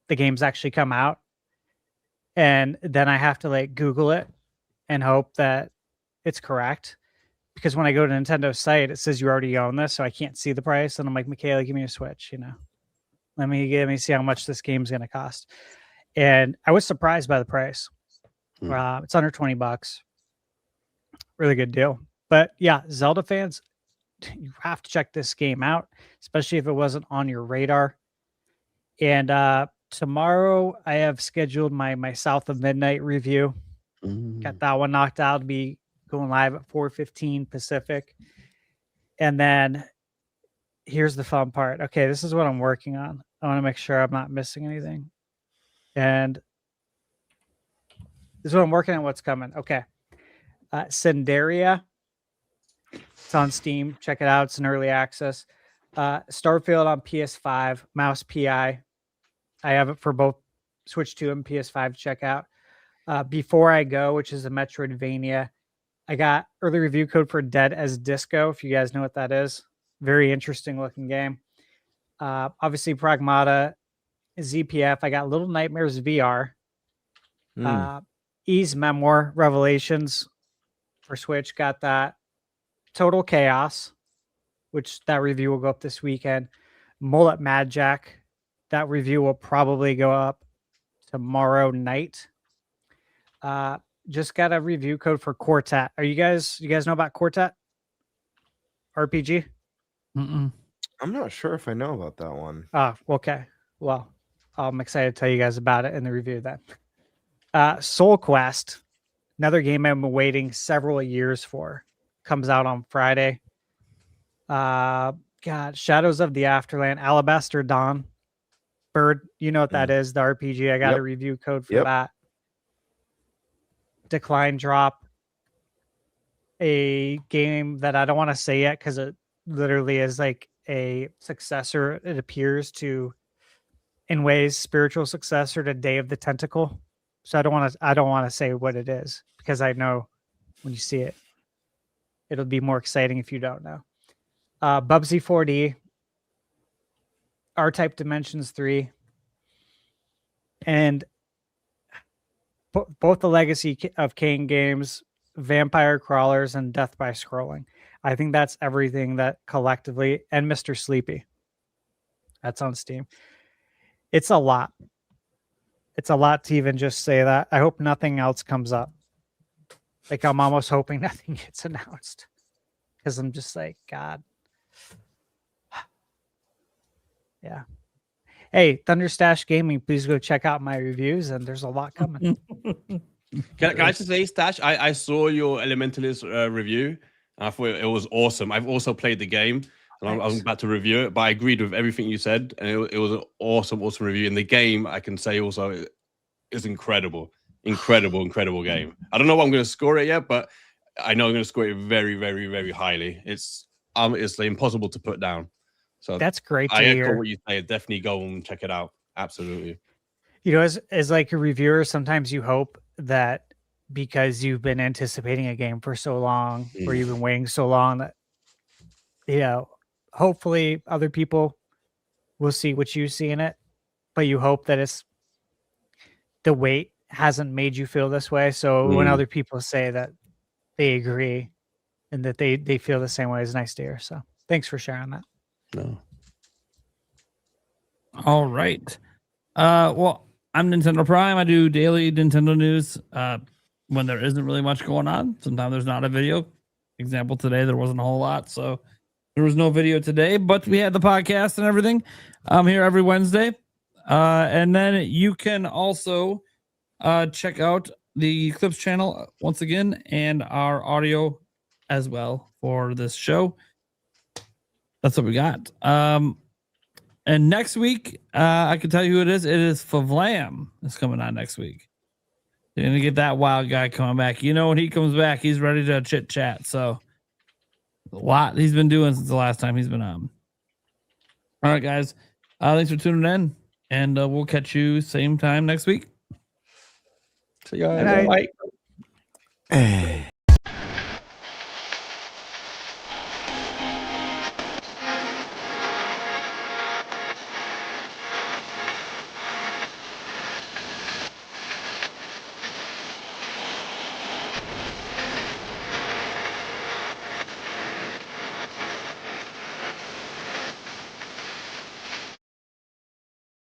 the games actually come out. And then I have to like Google it and hope that it's correct. Because when I go to Nintendo's site, it says you already own this, so I can't see the price. And I'm like, Michaela, give me a Switch, you know. Let me see how much this game's going to cost. And I was surprised by the price. It's under $20. Really good deal. But yeah, Zelda fans, you have to check this game out, especially if it wasn't on your radar. And tomorrow I have scheduled my South of Midnight review. Got that one knocked out to be going live at 4:15 Pacific. And then here's the fun part. Okay, this is what I'm working on. I want to make sure I'm not missing anything. And this is what I'm working on, what's coming. Okay. Cinderia. It's on Steam. Check it out. It's an early access. Starfield on PS5. Mouse PI. I have it for both Switch 2 and PS5 to check out. Before I Go, which is a Metroidvania. I got early review code for Dead as Disco, if you guys know what that is. Very interesting looking game. Obviously, Pragmata, ZPF. I got Little Nightmares VR. Ease Memoir Revelations for Switch. Got that. Total Chaos, which that review will go up this weekend. Mullet Mad Jack. That review will probably go up tomorrow night. Just got a review code for Quartet. You guys know about Quartet? RPG? I'm not sure if I know about that one. Okay. Well, I'm excited to tell you guys about it in the review then. Soul Quest, another game I'm waiting several years for. Comes out on Friday. Shadows of the Afterland, Alabaster Dawn. Bird, you know what that is, the RPG. I got a review code for that. Decline Drop, a game that I don't want to say yet because it literally is like a successor, it appears, to, in ways, spiritual successor to Day of the Tentacle. So I don't want to say what it is because I know when you see it, it'll be more exciting if you don't know. Bubsy 4D, R-Type Dimensions 3, and both the Legacy of Kain games, Vampire Crawlers, and Death by Scrolling. I think that's everything that collectively, and Mr. Sleepy. That's on Steam. It's a lot. It's a lot to even just say that. I hope nothing else comes up. Like, I'm almost hoping nothing gets announced. Because I'm just like, God. Yeah. Hey, Thunderstash Gaming, please go check out my reviews, and there's a lot coming. Can I just say, Stash, I saw your Elementalist review, and I thought it was awesome. I've also played the game, and I was about to review it, but I agreed with everything you said, and it was an awesome review. And the game, I can say also, is incredible. Incredible game. I don't know what I'm going to score it yet, but I know I'm going to score it very, very, very highly. It's impossible to put down. So that's great to I hear. echo what you say. Definitely go and check it out. Absolutely. You know, as like a reviewer, sometimes you hope that because you've been anticipating a game for so long, or you've been waiting so long, that, you know, hopefully other people will see what you see in it, but you hope that it's the wait hasn't made you feel this way. So when other people say that they agree and that they feel the same way, it's nice to hear. So thanks for sharing that. No. All right. Well, I'm Nintendo Prime. I do daily Nintendo news when there isn't really much going on. Sometimes there's not a video. Example, today there wasn't a whole lot, so there was no video today, but we had the podcast and everything. I'm here every Wednesday. And then you can also check out the Clips channel once again and our audio as well for this show. That's what we got. And next week, I can tell you who it is. It is Favlam is coming on next week. You're gonna get that wild guy coming back. You know, when he comes back, he's ready to chit chat. So a lot he's been doing since the last time he's been on. All right, guys. Thanks for tuning in, and we'll catch you same time next week. See you guys. Bye.